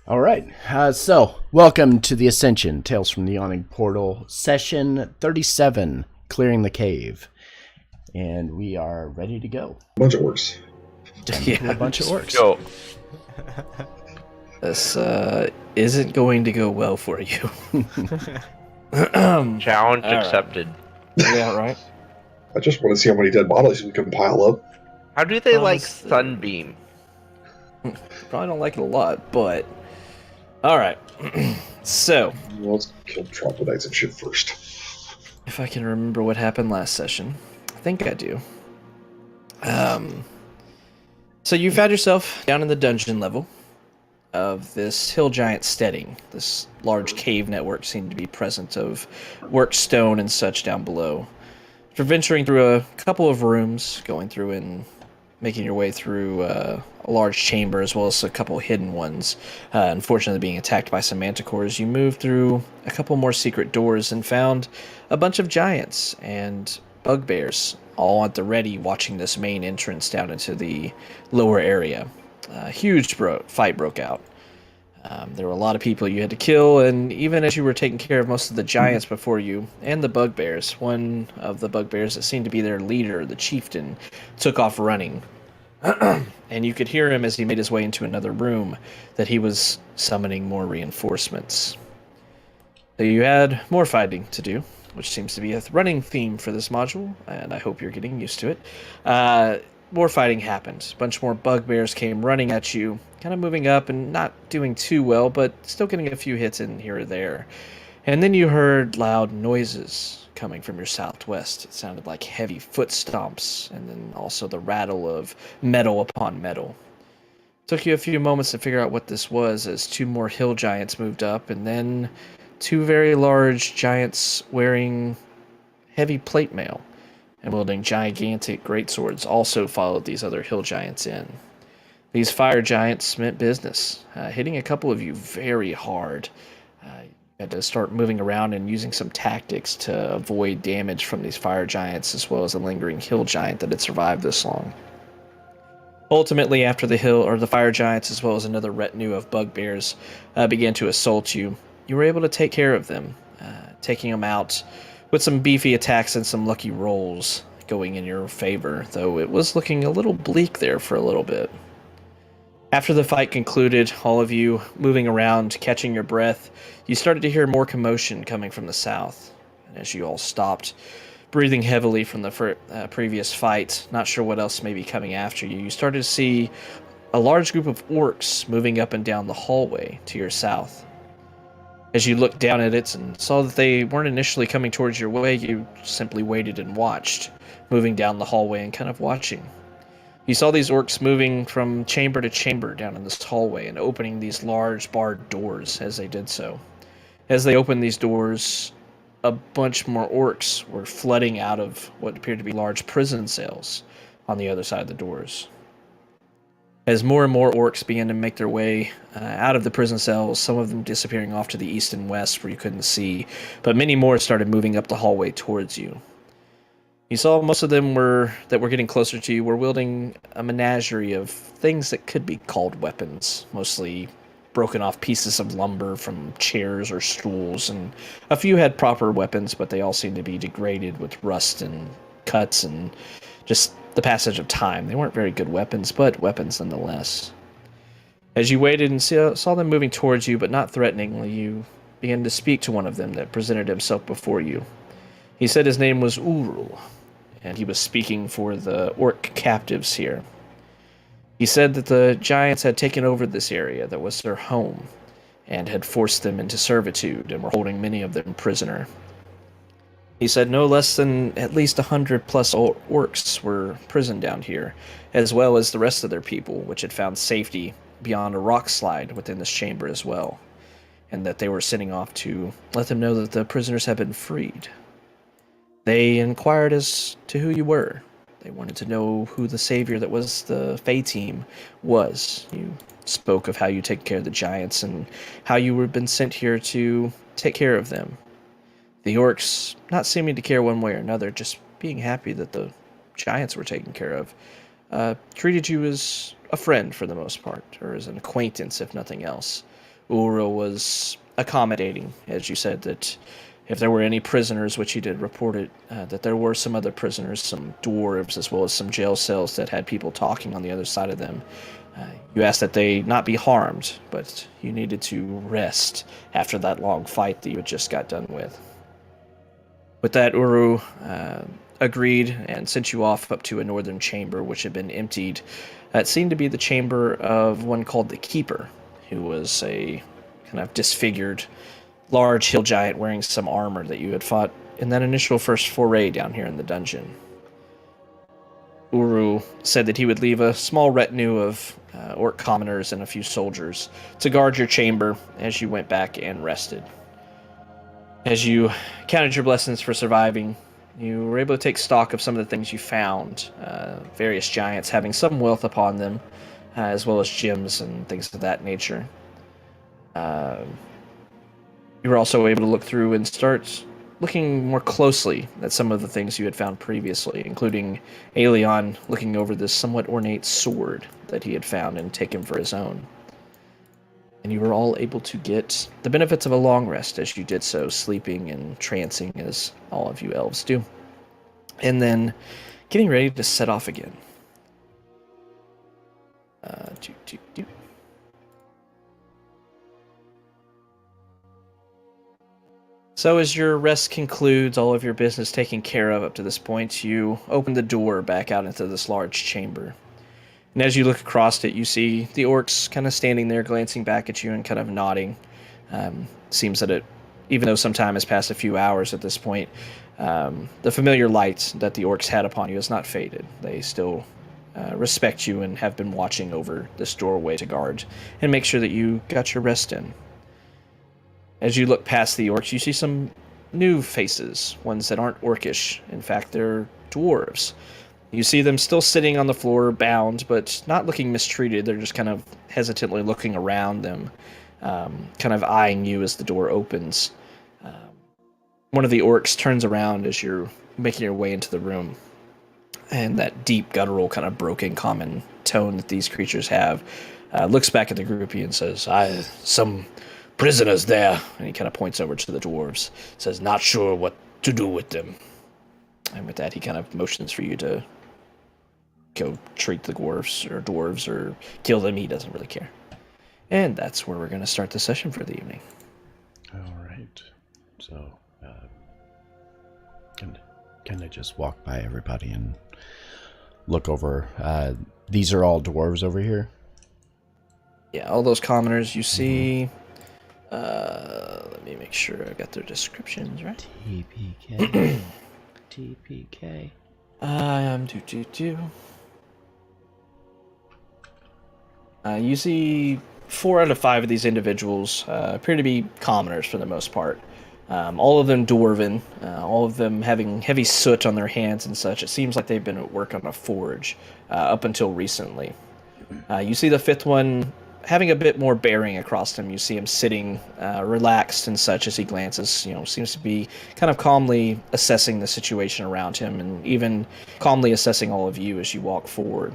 All right. So, welcome to the Ascension, Tales from the Yawning Portal, session 37, Clearing the Cave. And we are ready to go. Bunch of orcs. A bunch of orcs. Go. This isn't going to go well for you. Challenge All accepted. Right. Yeah, right. I just want to see how many dead bodies we can pile up. How do they like Promise that- Sunbeam? Probably don't like it a lot, but all right. So, Well, let's kill troglodytes and shit first. if I can remember what happened last session, I think I do. So you found yourself down in the dungeon level of this hill giant steading. This large cave network seemed to be present of worked stone and such down below. After venturing through a couple of rooms, going through and making your way through a large chamber as well as a couple hidden ones, unfortunately being attacked by some manticores, you moved through a couple more secret doors and found a bunch of giants and bugbears all at the ready watching this main entrance down into the lower area. A huge fight broke out. There were a lot of people you had to kill, and even as you were taking care of most of the giants before you and the bugbears, one of the bugbears that seemed to be their leader, the chieftain, took off running. And you could hear him as he made his way into another room that he was summoning more reinforcements. So you had more fighting to do, which seems to be a running theme for this module, and I hope you're getting used to it. More fighting happened. A bunch more bugbears came running at you, kind of moving up and not doing too well, but still getting a few hits in here or there. And then you heard loud noises coming from your southwest. It sounded like heavy foot stomps, and then also the rattle of metal upon metal. Took you a few moments to figure out what this was as two more hill giants moved up, and then two very large giants wearing heavy plate mail and wielding gigantic greatswords also followed these other hill giants in. These fire giants meant business, hitting a couple of you very hard. You had to start moving around and using some tactics to avoid damage from these fire giants as well as a lingering hill giant that had survived this long. Ultimately, after the fire giants as well as another retinue of bugbears began to assault you, you were able to take care of them, taking them out with some beefy attacks and some lucky rolls going in your favor, though it was looking a little bleak there for a little bit. After the fight concluded, all of you moving around, catching your breath, you started to hear more commotion coming from the south. And as you all stopped, breathing heavily from the previous fight, not sure what else may be coming after you, you started to see a large group of orcs moving up and down the hallway to your south. As you looked down at it and saw that they weren't initially coming towards your way, you simply waited and watched, moving down the hallway and kind of watching. You saw these orcs moving from chamber to chamber down in this hallway and opening these large barred doors as they did so. As they opened these doors, a bunch more orcs were flooding out of what appeared to be large prison cells on the other side of the doors. As more and more orcs began to make their way out of the prison cells, some of them disappearing off to the east and west where you couldn't see, but many more started moving up the hallway towards you. You saw most of them that were getting closer to you were wielding a menagerie of things that could be called weapons, mostly broken off pieces of lumber from chairs or stools, and a few had proper weapons, but they all seemed to be degraded with rust and cuts and just the passage of time. They weren't very good weapons, but weapons nonetheless. As you waited and saw them moving towards you, but not threateningly, you began to speak to one of them that presented himself before you. He said his name was Urul, and he was speaking for the orc captives here. He said that the giants had taken over this area that was their home, and had forced them into servitude, and were holding many of them prisoner. He said no less than at least 100 plus orcs were prisoned down here, as well as the rest of their people, which had found safety beyond a rock slide within this chamber as well, and that they were sending off to let them know that the prisoners had been freed. They inquired as to who you were. They wanted to know who the savior that was the Fey-Team was. You spoke of how you take care of the giants and how you had been sent here to take care of them. The orcs, not seeming to care one way or another, just being happy that the giants were taken care of, treated you as a friend for the most part, or as an acquaintance if nothing else, Uro was accommodating, as you said, that if there were any prisoners, which he did report it, that there were some other prisoners, some dwarves, as well as some jail cells that had people talking on the other side of them. You asked that they not be harmed, but you needed to rest after that long fight that you had just got done with. With that, Uru agreed and sent you off up to a northern chamber, which had been emptied. It seemed to be the chamber of one called the Keeper, who was a kind of disfigured, large hill giant wearing some armor that you had fought in that initial first foray down here in the dungeon. Uru said that he would leave a small retinue of orc commoners and a few soldiers to guard your chamber as you went back and rested. As you counted your blessings for surviving, you were able to take stock of some of the things you found, various giants having some wealth upon them, as well as gems and things of that nature. You were also able to look through and start looking more closely at some of the things you had found previously, including Aelion looking over this somewhat ornate sword that he had found and taken for his own. And you were all able to get the benefits of a long rest as you did so, sleeping and trancing as all of you elves do. And then getting ready to set off again. So as your rest concludes, all of your business taken care of up to this point, you open the door back out into this large chamber. And as you look across it, you see the orcs kind of standing there, glancing back at you and kind of nodding. Seems that even though some time has passed, a few hours at this point, the familiar light that the orcs had upon you has not faded. They still respect you and have been watching over this doorway to guard and make sure that you got your rest in. As you look past the orcs, you see some new faces, ones that aren't orcish. In fact, they're dwarves. You see them still sitting on the floor, bound, but not looking mistreated. They're just kind of hesitantly looking around them, kind of eyeing you as the door opens. One of the orcs turns around as you're making your way into the room, and that deep, guttural, kind of broken, common tone that these creatures have looks back at the groupie and says, some prisoners there. And he kind of points over to the dwarves, says, not sure what to do with them. And with that, he kind of motions for you to go treat the dwarves or kill them. He doesn't really care. And that's where we're going to start the session for the evening. All right. So, can I just walk by everybody and look over? These are all dwarves over here? Yeah, all those commoners you see. Let me make sure I got their descriptions right. TPK. TPK. You see 4 out of 5 of these individuals appear to be commoners for the most part. All of them dwarven, all of them having heavy soot on their hands and such. It seems like they've been at work on a forge up until recently. You see the 5th one having a bit more bearing across him. You see him sitting relaxed and such as he glances, seems to be kind of calmly assessing the situation around him and even calmly assessing all of you as you walk forward.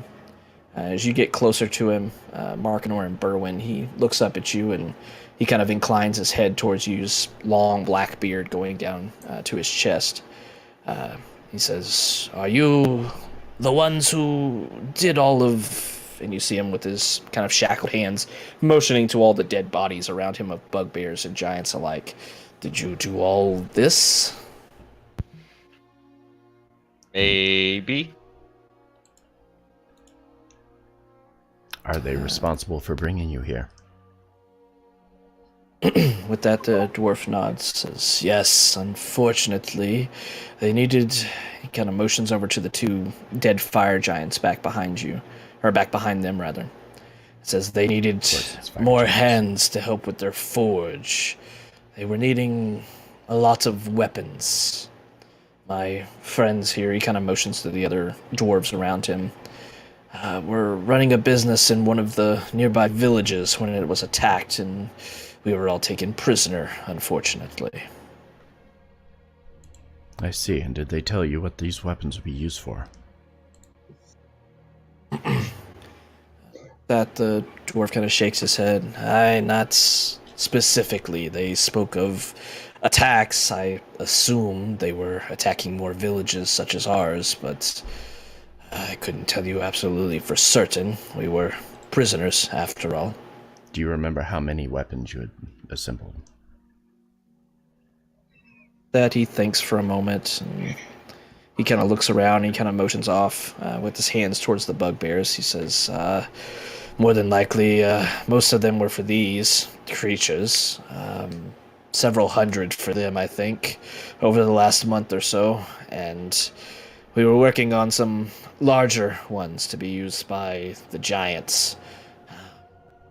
As you get closer to him, Markinor and Berwyn, he looks up at you and he kind of inclines his head towards you, his long black beard going down to his chest. He says, are you the ones who did all of... And you see him with his kind of shackled hands motioning to all the dead bodies around him of bugbears and giants alike. Did you do all this? Maybe. Are they responsible for bringing you here? With that, the dwarf nods, says, yes, unfortunately. They needed... He kind of motions over to the 2 dead fire giants back behind you. Or back behind them, rather. It says they needed more hands to help with their forge. They were needing a lot of weapons. My friends here, he kind of motions to the other dwarves around him, were running a business in one of the nearby villages when it was attacked, and we were all taken prisoner, unfortunately. I see. And did they tell you what these weapons would be used for? That the dwarf kind of shakes his head. Not specifically. They spoke of attacks. I assume they were attacking more villages such as ours, but I couldn't tell you absolutely for certain. We were prisoners, after all. Do you remember how many weapons you had assembled? That he thinks for a moment, and he kind of looks around, and he kind of motions off with his hands towards the bugbears. He says, more than likely, most of them were for these creatures. Several hundred for them, I think, over the last month or so. And we were working on some larger ones to be used by the giants.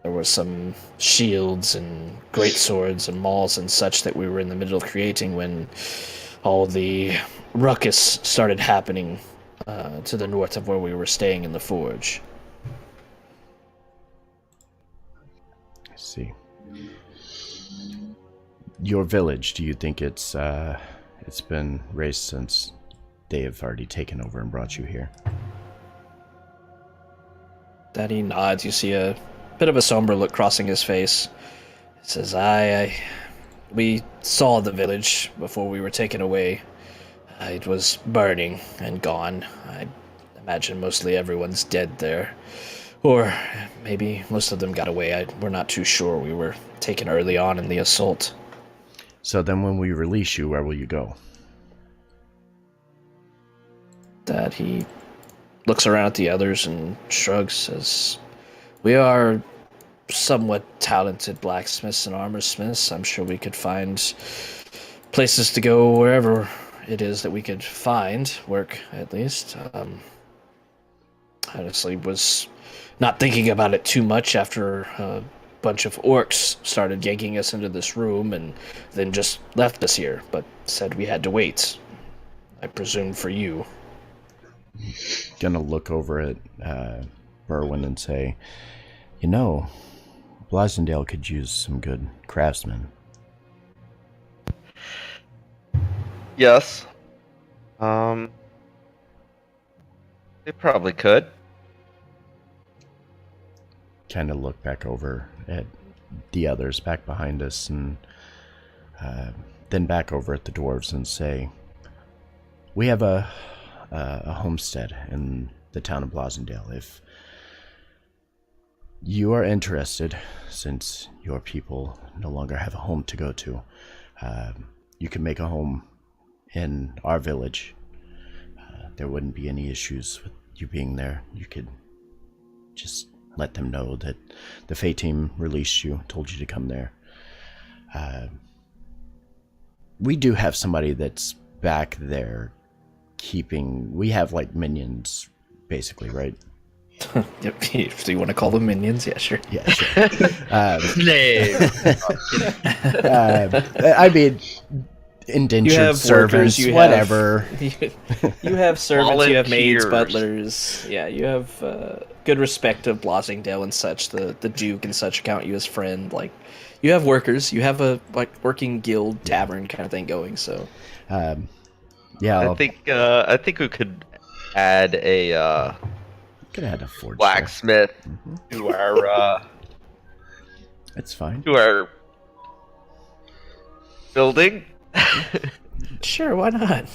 There were some shields and great swords and mauls and such that we were in the middle of creating when all the ruckus started happening to the north of where we were staying in the forge. I see. Your village, do you think it's been raised since they have already taken over and brought you here? Daddy nods. You see a bit of a somber look crossing his face. He says, we saw the village before we were taken away. It was burning and gone. I imagine mostly everyone's dead there. Or maybe most of them got away. We're not too sure. We were taken early on in the assault. So then when we release you, where will you go? That he looks around at the others and shrugs, says, we are somewhat talented blacksmiths and armorsmiths. I'm sure we could find places to go wherever it is that we could find work, at least. Honestly, was not thinking about it too much after a bunch of orcs started yanking us into this room and then just left us here, but said we had to wait. I presume for you. Gonna look over at Berwin and say, you know, Blasendale could use some good craftsmen. Yes. They probably could. Kind of look back over at the others back behind us and then back over at the dwarves and say, we have a homestead in the town of Blasendale. If you are interested, since your people no longer have a home to go to, you can make a home in our village. There wouldn't be any issues with you being there. You could just let them know that the Fey-Team released you, told you to come there. We do have somebody that's back there keeping... We have, like, minions, basically, right? Yep. Do you want to call them minions? Yeah, sure. Yeah, sure. Slave. I mean, indentured servants, whatever. You have servants, you have maids, Volunteers. butlers. Yeah, you have good respect of Blasingdale and such. The Duke and such count you as friend. Like, you have workers. You have a working guild tavern kind of thing going. So, yeah, I think we could add a could have had a forge blacksmith to our It's fine. to our building. sure, why not?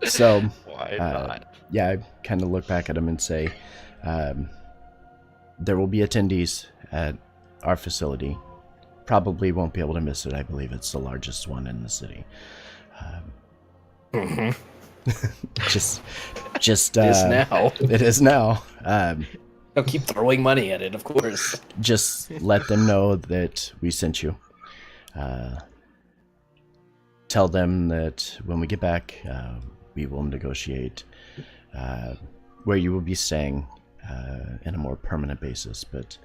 So, Why not? yeah, I kind of look back at him and say, there will be attendees at our facility. Probably won't be able to miss it. I believe it's the largest one in the city. Just It is now. It is now. I'll keep throwing money at it, of course. Just let them know that we sent you. Tell them that when we get back, we will negotiate where you will be staying in a more permanent basis. But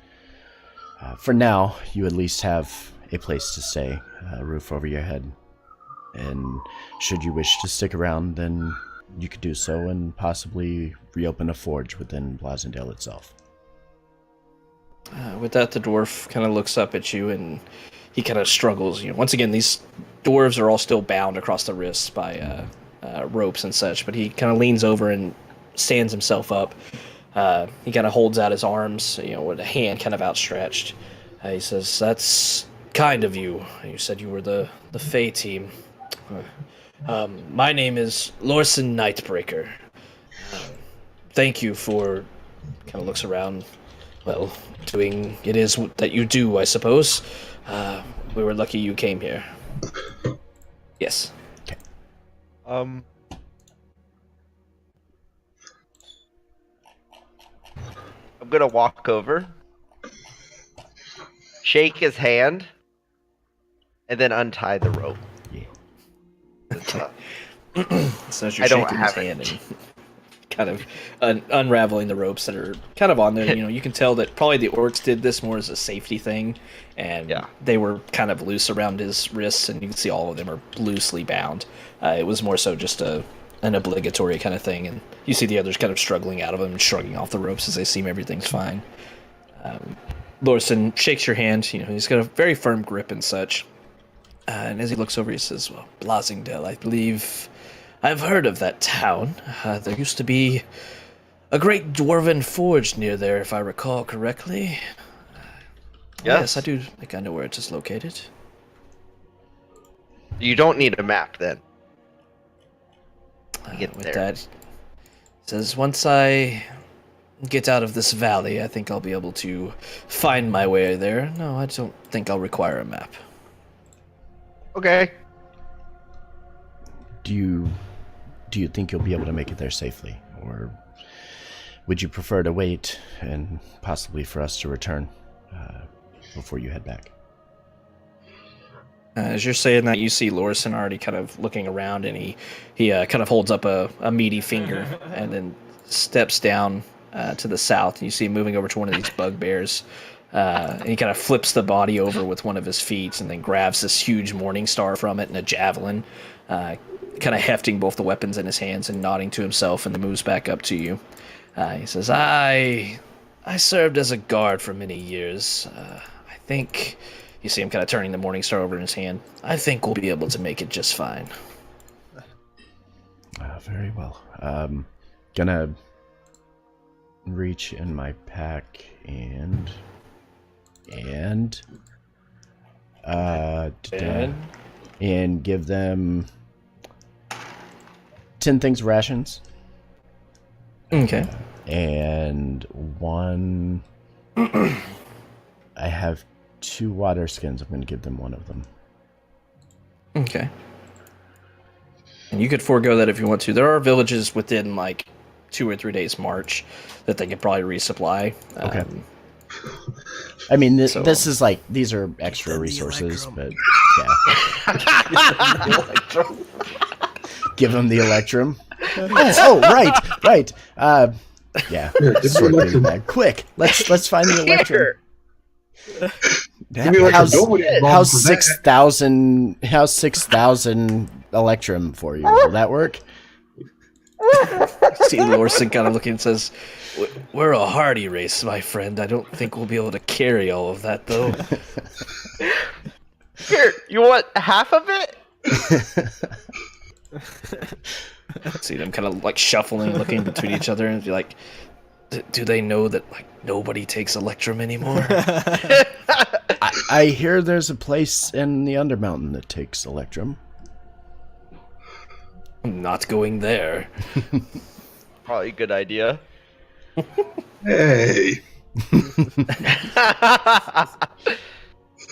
for now, you at least have a place to stay, a roof over your head. And should you wish to stick around, then you could do so and possibly reopen a forge within Blasendale itself. With that, the dwarf kind of looks up at you and he kind of struggles. You know, once again, these dwarves are all still bound across the wrists by ropes and such, but he kind of leans over and stands himself up. He kind of holds out his arms, you know, with a hand kind of outstretched. He says, "That's kind of you. You said you were the Fey-Team. My name is Lorson Nightbreaker. Thank you for..." Kind of looks around. "Well, doing it is that you do, I suppose. We were lucky you came here." Yes. I'm gonna walk over, shake his hand, and then untie the rope. So as you're I don't shaking his have it. hand and kind of unraveling the ropes that are kind of on there, you can tell that probably the orcs did this more as a safety thing, and they were kind of loose around his wrists, and you can see all of them are loosely bound. It was more so just an obligatory kind of thing, and you see the others kind of struggling out of them and shrugging off the ropes as they seem everything's fine. Lorson shakes your hand. He's got a very firm grip and such. And as he looks over, he says, "Well, Blasingdale, I believe I've heard of that town. There used to be a great dwarven forge near there, if I recall correctly." Yes, I do think I know where it is located. You don't need a map then. With that, he says, "Once I get out of this valley, I think I'll be able to find my way there. No, I don't think I'll require a map." Okay. Do you think you'll be able to make it there safely, or would you prefer to wait and possibly for us to return before you head back? As you're saying that, you see Lorson already kind of looking around, and he kind of holds up a meaty finger and then steps down to the south. And you see him moving over to one of these bugbears. And he kind of flips the body over with one of his feet and then grabs this huge morning star from it and a javelin, kind of hefting both the weapons in his hands and nodding to himself, and then moves back up to you. He says, I served as a guard for many years. I think..." You see him kind of turning the morning star over in his hand. "I think we'll be able to make it just fine." Very well. Gonna reach in my pack and give them 10 things rations. Okay. And one... I have 2 water skins. I'm going to give them one of them. Okay. And you could forego that if you want to. There are villages within like 2 or 3 days march that they could probably resupply. Okay. I mean, this is like, these are extra resources, but yeah. Give them the Electrum. Oh, right. Yeah. Sort through the bag. Quick, let's find the Electrum. How's 6,000 Electrum for you? Will that work? See Lorson kind of looking and says, "We're a hardy race, my friend. I don't think we'll be able to carry all of that, though." Here, you want half of it? See them kind of like shuffling, looking between each other, and be like, "Do they know that like nobody takes Electrum anymore?" I hear there's a place in the Undermountain that takes Electrum. I'm not going there. Probably a good idea. Hey.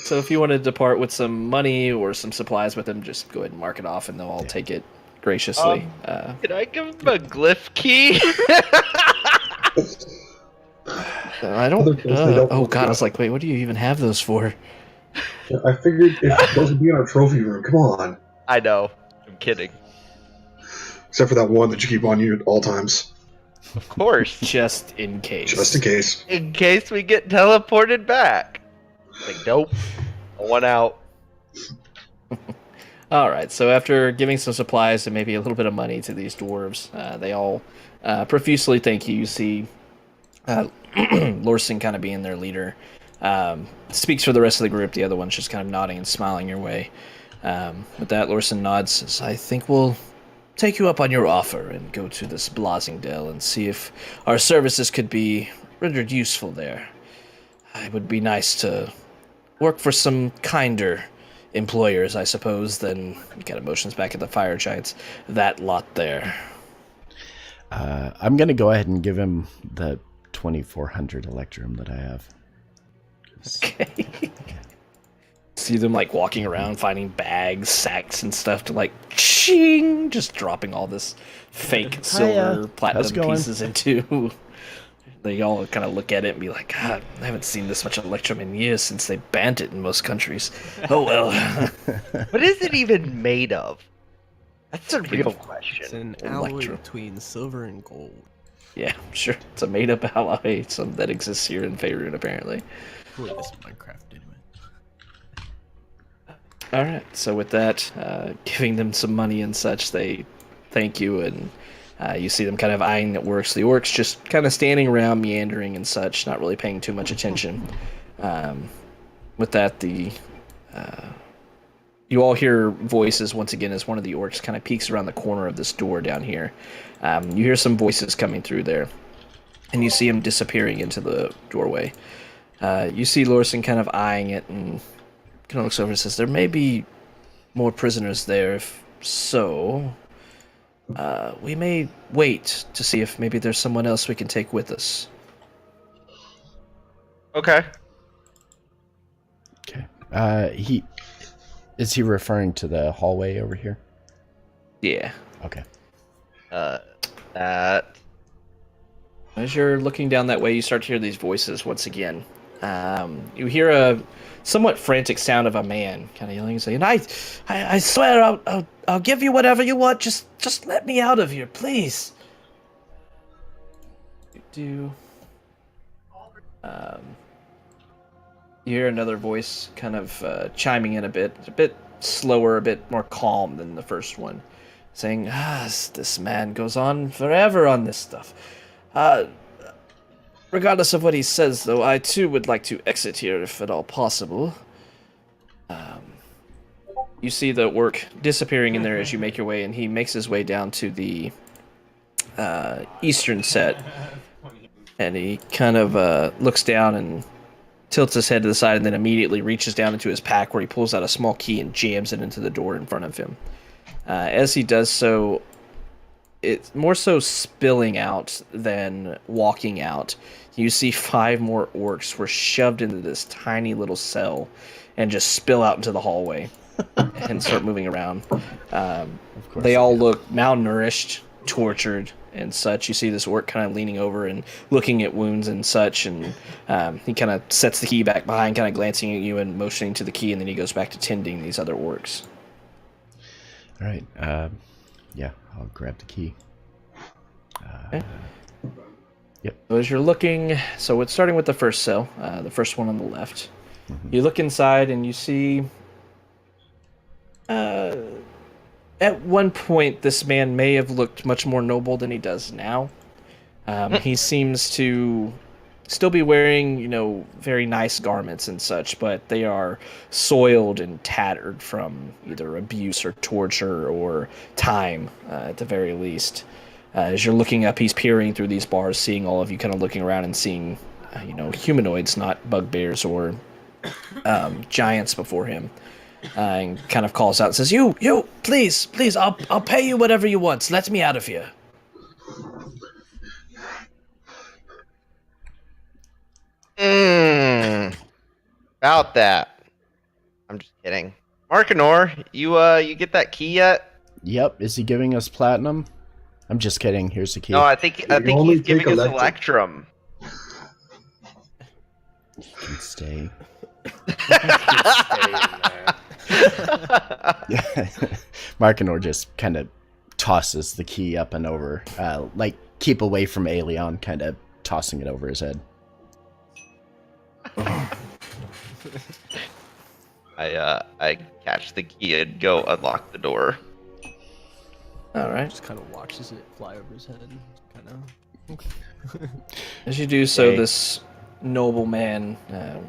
So if you want to depart with some money or some supplies with them, just go ahead and mark it off, and they'll all take it graciously. Can I give him a glyph key? I don't. Oh God! I was like, wait, what do you even have those for? I figured those would be in our trophy room. Come on. I know. I'm kidding. Except for that one that you keep on you at all times. Of course. Just in case. Just in case. In case we get teleported back. Like, nope. I want out. All right. So after giving some supplies and maybe a little bit of money to these dwarves, they all profusely thank you. You see Lorson kind of being their leader. Speaks for the rest of the group. The other one's just kind of nodding and smiling your way. With that, Lorson nods, says, "I think we'll take you up on your offer and go to this Blasingdale and see if our services could be rendered useful there. It would be nice to work for some kinder employers, I suppose, than he kind of motions back at the fire giants. That lot there. I'm going to go ahead and give him the 2400 electrum that I have. Okay. See them like walking around, finding bags, sacks, and stuff to like, ching, just dropping all this fake silver, platinum pieces into. They all kind of look at it and be like, God, I haven't seen this much electrum in years since they banned it in most countries. Oh well. What is it even made of? That's a real It's question. an alloy Electrum. between silver and gold. Yeah, sure. It's a made-up alloy that exists here in Faerun, apparently. For this Minecraft, anyway. All right. So with that, giving them some money and such, they thank you, and you see them kind of eyeing the orcs. The orcs just kind of standing around, meandering and such, not really paying too much attention. With that, you all hear voices once again as one of the orcs kind of peeks around the corner of this door down here. You hear some voices coming through there, and you see him disappearing into the doorway. You see Lorson kind of eyeing it and kind of looks over and says, there may be more prisoners there. If so, we may wait to see if maybe there's someone else we can take with us. Okay. Okay. Is he referring to the hallway over here? Yeah. Okay. That. As you're looking down that way, you start to hear these voices once again. You hear a somewhat frantic sound of a man kind of yelling and saying, I swear I'll give you whatever you want. Just let me out of here, please. You hear another voice kind of chiming in a bit slower, a bit more calm than the first one, saying, this man goes on forever on this stuff. Regardless of what he says, though, I too would like to exit here if at all possible. You see the orc disappearing in there as you make your way, and he makes his way down to the eastern set. And he kind of looks down and tilts his head to the side, and then immediately reaches down into his pack where he pulls out a small key and jams it into the door in front of him. As he does so, it's more so spilling out than walking out. You see 5 more orcs were shoved into this tiny little cell and just spill out into the hallway and start moving around. They all look malnourished, tortured, and such. You see this orc kind of leaning over and looking at wounds and such, and he kind of sets the key back behind, kind of glancing at you and motioning to the key, and then he goes back to tending these other orcs. All right. Yeah, I'll grab the key. Okay. Yep. So as you're looking, so it's starting with the first cell, the first one on the left. Mm-hmm. You look inside and you see, at one point, this man may have looked much more noble than he does now. He seems to still be wearing, very nice garments and such, but they are soiled and tattered from either abuse or torture or time, at the very least. As you're looking up, he's peering through these bars, seeing all of you kind of looking around and seeing, humanoids, not bugbears or giants before him. And kind of calls out and says, You, please, I'll pay you whatever you want. Let me out of here. About that. I'm just kidding. Markinor, you get that key yet? Yep. Is he giving us platinum? I'm just kidding. Here's the key. No, I think only he's giving us Electrum. Electrum. You can stay. Markinor just kind of tosses the key up and over, like keep away from Aelion, kind of tossing it over his head. I catch the key and go unlock the door. All right. Just kind of watches it fly over his head. Kind of. As you do so, Okay. this noble man,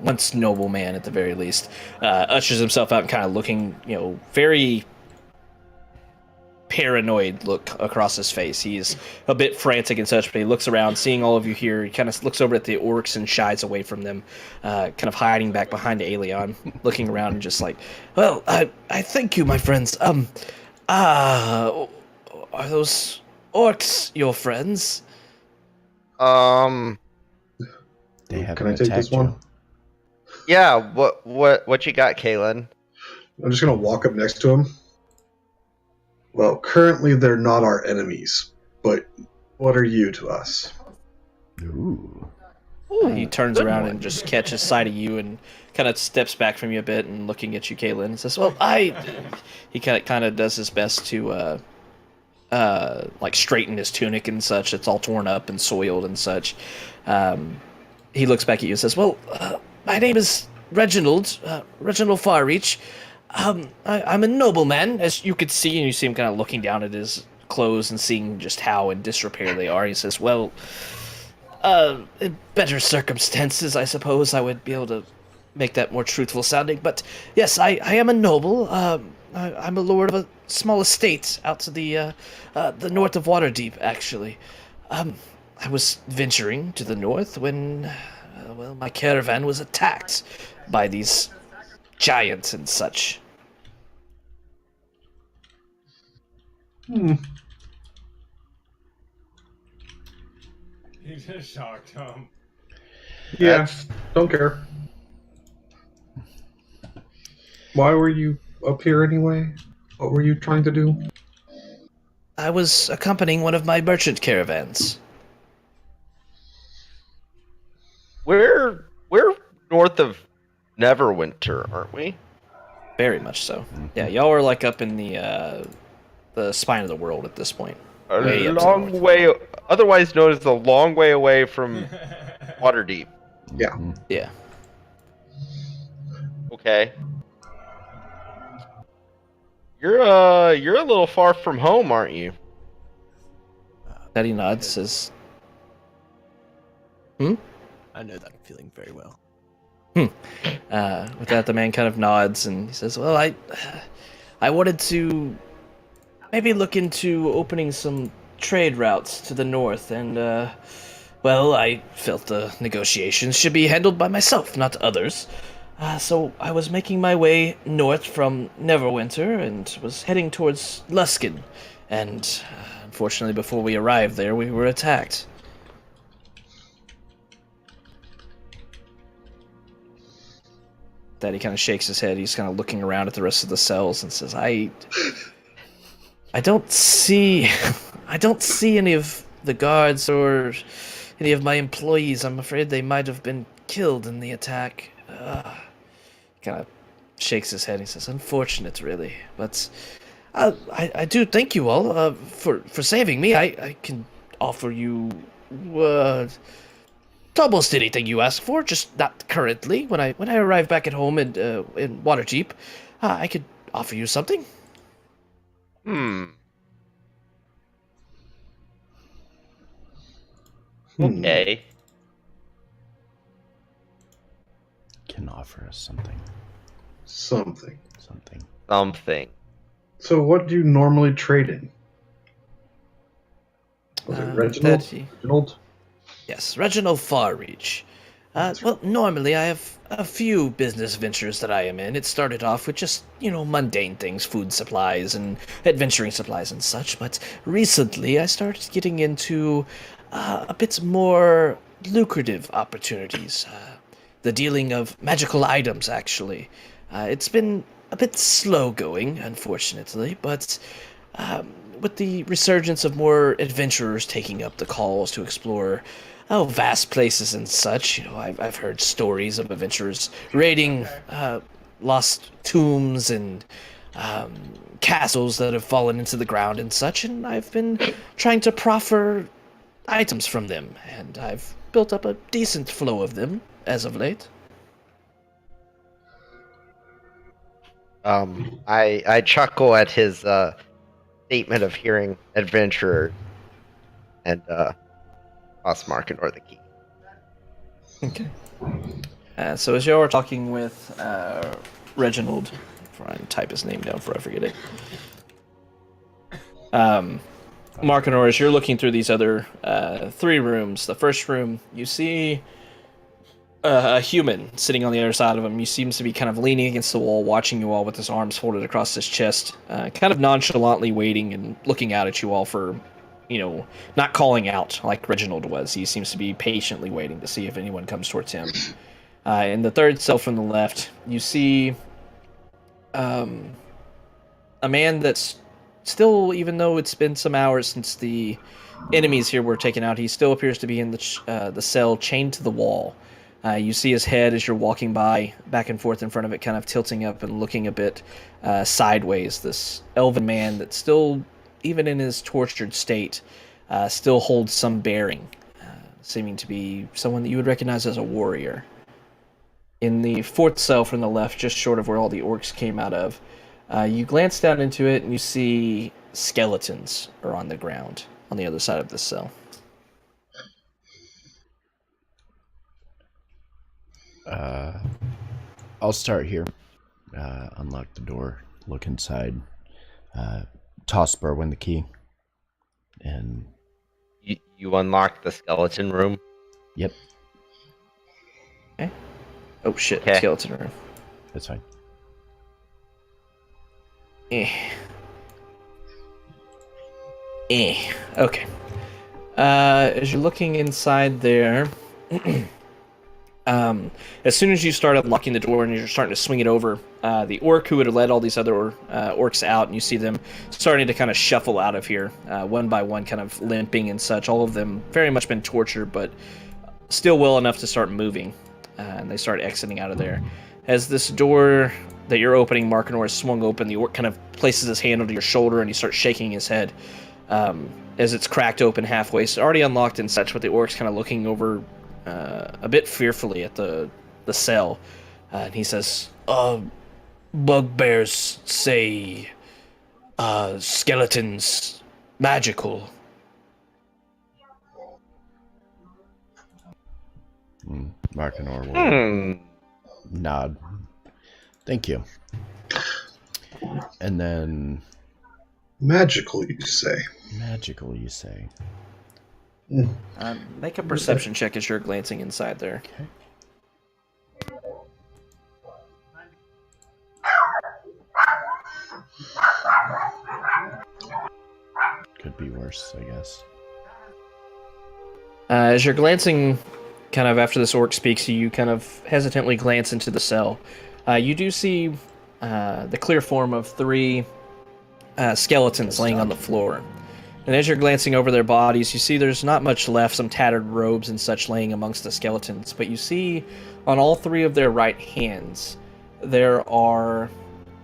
once noble man at the very least, ushers himself out and kind of looking, very paranoid look across his face. He's a bit frantic and such, but he looks around, seeing all of you here. He kind of looks over at the orcs and shies away from them, kind of hiding back behind Aelion, looking around and just like, well, I thank you, my friends. Are those orcs your friends? They Can haven't I take attacked this one? you. Yeah, what you got, Kalen? I'm just gonna walk up next to him. Well, currently they're not our enemies, but what are you to us? Ooh. He turns around and just catches sight of you and kind of steps back from you a bit and looking at you, Caitlin, and says, well, he kind of does his best to like straighten his tunic and such. It's all torn up and soiled and such. He looks back at you and says, well, my name is Reginald Farreach. I'm a nobleman, as you could see, and you see him kind of looking down at his clothes and seeing just how in disrepair they are. He says, well, in better circumstances, I suppose I would be able to make that more truthful sounding. But yes, I am a noble. I'm a lord of a small estate out to the north of Waterdeep, actually. I was venturing to the north when, well, my caravan was attacked by these giants and such. You just shocked him. Yeah, don't care. Why were you up here anyway? What were you trying to do? I was accompanying one of my merchant caravans. We're north of Neverwinter, aren't we? Very much so. Yeah, y'all are like up in the spine of the world at this point. A Way up long north. way, otherwise known as the long way away from Waterdeep. Yeah. Yeah. Okay. You're a little far from home, aren't you? Daddy nods, says, I know that feeling very well. with that, the man kind of nods and he says, well, I wanted to maybe look into opening some trade routes to the north, and, well, I felt the negotiations should be handled by myself, not others. So I was making my way north from Neverwinter and was heading towards Luskin, and unfortunately before we arrived there, we were attacked. That he kind of shakes his head. He's kind of looking around at the rest of the cells and says, I don't see any of the guards or any of my employees. I'm afraid they might have been killed in the attack. Kind of shakes his head. He says, unfortunate, really. But I do thank you all for saving me. I can offer you almost anything you ask for, just not currently. When I arrive back at home in Waterdeep, I could offer you something. Okay. Can offer us something. Something. Something. So what do you normally trade in? Was it Reginald? Reginald? Yes, Reginald Farreach. Well, normally I have a few business ventures that I am in. It started off with just, mundane things, food supplies and adventuring supplies and such, but recently I started getting into a bit more lucrative opportunities. The dealing of magical items, actually. It's been a bit slow going, unfortunately, but with the resurgence of more adventurers taking up the calls to explore vast places and such, I've heard stories of adventurers raiding lost tombs and castles that have fallen into the ground and such, and I've been trying to proffer items from them, and I've built up a decent flow of them as of late. I chuckle at his statement of hearing adventurer, and toss Markinor the key. Okay. So as you're talking with Reginald, try and type his name down before I forget it. Markinor, as you're looking through these other 3 rooms, the first room, you see a human sitting on the other side of him. He seems to be kind of leaning against the wall, watching you all with his arms folded across his chest, kind of nonchalantly waiting and looking out at you all for, not calling out like Reginald was. He seems to be patiently waiting to see if anyone comes towards him. In the third cell from the left, you see a man that's still, even though it's been some hours since the enemies here were taken out, he still appears to be in the cell chained to the wall. You see his head as you're walking by, back and forth in front of it, kind of tilting up and looking a bit sideways. This elven man that still, even in his tortured state, still holds some bearing, seeming to be someone that you would recognize as a warrior. In the fourth cell from the left, just short of where all the orcs came out of, you glance down into it and you see skeletons are on the ground on the other side of this cell. I'll start here. Unlock the door, look inside, toss Berwin the key, and... You unlocked the skeleton room? Yep, Okay. Oh shit, Okay. skeleton room. that's fine. Okay. As you're looking inside there, as soon as you start unlocking the door and you're starting to swing it over, the orc who would have led all these other orcs out, and you see them starting to kind of shuffle out of here, one by one, kind of limping and such. All of them very much been tortured, but still well enough to start moving, and they start exiting out of there. As this door that you're opening, Markinor, is swung open, the orc kind of places his hand onto your shoulder and he starts shaking his head as it's cracked open halfway. It's already unlocked and such, but the orc's kind of looking over a bit fearfully at the cell, and he says, bugbears say skeletons magical. Markinor will nod. Thank you. And then... Magical, you say? Magical, you say? Make a perception check as you're glancing inside there. Okay. Could be worse, I guess. As you're glancing, kind of after this orc speaks, you kind of hesitantly glance into the cell. You do see the clear form of 3 skeletons laying on the floor. And as you're glancing over their bodies, you see there's not much left, some tattered robes and such laying amongst the skeletons. But you see on all 3 of their right hands, there are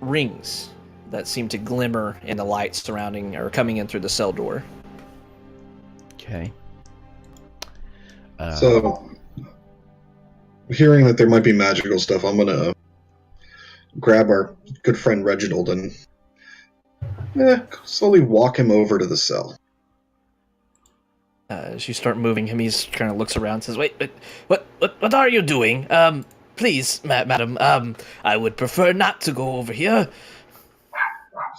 rings that seem to glimmer in the light surrounding or coming in through the cell door. Okay. So, hearing that there might be magical stuff, I'm gonna grab our good friend Reginald and slowly walk him over to the cell. As you start moving him, he's kind of looks around and says, "Wait, what are you doing? Please, madam, I would prefer not to go over here."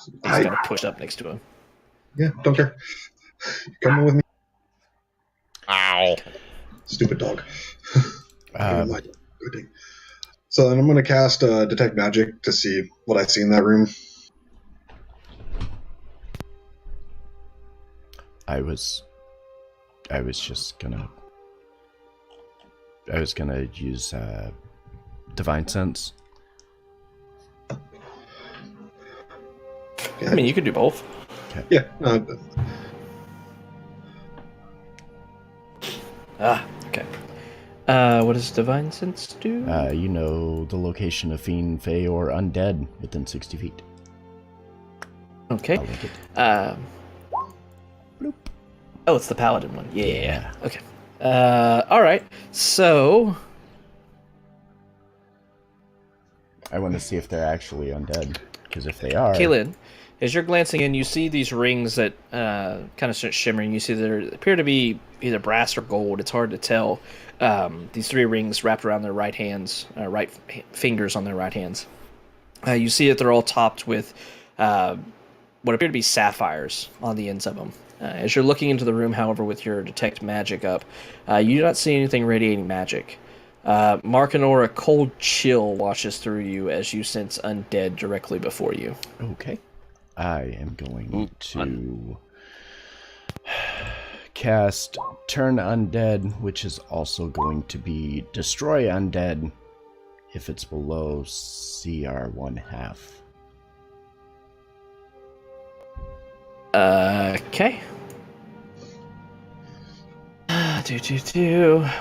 He's kind of pushed up next to him. Yeah, don't care. Come with me. Ow. Stupid dog. Good thing. So then I'm going to cast Detect Magic to see what I see in that room. I was gonna use Divine Sense. Yeah. I mean, you could do both. Yeah. Okay. What does Divine Sense do? You know the location of fiend, fey, or undead within 60 feet. Okay. I'll link it. Bloop. Oh, it's the Paladin one. Yeah. Okay. All right. So, I want to see if they're actually undead, because if they are... Kaylin, as you're glancing in, you see these rings that kind of start shimmering. You see they appear to be either brass or gold. It's hard to tell. These 3 rings wrapped around their right hands, fingers on their right hands. You see that they're all topped with what appear to be sapphires on the ends of them. As you're looking into the room, however, with your detect magic up, you do not see anything radiating magic. Markinor, a cold chill washes through you as you sense undead directly before you. Okay. I am going to cast Turn Undead, which is also going to be Destroy Undead if it's below CR 1/2. Okay.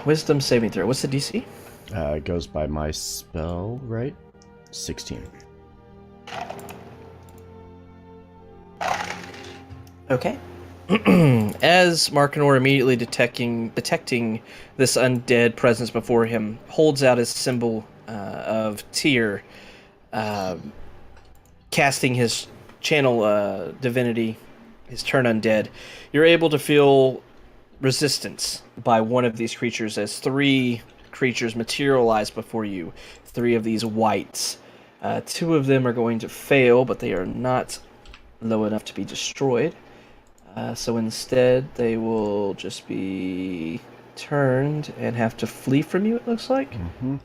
Wisdom saving throw. What's the DC? It goes by my spell, right? 16. Okay. As Markinor, immediately detecting this undead presence before him, holds out his symbol of Tyr, casting his channel divinity, his turn undead, you're able to feel resistance by one of these creatures as 3 creatures materialize before you. 3 of these wights. 2 of them are going to fail, but they are not low enough to be destroyed. So instead, they will just be turned and have to flee from you, it looks like. Mm-hmm.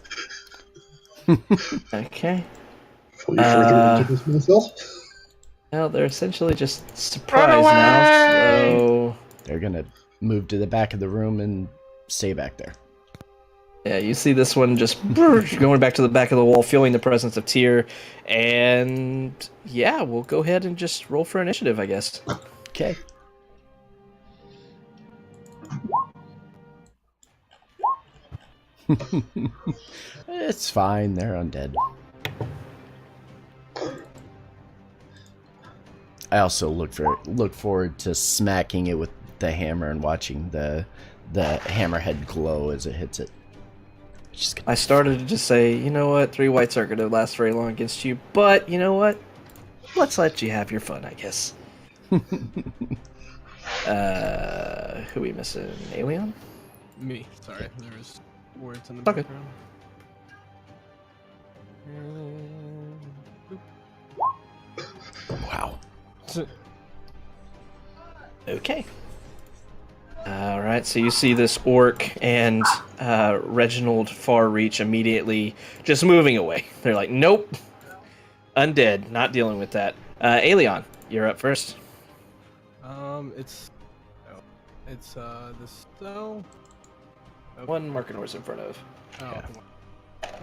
Okay. Flee further into this myself. Well, they're essentially just surprised now, so... They're gonna move to the back of the room and stay back there. Yeah, you see this one just going back to the back of the wall, feeling the presence of Tyr, and yeah, we'll go ahead and just roll for initiative, I guess. Okay. It's fine, they're undead. I also look forward to smacking it with the hammer and watching the hammerhead glow as it hits it. I started to just say, you know what, 3 wights aren't going to last very long against you, but you know what? Let's let you have your fun, I guess. Who we missing? Alien? Me. Sorry, there was words in the Okay. background. And... Wow. Okay. Alright, so you see this orc and Reginald Farreach immediately just moving away. They're like, nope. Undead, not dealing with that. Aelion, you're up first. It's this cell. One Markinor's in front of. Oh. Yeah.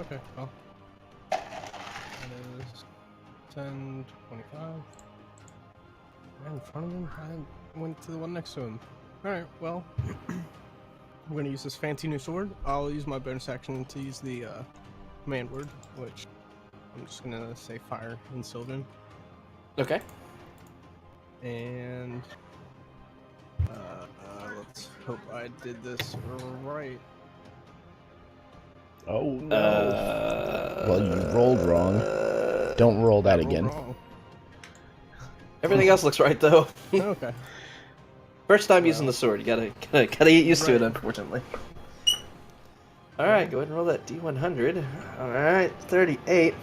Okay. Well. That is 10, 25. Right in front of him. I went to the one next to him. All right. Well, I'm going to use this fancy new sword. I'll use my bonus action to use the command word, which I'm just going to say fire in Sylvan. Okay. And let's hope I did this right. Oh no. Well, you rolled wrong. Don't roll that again. Wrong. Everything else looks right, though. Okay. First time using the sword. You gotta get used to it, unfortunately. Alright, go ahead and roll that D100. Alright, 38.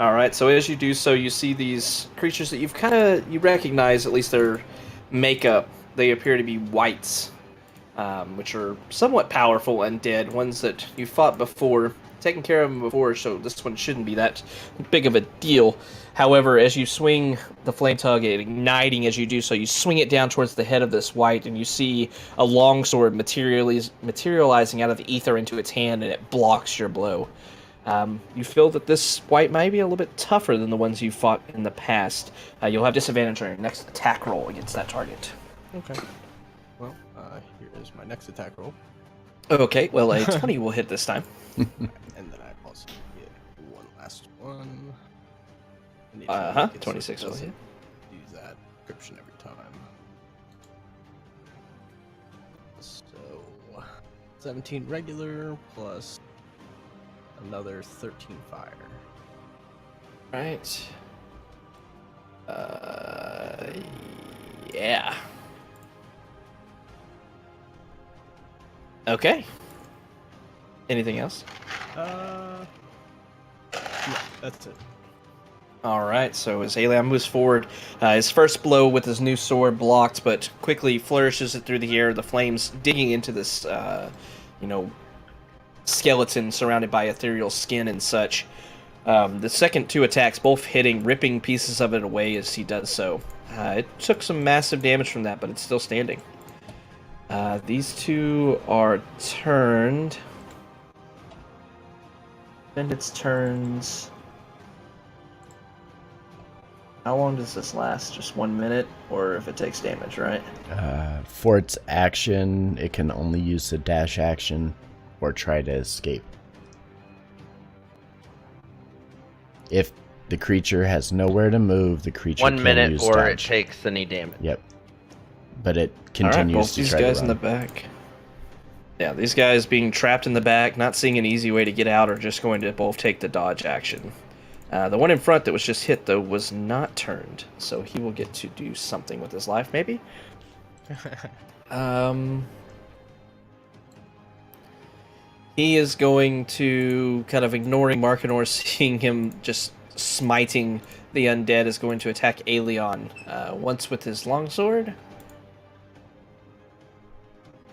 Alright, so as you do so, you see these creatures that you recognize, at least their makeup. They appear to be wights, which are somewhat powerful undead, ones that you fought before, taken care of them before, so this one shouldn't be that big of a deal. However, as you swing the flame tug, igniting as you do so, you swing it down towards the head of this wight, and you see a longsword materializing out of the ether into its hand, and it blocks your blow. You feel that this wight might be a little bit tougher than the ones you fought in the past. You'll have disadvantage on your next attack roll against that target. Okay. Well, here is my next attack roll. Okay, well, a 20 will hit this time. And then I also get one last one. I need to make it so 26 it will doesn't hit. use that encryption every time. So, 17 regular plus another 13 fire. Right. Yeah. Okay. Anything else? No, that's it. All right, so as Aelion moves forward, his first blow with his new sword blocked, but quickly flourishes it through the air, the flames digging into this, skeleton surrounded by ethereal skin and such. The second two attacks, both hitting, ripping pieces of it away as he does so. It took some massive damage from that, but it's still standing. These two are turned. Then its turns. How long does this last? Just 1 minute? Or if it takes damage, right? For its action, it can only use the dash action or try to escape. If the creature has nowhere to move, the creature 1 can minute use or dodge. it takes any damage. Yep. But it All right, continues both to these try guys to in run. the back. Yeah, these guys being trapped in the back, not seeing an easy way to get out, are just going to both take the dodge action. The one in front that was just hit, though, was not turned, so he will get to do something with his life, maybe? He is going to, kind of ignoring Markinor, seeing him just smiting the undead, is going to attack Aelion, once with his longsword.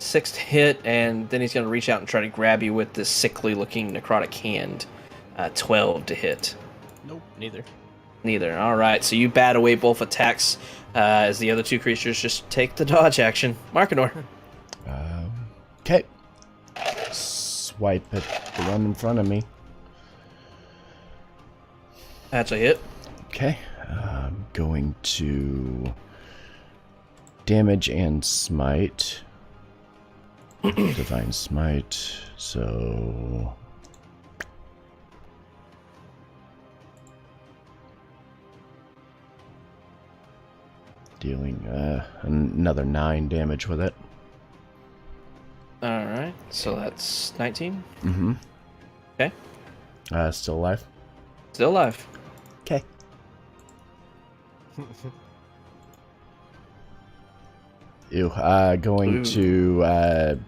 6th hit, and then he's going to reach out and try to grab you with this sickly-looking necrotic hand. 12 to hit. Nope, neither. Neither. All right, so you bat away both attacks as the other two creatures just take the dodge action. Markinor. Okay. Swipe at the one in front of me. That's a hit. Okay. I'm going to damage and smite. Divine smite. So dealing another 9 damage with it. All right, so that's 19. Mm-hmm. Okay. Still alive. Still alive. Okay. Ew. Going Ooh. to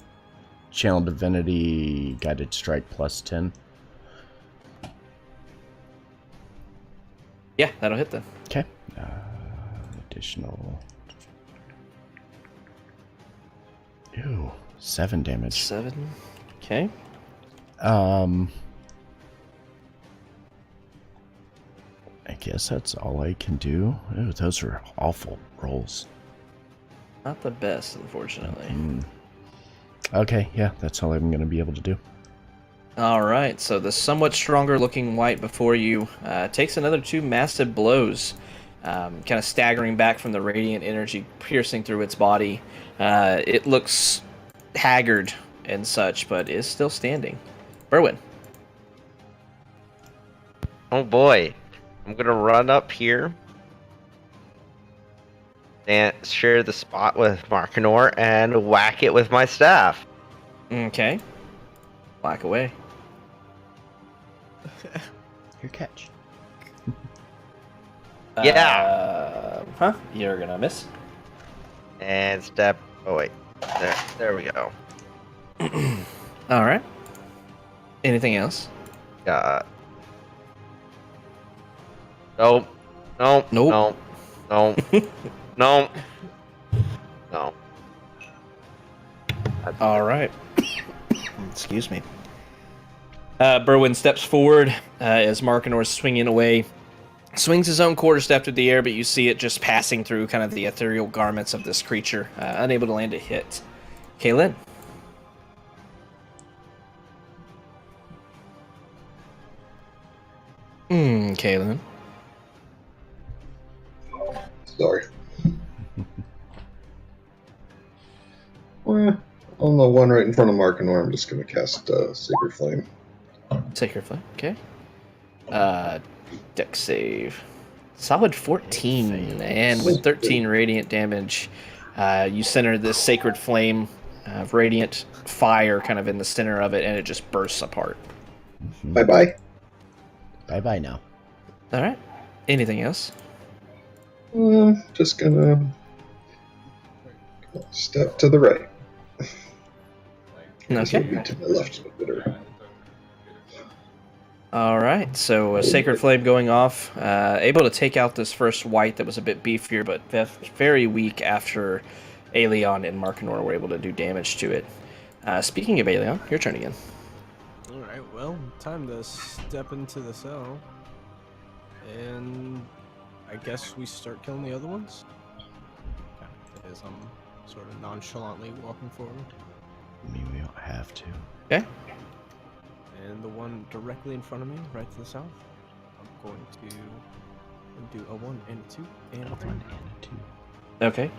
channel divinity guided strike plus 10. Yeah, that'll hit then. Okay. Additional. Ew. 7 damage. 7. Okay. I guess that's all I can do. Ew, those are awful rolls. Not the best, unfortunately. Okay, yeah, that's all I'm going to be able to do. All right, so the somewhat stronger looking white before you takes another 2 massive blows, kind of staggering back from the radiant energy piercing through its body. It looks haggard and such, but is still standing. Berwin. Oh boy. I'm gonna run up here and share the spot with Markinor and whack it with my staff. Okay. Whack away. Your catch. Huh? You're gonna miss. And step. Oh wait. There we go. All right. Anything else? Nope. Nope. Nope. Nope. Nope. No. All right. Excuse me. Berwin steps forward as Markinor's swinging away. Swings his own quarterstaff through the air, but you see it just passing through kind of the ethereal garments of this creature, unable to land a hit. Kaylin. Kaylin. Sorry. Well, on the one right in front of Markinor, I'm just going to cast Sacred Flame. Sacred Flame. Okay. Dex save. Solid 14, and with 13 radiant damage, you center this sacred flame of radiant fire kind of in the center of it, and it just bursts apart. Bye-bye. Bye-bye now. All right. Anything else? Just gonna step to the right. This will Okay. be to my left a bit. Or- All right, so a Sacred Flame going off, able to take out this first white that was a bit beefier, but very weak after Aelion and Markinor were able to do damage to it. Speaking of Aelion, your turn again. Alright, well, time to step into the cell. And I guess we start killing the other ones? Okay, as I'm sort of nonchalantly walking forward. I mean, we don't have to. Okay. And the one directly in front of me, right to the south, I'm going to do a 1 and a 2 and a 3. One and a two. Okay.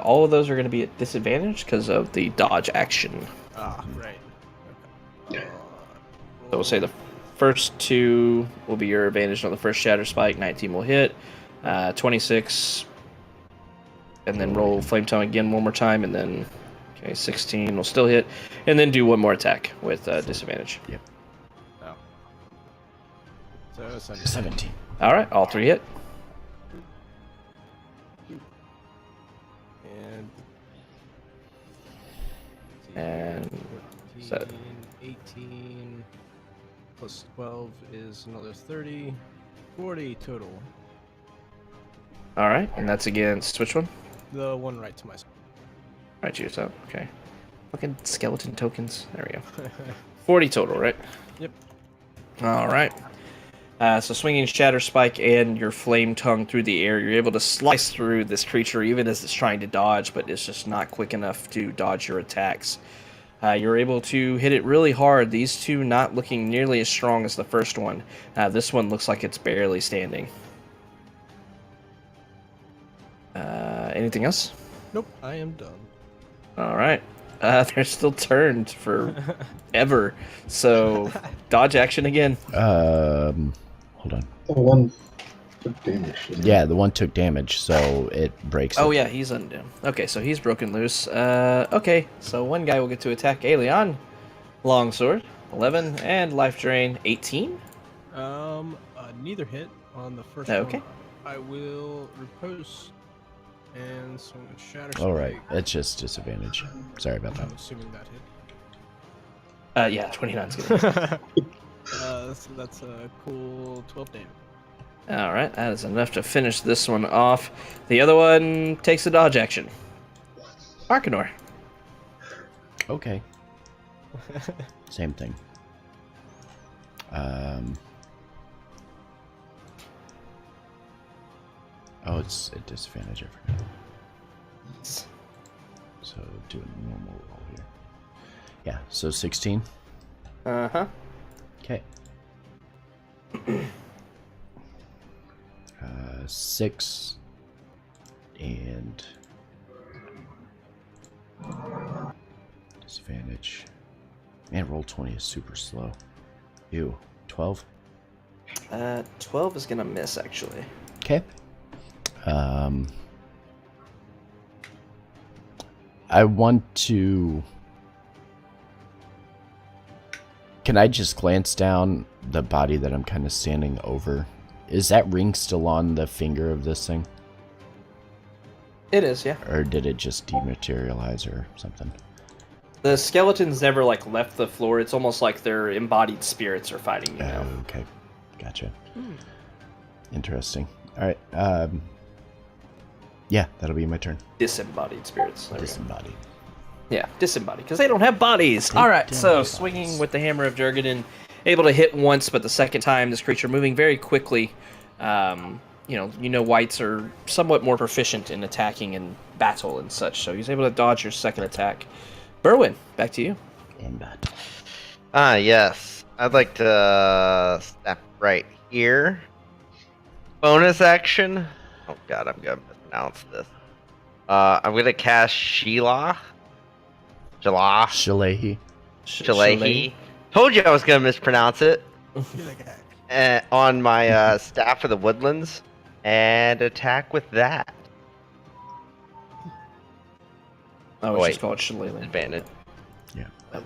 All of those are going to be at disadvantage because of the dodge action. Ah, right. Okay. So we'll say the first 2 will be your advantage on the first Shatter Spike. 19 will hit. 26. And then roll Flame Tongue again one more time. And then, okay, 16 will still hit. And then do one more attack with disadvantage. Yep. Oh. So 17. All right, all 3 hit. And 14, 18 plus 12 is another 30, 40 total. All right, and that's against which one? The one right to my side. Right to yourself. Okay. Fucking skeleton tokens. There we go. 40 total, right? Yep. All right. So swinging Shatter Spike and your Flame Tongue through the air, you're able to slice through this creature even as it's trying to dodge, but it's just not quick enough to dodge your attacks. You're able to hit it really hard. These 2 not looking nearly as strong as the first one. This one looks like it's barely standing. Anything else? Nope, I am done. All right. They're still turned for ever. So dodge action again. Hold on. The one took damage. Yeah, the one took damage, so it breaks. Oh it. yeah, he's undone. Okay, so he's broken loose. Okay, so one guy will get to attack Aelion. Longsword, 11, and life drain, 18. Neither hit on the first Okay. one. I will riposte and swing a Shatter Spike. All right, it's just disadvantage. Sorry about that. I'm assuming that hit. Yeah, 29's good. So that's a cool 12 damage. All right, that is enough to finish this one off. The other one takes a dodge action. Arcanor. Okay. Same thing. Oh, it's a disadvantage. I forgot. So do a normal roll here. Yeah. So 16. Uh-huh. Okay. 6 and disadvantage. Man, roll 20 is super slow. Ew. 12. 12 is gonna miss, actually. Okay. I want to. Can I just glance down the body that I'm kind of standing over? Is that ring still on the finger of this thing? It is, yeah. Or did it just dematerialize or something? The skeletons never, left the floor. It's almost like their embodied spirits are fighting you now. Okay. Gotcha. Interesting. Alright. Yeah, that'll be my turn. Disembodied spirits. There we go. Disembodied. Yeah, disembodied, because they don't have bodies. They All right, don't so have swinging bodies. with the Hammer of Durgadon, able to hit once, but the second time, this creature moving very quickly. Whites are somewhat more proficient in attacking in battle and such, so he's able to dodge your second attack. Berwyn, back to you. In battle. Yes. I'd like to step right here. Bonus action. Oh god, I'm gonna mispronounce this. I'm gonna cast Sheila. Shalehi. Shalehi. Told you I was gonna mispronounce it. On my Staff of the Woodlands, and attack with that. Oh, it's Wait. just called Shillelagh. Advantage.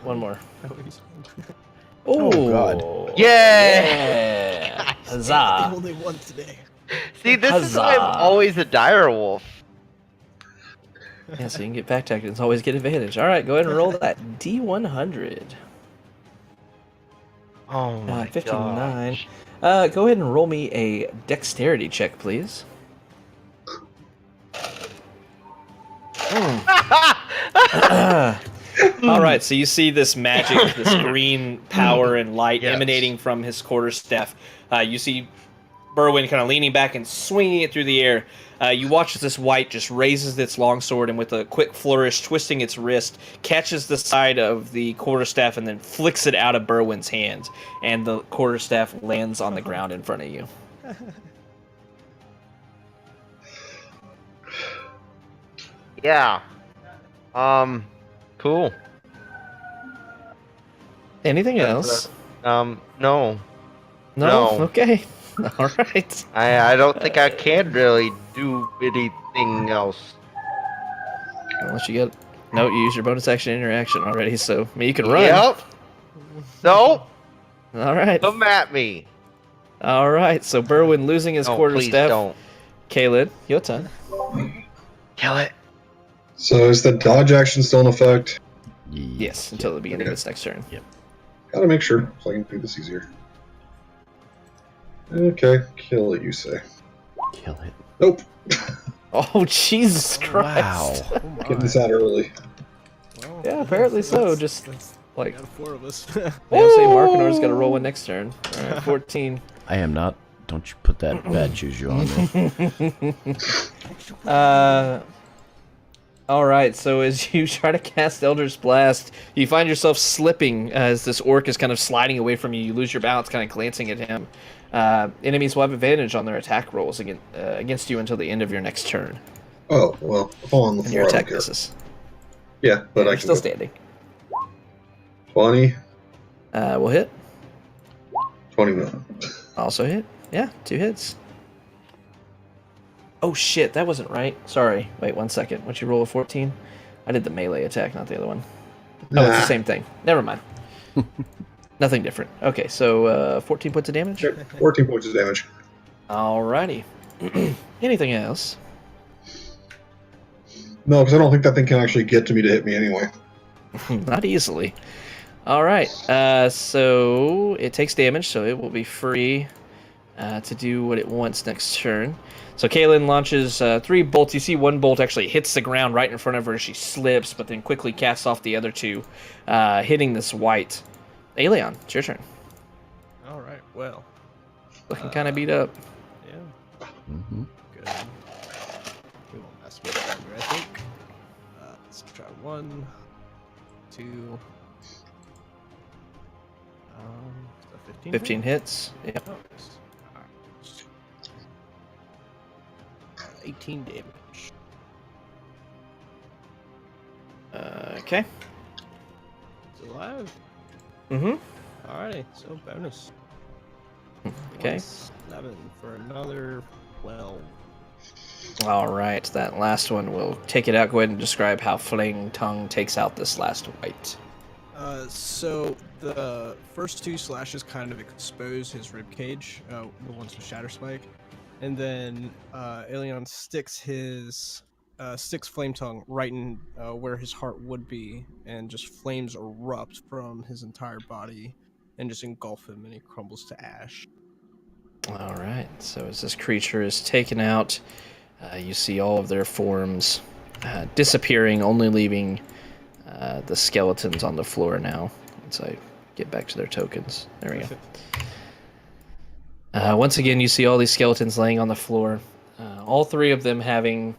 One more. Oh, God. Yay! Yeah! Huzzah! Only one today. See, this is why I'm Huzzah. always a dire wolf. Yeah, so you can get back tactics, always get advantage. All right, go ahead and roll that D100. Oh my 59. gosh. Go ahead and roll me a dexterity check, please. All right, so you see this magic, this green power and light Yes. emanating from his quarterstaff. You see Berwyn kind of leaning back and swinging it through the air. You watch as this wight just raises its longsword and with a quick flourish, twisting its wrist, catches the side of the quarterstaff and then flicks it out of Berwyn's hand. And the quarterstaff lands on the ground in front of you. Yeah. Cool. Anything else? No. No? no. Okay. All right. I don't think I can really do anything else. Unless you get... No, you use your bonus action interaction already, so I mean, you can run. Yep. No. All right. Come at me. All right, so Berwyn losing his No, please quarterstaff. don't. Kaelin, your turn. Kill it. So is the dodge action still in effect? Yes, until the beginning of its next turn. Gotta make sure so I can do this easier. Okay, kill it, you say. Kill it. Nope. Oh, Jesus Christ. Wow. Oh my. Getting this out early. Well, Yeah, apparently so. Just like, got 4 of us. they say Markinor's got to roll one next turn. All right, 14. I am not. Don't you put that bad juju on me. All right, so as you try to cast Elder's Blast, you find yourself slipping as this orc is kind of sliding away from you. You lose your balance, kind of glancing at him. Enemies will have advantage on their attack rolls against you until the end of your next turn. Oh, well, fall on the And floor. your I don't attack care. misses. Yeah, but I You're can still go. standing. 20, We'll hit. 21. Also hit. Yeah, 2 hits. Oh shit, that wasn't right. Sorry. Wait 1 second. Once you roll a 14, I did the melee attack, not the other one. No, it's the same thing. Never mind. Nothing different. Okay, so 14 points of damage. Okay, 14 points of damage. Alrighty. Anything else? No, because I don't think that thing can actually get to me to hit me anyway. Not easily. All right. So it takes damage, so it will be free to do what it wants next turn. So Kaelin launches 3 bolts. You see one bolt actually hits the ground right in front of her. She slips, but then quickly casts off the other 2, hitting this white. Aelion, it's your turn. All right. Well. Looking kind of beat up. Yeah. Mm-hmm. Good. We won't mess with that, I think. Let's try 1, 2. So 15. 15 hits. Yeah. Oh, nice. Alright. 18 damage. Okay. It's alive. Mm-hmm. Alrighty. So bonus. Okay. 11 for another 12. All right. That last one will take it out. Go ahead and describe how Flaying Tongue takes out this last white. So the first 2 slashes kind of expose his rib cage, the ones with Shatter Spike, and then Aelion sticks Flame Tongue right in where his heart would be, and just flames erupt from his entire body and just engulf him, and he crumbles to ash. All right. So as this creature is taken out, you see all of their forms disappearing, only leaving the skeletons on the floor now. Once I get back to their tokens. There we go. Once again, you see all these skeletons laying on the floor. All 3 of them having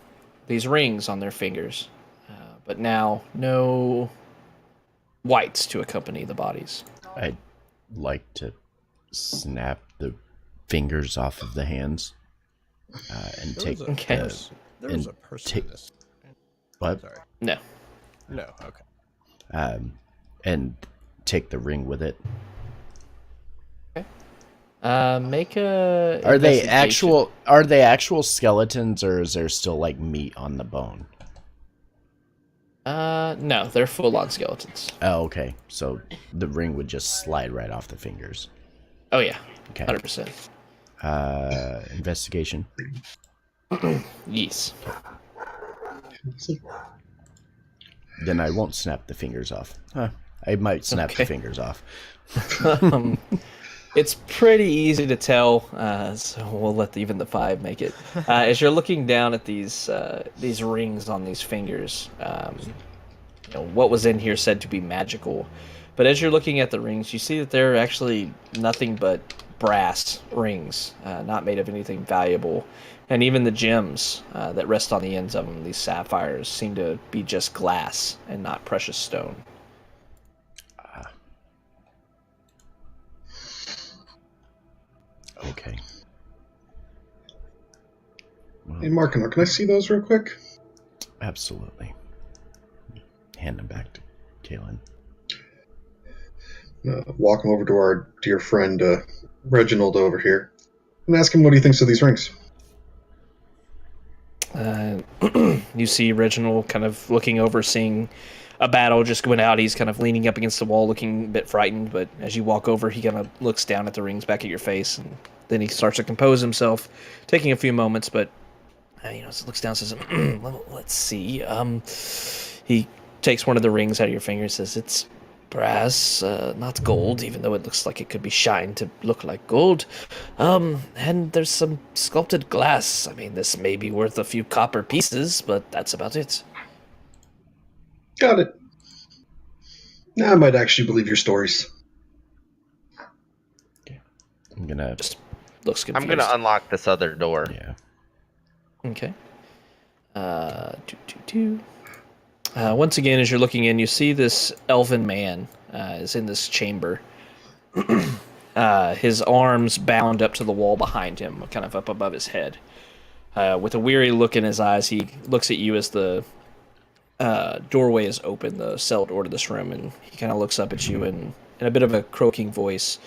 these rings on their fingers. But now, no whites to accompany the bodies. I'd like to snap the fingers off of the hands and take Okay. There was a person in this. what? Sorry. No. No, okay. And take the ring with it. Make a. Are they investigation. actual skeletons, or is there still like meat on the bone? No, they're full-on skeletons. Oh, okay. So the ring would just slide right off the fingers. Oh yeah, Okay. 100%. Investigation. Yes. Then I won't snap the fingers off. Huh. I might snap the Okay. fingers off. It's pretty easy to tell, so we'll let even the 5 make it. As you're looking down at these rings on these fingers, what was in here said to be magical, but as you're looking at the rings, you see that they're actually nothing but brass rings, not made of anything valuable, and even the gems that rest on the ends of them, these sapphires, seem to be just glass and not precious stone. Okay. Well, Hey, Markin, can I see those real quick? absolutely. Hand them back to Kaylin. Walk him over to our dear friend Reginald over here and ask him what he thinks of these rings. You see Reginald kind of looking over, seeing a battle just going out. He's kind of leaning up against the wall, looking a bit frightened, but as you walk over, he kind of looks down at the rings back at your face, and then he starts to compose himself, taking a few moments, but looks down and says, let's see. He takes one of the rings out of your finger and says, it's brass, not gold, even though it looks like it could be shined to look like gold. And there's some sculpted glass. I mean, this may be worth a few copper pieces, but that's about it. Got it. Now I might actually believe your stories. I'm gonna. Just looks confused. I'm gonna unlock this other door. Yeah. Okay. Once again, as you're looking in, you see this elven man is in this chamber. His arms bound up to the wall behind him, kind of up above his head. With a weary look in his eyes, he looks at you as the doorway is open, the cell door to this room, and he kind of looks up at you and in a bit of a croaking voice,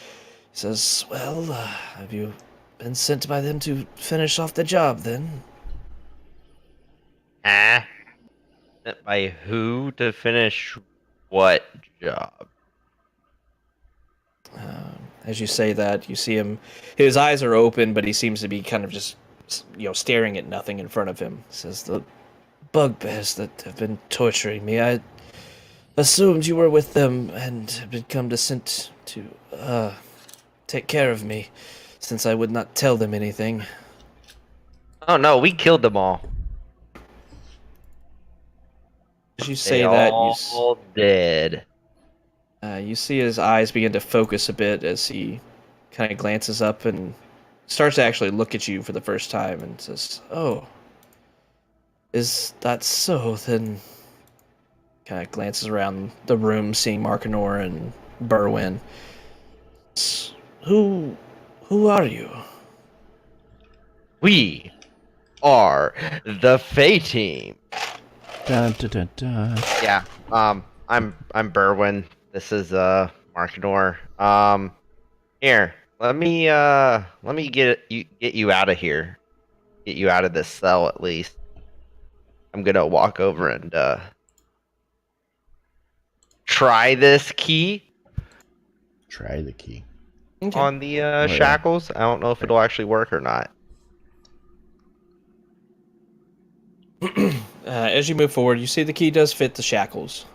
he says, well, have you been sent by them to finish off the job, then? Sent by who to finish what job? As you say that, you see him, his eyes are open, but he seems to be kind of just, staring at nothing in front of him. He says, the bugbears that have been torturing me, I assumed you were with them and had been come to sent to, take care of me, since I would not tell them anything. Oh no, we killed them all. As you say They that, all dead. you see his eyes begin to focus a bit as he kind of glances up and starts to actually look at you for the first time and says, oh, is that so? Then kind of glances around the room, seeing Markinor and Berwyn. Who are you? We are the Fey-Team. Dun, dun, dun, dun. Yeah. I'm Berwyn. This is Markinor. Here, let me get you out of here. Get you out of this cell at least. I'm gonna walk over and try this key Try the key. Okay. on the yeah. shackles. I don't know if it'll actually work or not. As you move forward, you see the key does fit the shackles.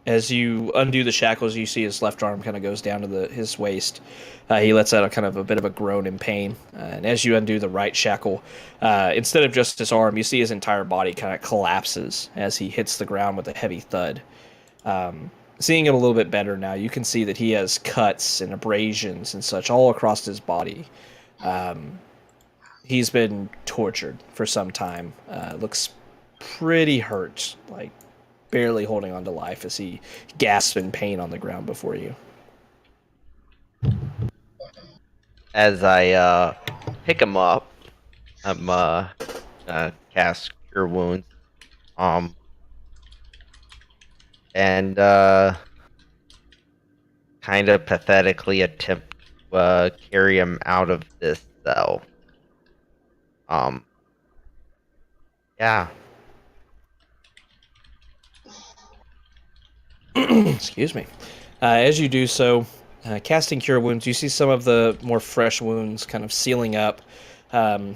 As you undo the shackles, you see his left arm kind of goes down to his waist. He lets out a bit of a groan in pain. And as you undo the right shackle, instead of just his arm, you see his entire body kind of collapses as he hits the ground with a heavy thud. Seeing it a little bit better now, you can see that he has cuts and abrasions and such all across his body. He's been tortured for some time. Looks pretty hurt, like barely holding on to life as he gasps in pain on the ground before you. As I pick him up, I'm cast Cure Wounds, and kind of pathetically attempt to carry him out of this cell. Yeah. Excuse me. As you do so, casting Cure Wounds, you see some of the more fresh wounds kind of sealing up.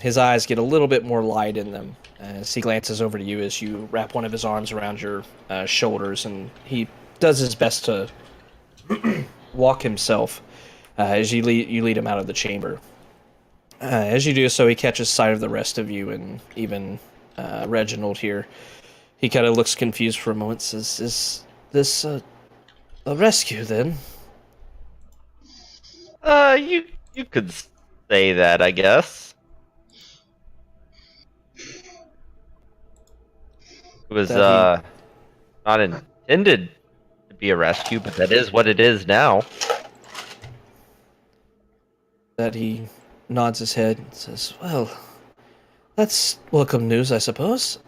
His eyes get a little bit more light in them as he glances over to you as you wrap one of his arms around your shoulders, and he does his best to walk himself as you lead him out of the chamber. As you do so, he catches sight of the rest of you, and even Reginald here. He kind of looks confused for a moment. Says, "Is this a rescue then?" You could say that, I guess. It was That not intended to be a rescue, but that is what it is now. That he nods his head and says, "Well, that's welcome news, I suppose."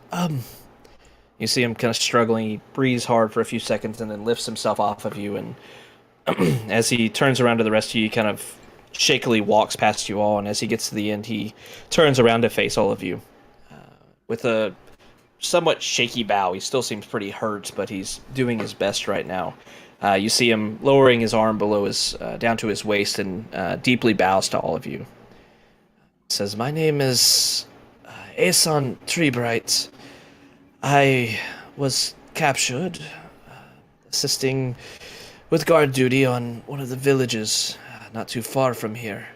You see him kind of struggling. He breathes hard for a few seconds and then lifts himself off of you. And as he turns around to the rest of you, he kind of shakily walks past you all. And as he gets to the end, he turns around to face all of you with a somewhat shaky bow. He still seems pretty hurt, but he's doing his best right now. You see him lowering his arm below his down to his waist and deeply bows to all of you. He says, "My name is Aeson Treebright. I was captured, assisting with guard duty on one of the villages not too far from here.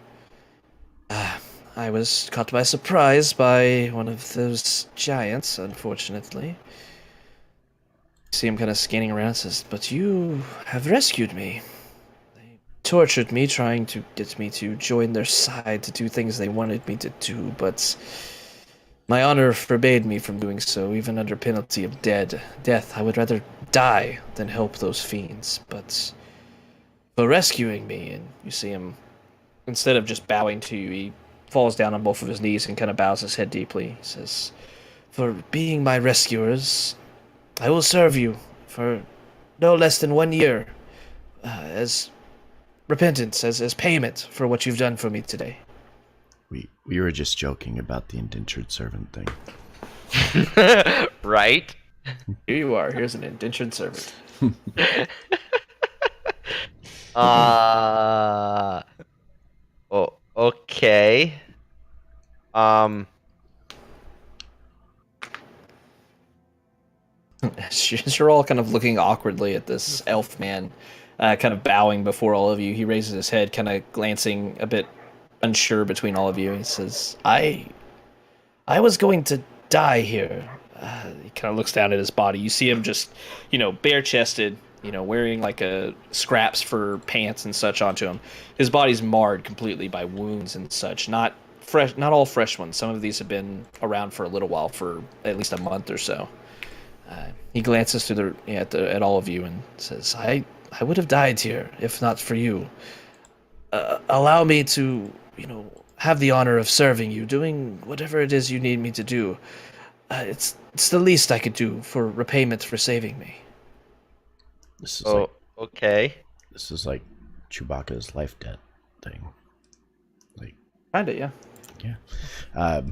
I was caught by surprise by one of those giants, unfortunately." See him kind of scanning around and says, "But you have rescued me. They tortured me, trying to get me to join their side to do things they wanted me to do, but my honor forbade me from doing so, even under penalty of death. I would rather die than help those fiends, but for rescuing me," and you see him, instead of just bowing to you, he falls down on both of his knees and kind of bows his head deeply. He says, "For being my rescuers, I will serve you for no less than 1 year as repentance, as payment for what you've done for me today." We were just joking about the indentured servant thing. Right? Here you are. Here's an indentured servant. Oh, okay. You're all kind of looking awkwardly at this elf man, kind of bowing before all of you. He raises his head, kind of glancing a bit unsure between all of you. He says, I was going to die here." He kind of looks down at his body. You see him just, bare-chested, wearing like scraps for pants and such onto him. His body's marred completely by wounds and such. Not all fresh ones. Some of these have been around for a little while, for at least a month or so. He glances through at all of you and says, I would have died here if not for you. Allow me to, have the honor of serving you, doing whatever it is you need me to do. It's the least I could do for repayment for saving me." This is Okay. This is like Chewbacca's life debt thing. Kinda, yeah. Yeah.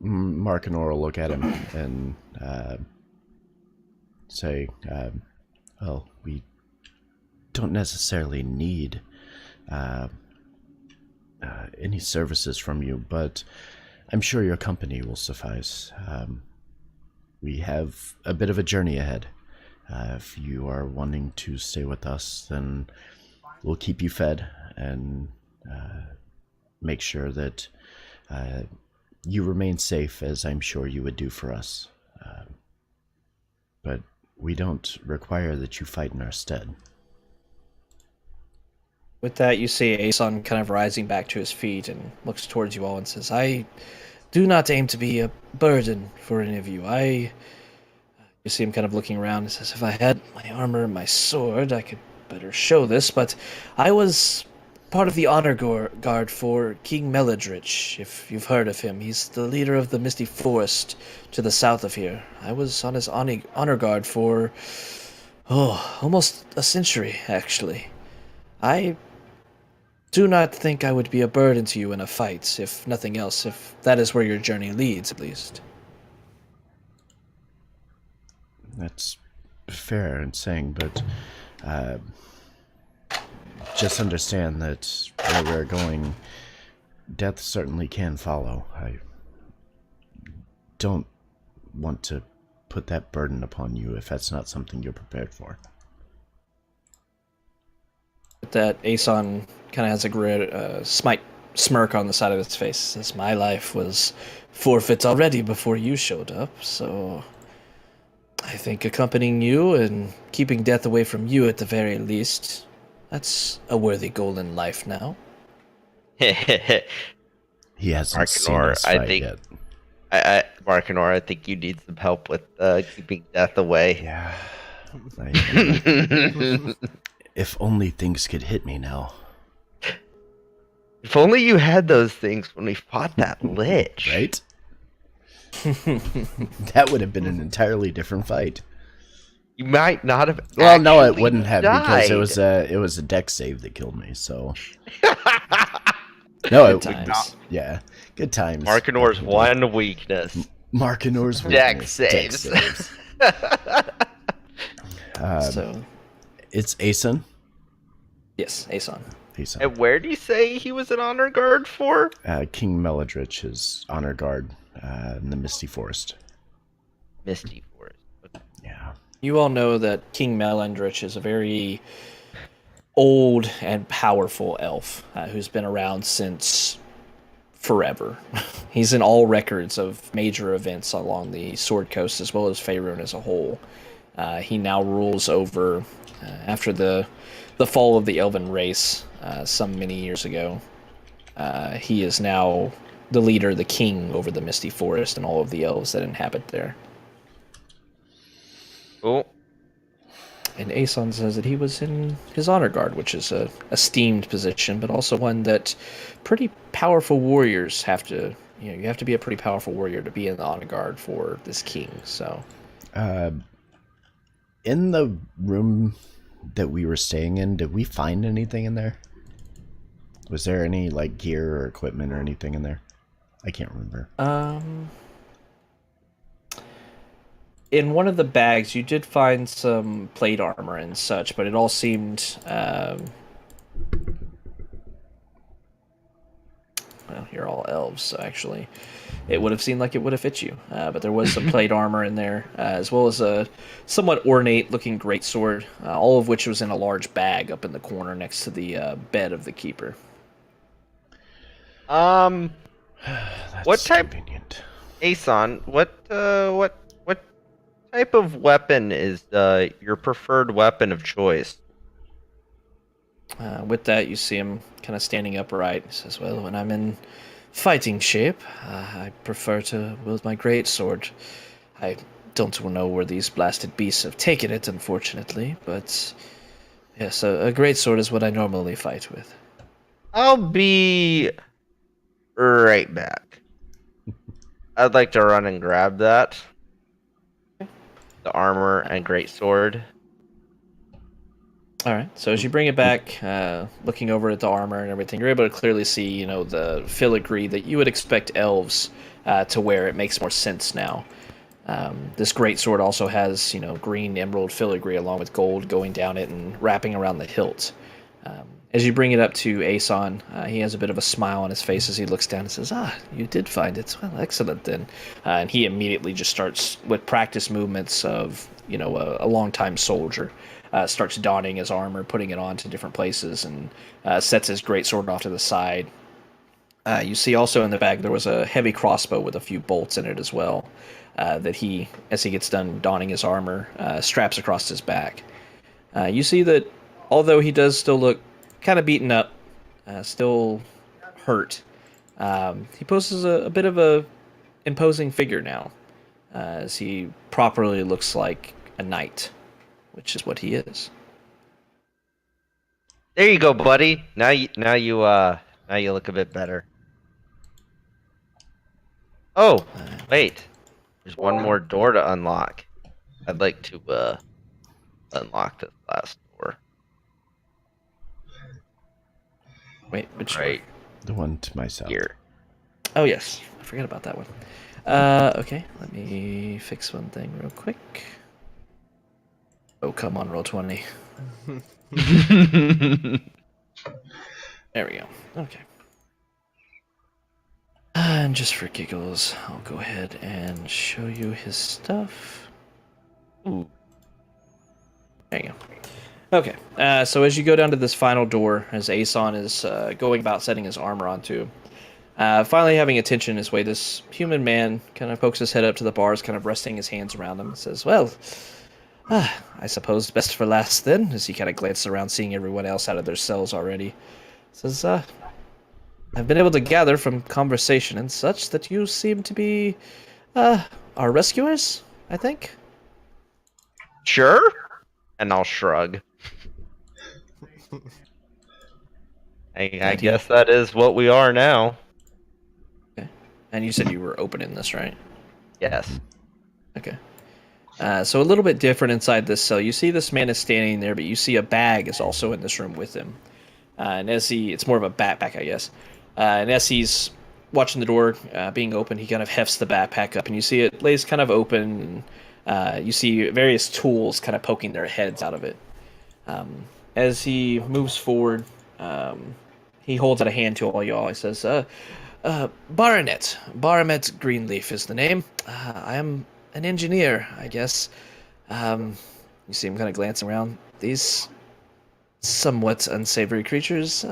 Mark and Aura look at him and say, "Well, we don't necessarily need any services from you, but I'm sure your company will suffice. We have a bit of a journey ahead. If you are wanting to stay with us, then we'll keep you fed and make sure that you remain safe, as I'm sure you would do for us. But we don't require that you fight in our stead." With that, you see Aeson kind of rising back to his feet and looks towards you all and says, "I do not aim to be a burden for any of you. You see him kind of looking around and says, "If I had my armor and my sword, I could better show this, but I was part of the honor guard for King Meladrich, if you've heard of him. He's the leader of the Misty Forest to the south of here. I was on his honor guard for, almost a century, actually. I do not think I would be a burden to you in a fight, if nothing else, if that is where your journey leads, at least." That's fair in saying, but just understand that where we're going, death certainly can follow. I don't want to put that burden upon you if that's not something you're prepared for. That Aeson kind of has a smirk on the side of his face. Says, "My life was forfeit already before you showed up, so I think accompanying you and keeping death away from you at the very least, that's a worthy goal in life now." He hasn't seen Markinor, us I fight think yet. Markinor, I think you need some help with keeping death away. Yeah. If only things could hit me now. If only you had those things when we fought that lich. Right? That would have been an entirely different fight. You might not have. Well, no, it actually wouldn't have died. because it was a deck save that killed me. So no, Good times. Yeah, good times. Markinor's one weakness. Markinor's Deck weakness, saves. So, It's Aeson. yes, Aeson. Aeson. And where do you say he was an honor guard for? King Meladrich, his honor guard in the Misty Forest. Misty Forest. Yeah. You all know that King Melandrich is a very old and powerful elf who's been around since forever. He's in all records of major events along the Sword Coast as well as Faerun as a whole. He now rules over, after the fall of the Elven race some many years ago, he is now the leader, the king over the Misty Forest and all of the elves that inhabit there. Cool. And Aeson says that he was in his honor guard, which is a esteemed position, but also one that pretty powerful warriors have to, you have to be a pretty powerful warrior to be in the honor guard for this king, so. In the room that we were staying in, did we find anything in there? Was there any, like, gear or equipment or anything in there? I can't remember. In one of the bags, you did find some plate armor and such, but it all seemed, well, you're all elves, so actually, it would have seemed like it would have fit you. But there was some plate armor in there, as well as a somewhat ornate-looking greatsword, all of which was in a large bag up in the corner next to the bed of the keeper. That's what type? convenient. Aeson, what type of weapon is your preferred weapon of choice? With that, you see him kind of standing upright. He says, "Well, when I'm in fighting shape, I prefer to wield my greatsword. I don't know where these blasted beasts have taken it, unfortunately, but yes, a greatsword is what I normally fight with." I'll be right back. I'd like to run and grab that. The armor and greatsword. All right. So as you bring it back, looking over at the armor and everything, you're able to clearly see, the filigree that you would expect elves to wear. It makes more sense now. This greatsword also has, green emerald filigree along with gold going down it and wrapping around the hilt. As you bring it up to Aeson, he has a bit of a smile on his face as he looks down and says, "You did find it. Well, excellent then." And he immediately just starts, with practice movements of, a long-time soldier, starts donning his armor, putting it on to different places, and sets his greatsword off to the side. You see also in the bag there was a heavy crossbow with a few bolts in it as well, that he, as he gets done donning his armor, straps across his back. You see that although he does still look kind of beaten up, still hurt, he poses a bit of a imposing figure now, as he properly looks like a knight, which is what he is. There you go, buddy. Now you look a bit better. Oh, wait. There's one more door to unlock. I'd like to unlock this last door. Wait, which Right The one to my south. here. Oh, yes. I forgot about that one. Okay, let me fix one thing real quick. Oh, come on, roll 20. There we go. Okay. And just for giggles, I'll go ahead and show you his stuff. Ooh. There you go. Okay, so as you go down to this final door, as Aeson is going about setting his armor onto, finally having attention in his way, this human man kind of pokes his head up to the bars, kind of resting his hands around him, and says, well, I suppose best for last then, as he kind of glances around, seeing everyone else out of their cells already. Says, I've been able to gather from conversation and such that you seem to be, our rescuers, I think? Sure. And I'll shrug. I guess that is what we are now. Okay. And you said you were opening this, right? Yes. Okay. So a little bit different inside this cell. You see this man is standing there, but you see a bag is also in this room with him. And as it's more of a backpack, I guess. And as he's watching the door being open, he kind of hefts the backpack up, and you see it lays kind of open, and you see various tools kind of poking their heads out of it. As he moves forward, he holds out a hand to all y'all. He says, Baronet Greenleaf is the name. I am an engineer, I guess. You see him kind of glancing around. These somewhat unsavory creatures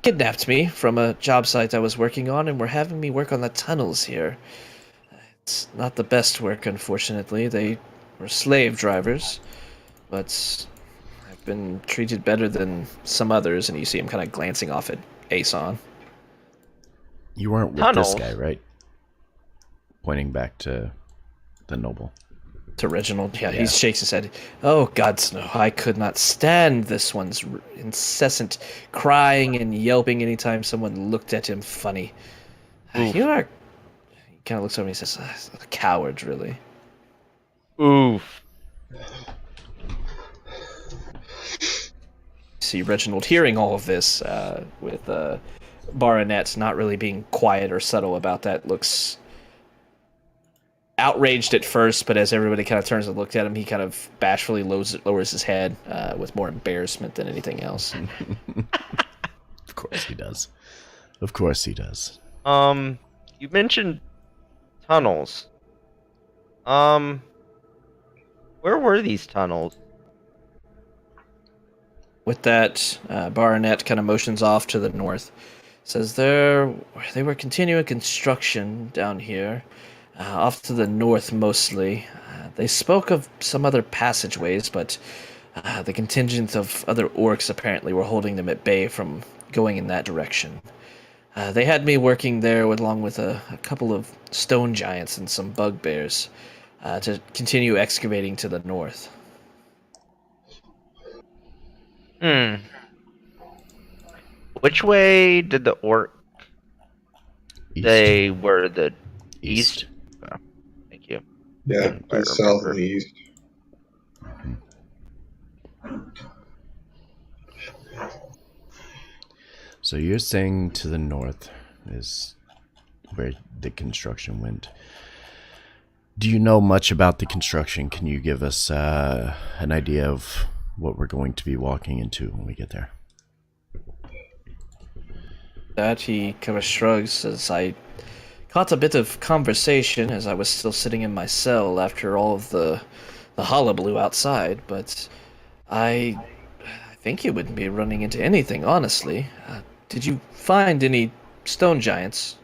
kidnapped me from a job site I was working on and were having me work on the tunnels here. It's not the best work, unfortunately. They were slave drivers, but I've been treated better than some others, and you see him kind of glancing off at Aeson. You weren't with Tunnels. this guy, right? Pointing back to the noble. To Reginald, yeah, he shakes his head. Oh, gods, no, I could not stand this one's incessant crying and yelping anytime someone looked at him funny. You are... He kind of looks over and he says, cowards, really. Oof. See Reginald hearing all of this, with Baronet not really being quiet or subtle about that, looks outraged at first, but as everybody kind of turns and looks at him, he kind of bashfully lowers his head with more embarrassment than anything else. Of course he does. Of course he does. You mentioned tunnels. Where were these tunnels? With that, Baronet kind of motions off to the north. Says they were continuing construction down here. Off to the north, mostly. They spoke of some other passageways, but the contingent of other orcs apparently were holding them at bay from going in that direction. They had me working there along with a couple of stone giants and some bugbears to continue excavating to the north. Which way did the orc... East. They were the East. east? Oh, thank you. Yeah, I to the south remember. and the east. So you're saying to the north is where the construction went. Do you know much about the construction? Can you give us an idea of what we're going to be walking into when we get there? That he kind of shrugs as I caught a bit of conversation as I was still sitting in my cell after all of the hullabaloo outside, but I think you wouldn't be running into anything, honestly. Did you find any stone giants?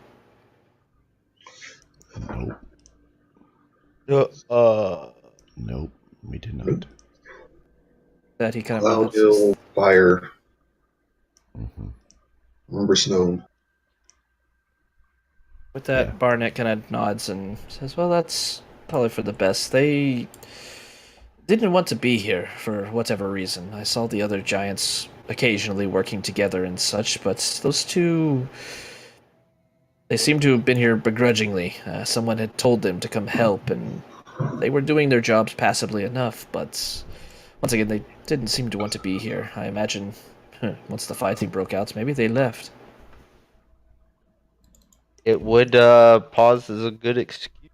Nope. Nope, we did not. That he kind of Cloud nods. Hill, Fire, Mm-hmm. Umber Snow. With that, Yeah. Barnett kind of nods and says, well, that's probably for the best. They didn't want to be here for whatever reason. I saw the other giants occasionally working together and such, but those two... They seem to have been here begrudgingly. Someone had told them to come help, and they were doing their jobs passably enough, but once again, they didn't seem to want to be here. I imagine once the fighting broke out, maybe they left. It would pause as a good excuse.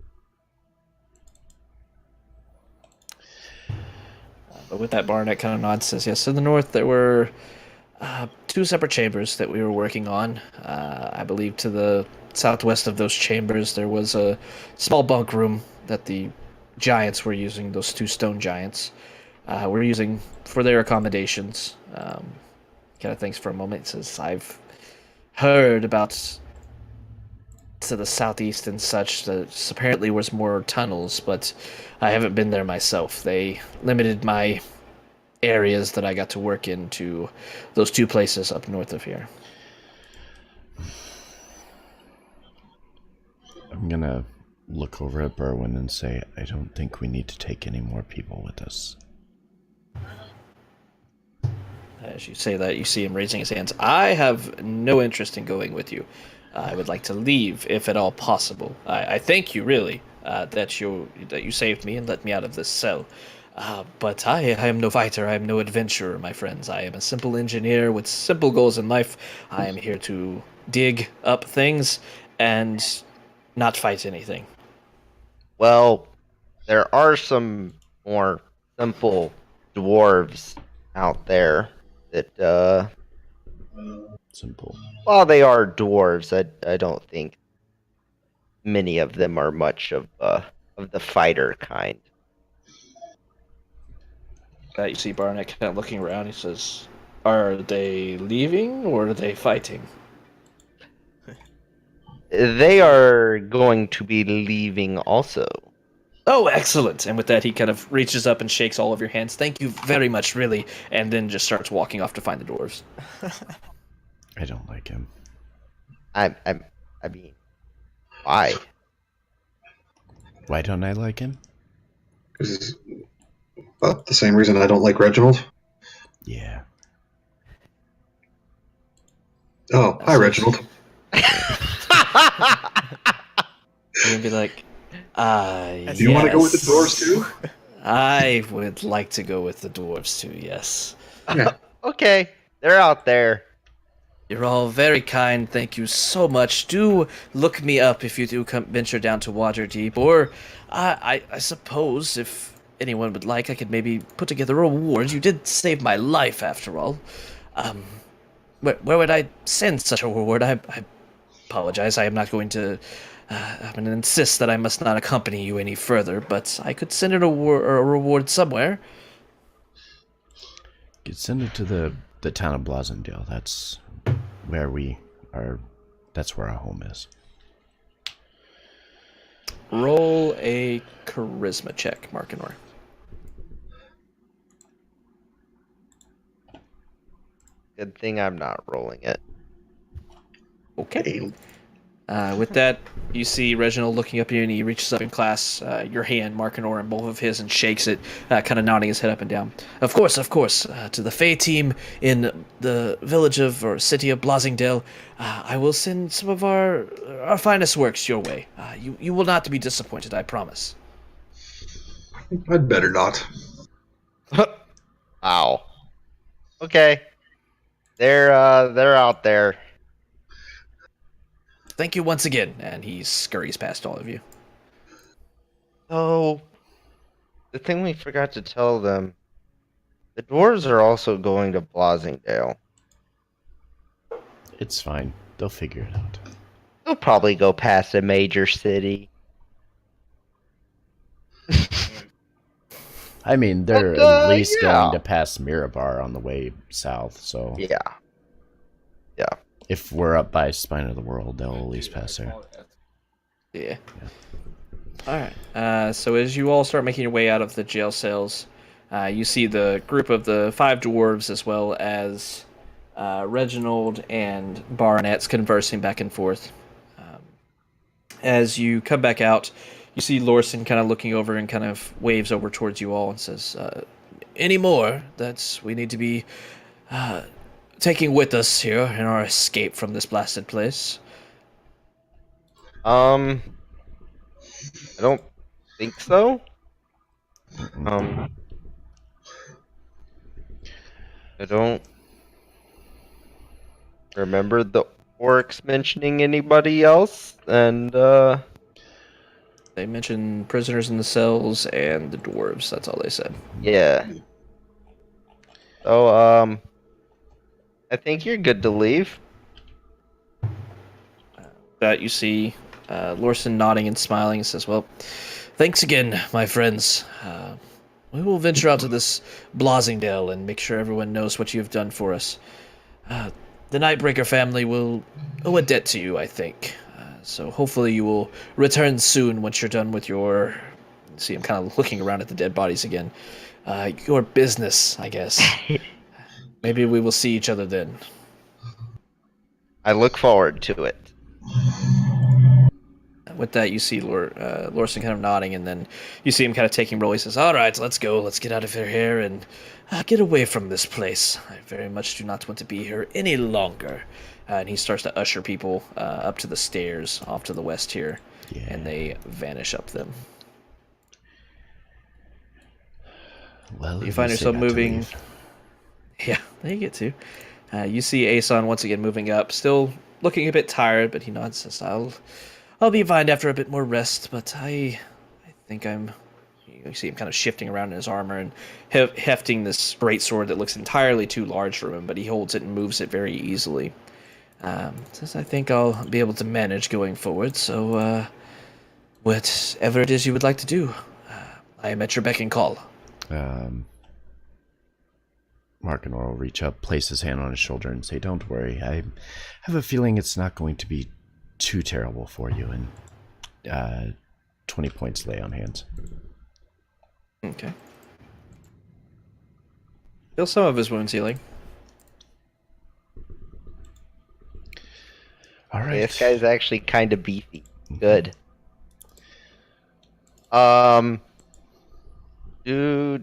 But with that, Barnett kind of nods, says, yes, in the north there were two separate chambers that we were working on. I believe to the southwest of those chambers there was a small bunk room that the giants we're using, those two stone giants, we're using for their accommodations. Kind of thinks for a moment. He says, I've heard about to the southeast and such that apparently was more tunnels, but I haven't been there myself. They limited my areas that I got to work in to those two places up north of here. I'm gonna look over at Berwin and say, I don't think we need to take any more people with us. As you say that, you see him raising his hands. I have no interest in going with you. I would like to leave, if at all possible. I thank you, really, that you saved me and let me out of this cell. But I am no fighter. I am no adventurer, my friends. I am a simple engineer with simple goals in life. I am here to dig up things and not fight anything. Well, there are some more simple dwarves out there that, Simple. while they are dwarves, I don't think many of them are much of the fighter kind. You see Barnett kind of looking around. He says, are they leaving or are they fighting? They are going to be leaving also. Oh, excellent. And with that, he kind of reaches up and shakes all of your hands. Thank you very much, really. And then just starts walking off to find the dwarves. I don't like him. I mean, why? Why don't I like him? Well, the same reason I don't like Reginald. Yeah. Oh, hi, Reginald. You'd be like, Do you want to go with the dwarves too? I would like to go with the dwarves too, yes. Yeah. Okay, they're out there. You're all very kind. Thank you so much. Do look me up if you do come venture down to Waterdeep. Or I suppose if anyone would like, I could maybe put together a reward. You did save my life, after all. Where would I send such a reward? I apologize. I am not going to. I'm going to insist that I must not accompany you any further, but I could send it a reward somewhere. You could send it to the town of Blazendale. That's where we are. That's where our home is. Roll a charisma check, Markinor. Good thing I'm not rolling it. Okay. With that, you see Reginald looking up at you, and he reaches up and clasps your hand, Markinor, in both of his, and shakes it, kind of nodding his head up and down. Of course, to the Fey-Team in the village of, or city of Blazingdale, I will send some of our finest works your way. You will not be disappointed, I promise. I'd better not. Ow. Okay. They're out there. Thank you once again, and he scurries past all of you. Oh, the thing we forgot to tell them, the dwarves are also going to Blazingdale. It's fine. They'll figure it out. They'll probably go past a major city. I mean, they're But, at least yeah. going to pass Mirabar on the way south, so Yeah. if we're up by Spine of the World, they'll at least pass there. Yeah. Alright, so as you all start making your way out of the jail cells, you see the group of the 5 dwarves as well as Reginald and Baronets conversing back and forth. As you come back out, you see Lorson kind of looking over and kind of waves over towards you all and says, any more that we need to be taking with us here in our escape from this blasted place? I don't think so. I don't remember the orcs mentioning anybody else, and They mentioned prisoners in the cells and the dwarves. That's all they said. yeah. So I think you're good to leave. That you see Lorson nodding and smiling and says, "Well, thanks again, my friends. We will venture out to this Blasingdale and make sure everyone knows what you have done for us. The Nightbreaker family will owe a debt to you, I think. So hopefully you will return soon once you're done with your..." See, I'm kind of looking around at the dead bodies again. Your business, I guess. Maybe we will see each other then. I look forward to it. With that, you see Lorson kind of nodding, and then you see him kind of taking roll. He says, "All right, let's go. Let's get out of here and get away from this place. I very much do not want to be here any longer." And he starts to usher people up to the stairs off to the west here, and they vanish up them. Well, You find yourself moving. Yeah, there you get to. You see Aeson once again moving up, still looking a bit tired, but he nods and says, I'll be fine after a bit more rest, but I think I'm..." You see him kind of shifting around in his armor and hefting this greatsword that looks entirely too large for him, but he holds it and moves it very easily. Says, "I think I'll be able to manage going forward, so whatever it is you would like to do, I am at your beck and call." Markinor will reach up, place his hand on his shoulder, and say, "Don't worry. I have a feeling it's not going to be too terrible for you." And 20 points lay on hands. Okay. Feel some of his wounds healing. All right. This guy's actually kind of beefy. Good.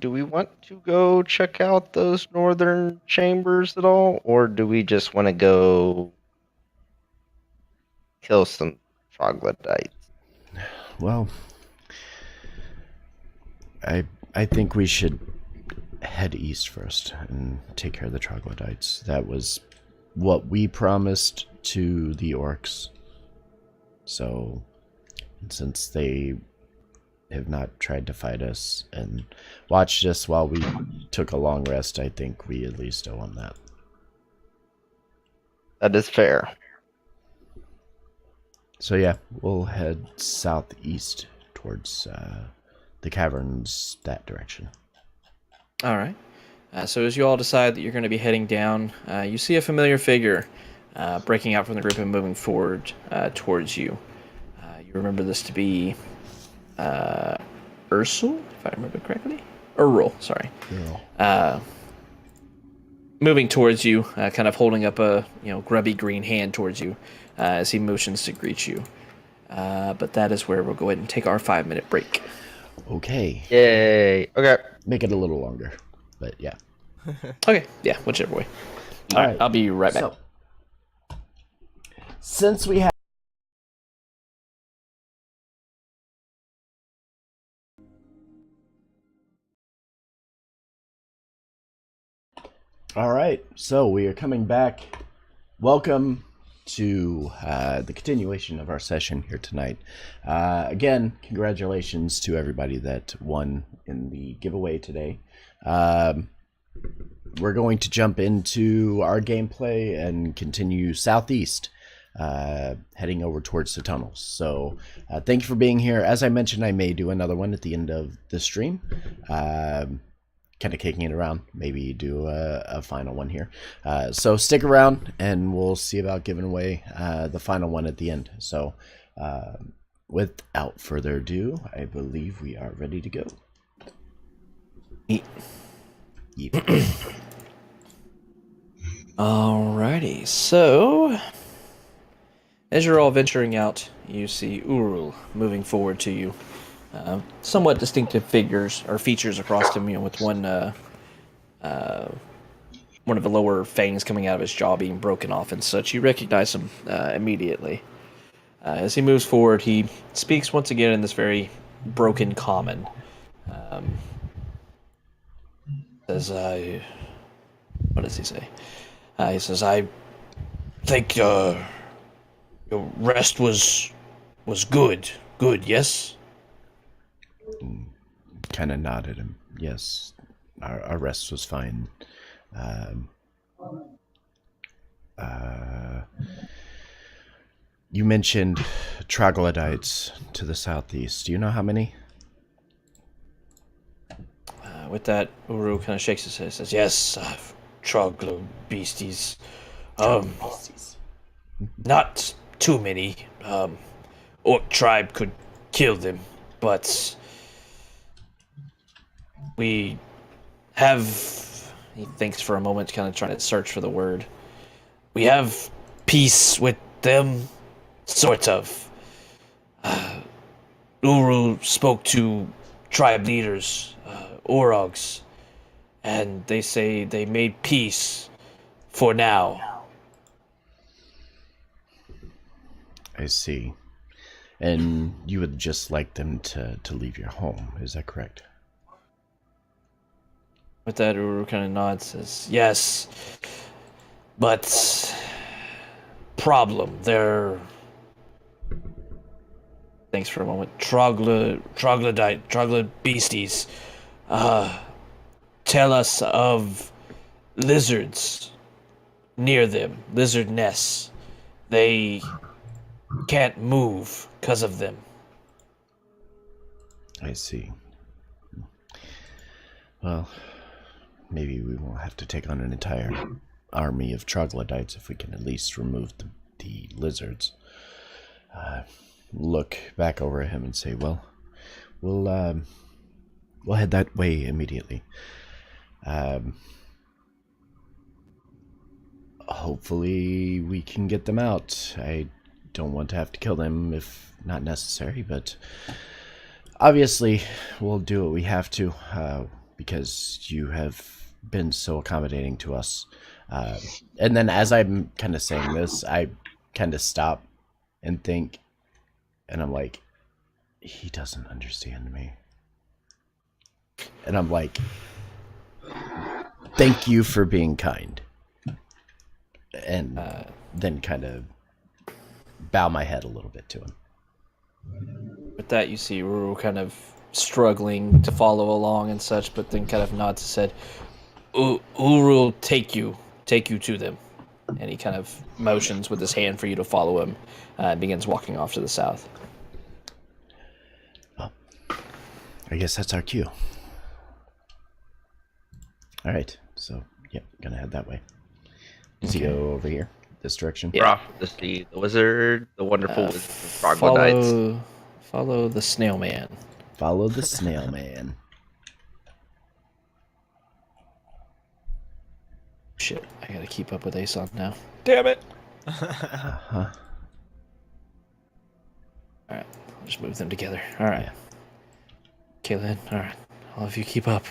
Do we want to go check out those northern chambers at all, or do we just want to go kill some troglodytes? Well, I think we should head east first and take care of the troglodytes. That was what we promised to the orcs. So, since they have not tried to fight us and watched us while we took a long rest, I think we at least owe them that. That is fair. So yeah, we'll head southeast towards the caverns, that direction. All right. So as you all decide that you're going to be heading down, you see a familiar figure breaking out from the group and moving forward towards you. You remember this to be Ursul, if I remember correctly. Urul, sorry. Moving towards you, kind of holding up a grubby green hand towards you as he motions to greet you. But that is where we'll go ahead and take our 5-minute break. Okay. Yay. Okay. Make it a little longer, but yeah. Okay, yeah, whichever way. All right, I'll be right back. So, since we have All right, so we are coming back. Welcome to the continuation of our session here tonight. Again, congratulations to everybody that won in the giveaway today. We're going to jump into our gameplay and continue southeast, heading over towards the tunnels. So thank you for being here. As I mentioned, I may do another one at the end of the stream. Kind of kicking it around, maybe do a final one here. So stick around and we'll see about giving away the final one at the end. So without further ado, I believe we are ready to go. Yeet. Alrighty, so as you're all venturing out, you see Urul moving forward to you. Somewhat distinctive figures or features across him, with one of the lower fangs coming out of his jaw being broken off and such. You recognize him immediately. As he moves forward, he speaks once again in this very broken common. Says, what does he say? He says, "I think your rest was good. Good, yes?" Kind of nodded him. Yes, our rest was fine. You mentioned troglodytes to the southeast. Do you know how many? With that, Uru kind of shakes his head and says, yes, troglo beasties. Not too many. Orc tribe could kill them, but we have... He thinks for a moment, kind of trying to search for the word. We have peace with them, sort of. Uru spoke to tribe leaders, orcs, and they say they made peace for now. I see. And you would just like them to leave your home, is that correct? With that, Uru kind of nods, says, yes, but problem, they're... Thanks for a moment. Troglodyte beasties. Tell us of lizards near them, lizard nests. They can't move because of them. I see. Well, maybe we won't have to take on an entire army of troglodytes if we can at least remove the lizards. Look back over at him and say, well, we'll head that way immediately. Hopefully we can get them out. I don't want to have to kill them if not necessary, but obviously we'll do what we have to, because you have been so accommodating to us. And then as I'm kind of saying this, I kind of stop and think, and I'm like, he doesn't understand me. And I'm like, thank you for being kind. And then kind of bow my head a little bit to him. With that, you see Uru kind of struggling to follow along and such, but then kind of nods and said, Uru will take you to them. And he kind of motions with his hand for you to follow him, and begins walking off to the south. Well, I guess that's our cue. All right, so, yep, gonna head that way. Does he go over here, this direction? We're off to see the wizard, the wonderful wizard of troglodytes. Follow the snail man. Follow the snail man. Shit, I gotta keep up with Aeson now. Damn it! Uh-huh. Alright, I'll just move them together. Alright. Kaylin, alright. All of you keep up.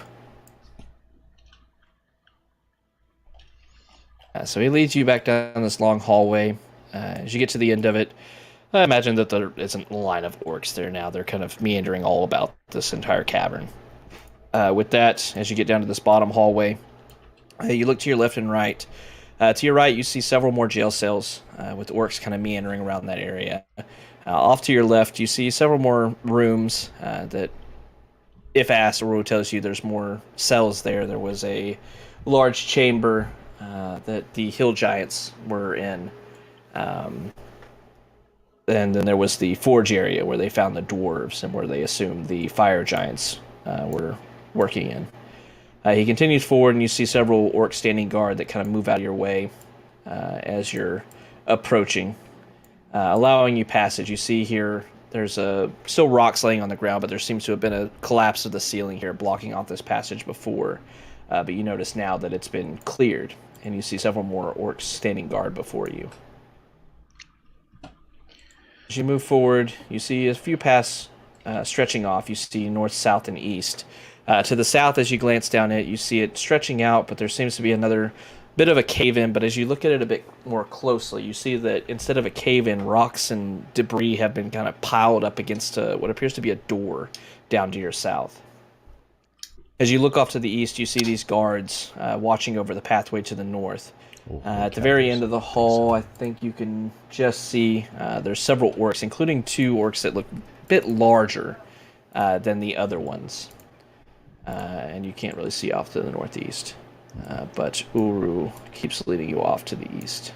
So he leads you back down this long hallway. As you get to the end of it, I imagine that there isn't a line of orcs there now. They're kind of meandering all about this entire cavern. With that, as you get down to this bottom hallway, you look to your left and right. To your right, you see several more jail cells with orcs kind of meandering around that area. Off to your left, you see several more rooms that, if asked, Uru tells you there's more cells there. There was a large chamber that the hill giants were in. And then there was the forge area where they found the dwarves and where they assumed the fire giants were working in. He continues forward, and you see several orcs standing guard that kind of move out of your way as you're approaching, allowing you passage. You see here there's still rocks laying on the ground, but there seems to have been a collapse of the ceiling here blocking off this passage before. But you notice now that it's been cleared, and you see several more orcs standing guard before you. As you move forward, you see a few paths stretching off. You see north, south, and east. To the south, as you glance down it, you see it stretching out, but there seems to be another bit of a cave-in. But as you look at it a bit more closely, you see that instead of a cave-in, rocks and debris have been kind of piled up against what appears to be a door down to your south. As you look off to the east, you see these guards watching over the pathway to the north. At the very end of the hall, I think you can just see there's several orcs, including two orcs that look a bit larger than the other ones. And you can't really see off to the northeast. But Uru keeps leading you off to the east.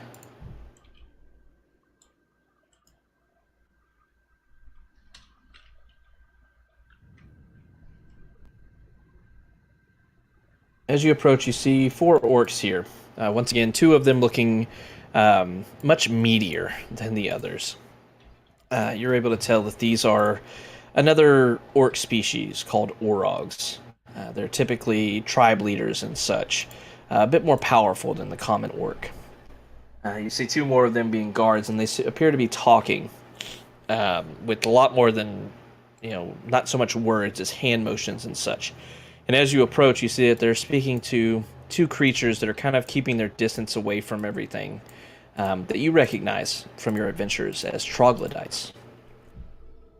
As you approach, you see 4 orcs here. Once again, 2 of them looking much meatier than the others. You're able to tell that these are another orc species called orcs. They're typically tribe leaders and such, a bit more powerful than the common orc. You see 2 more of them being guards, and they appear to be talking with a lot more than, not so much words as hand motions and such. And as you approach, you see that they're speaking to 2 creatures that are kind of keeping their distance away from everything that you recognize from your adventures as troglodytes.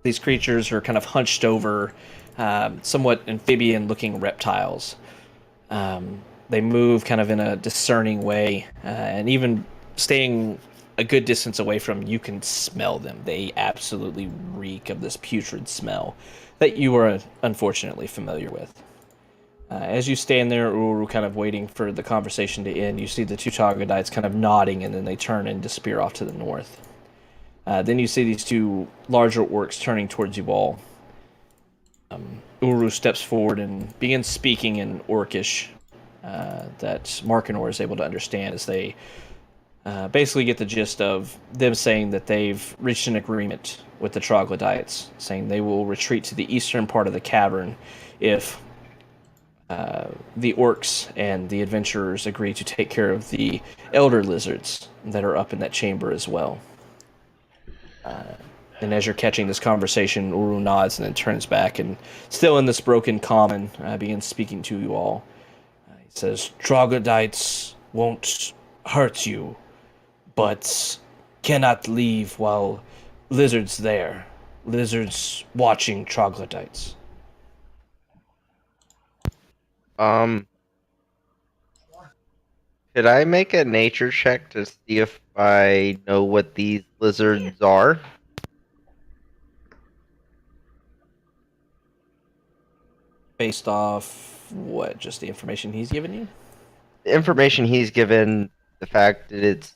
These creatures are kind of hunched over, somewhat amphibian-looking reptiles. They move kind of in a discerning way, and even staying a good distance away from you can smell them. They absolutely reek of this putrid smell that you are unfortunately familiar with. As you stand there, Uru, kind of waiting for the conversation to end, you see the 2 troglodytes kind of nodding, and then they turn and disappear off to the north. Then you see these 2 larger orcs turning towards you all. Uru steps forward and begins speaking in Orcish that Markinor is able to understand, as they basically get the gist of them saying that they've reached an agreement with the troglodytes, saying they will retreat to the eastern part of the cavern if the orcs and the adventurers agree to take care of the elder lizards that are up in that chamber as well. And as you're catching this conversation, Uru nods and then turns back, and still in this broken common, begins speaking to you all. He says, "Troglodytes won't hurt you, but cannot leave while lizards there. Lizards watching troglodytes." Could I make a nature check to see if I know what these lizards are? Based off what? Just the information he's given you? The information he's given, the fact that it's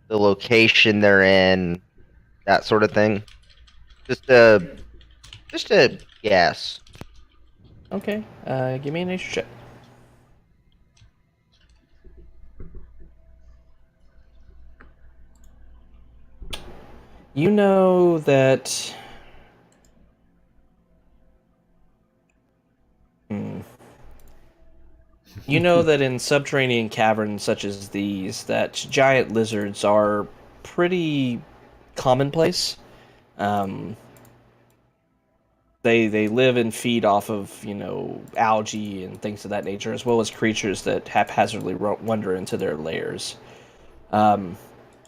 the location they're in, that sort of thing. Just a guess. Okay, give me a nature check. You know that... You know that in subterranean caverns such as these, that giant lizards are pretty commonplace. They live and feed off of, algae and things of that nature, as well as creatures that haphazardly wander into their lairs.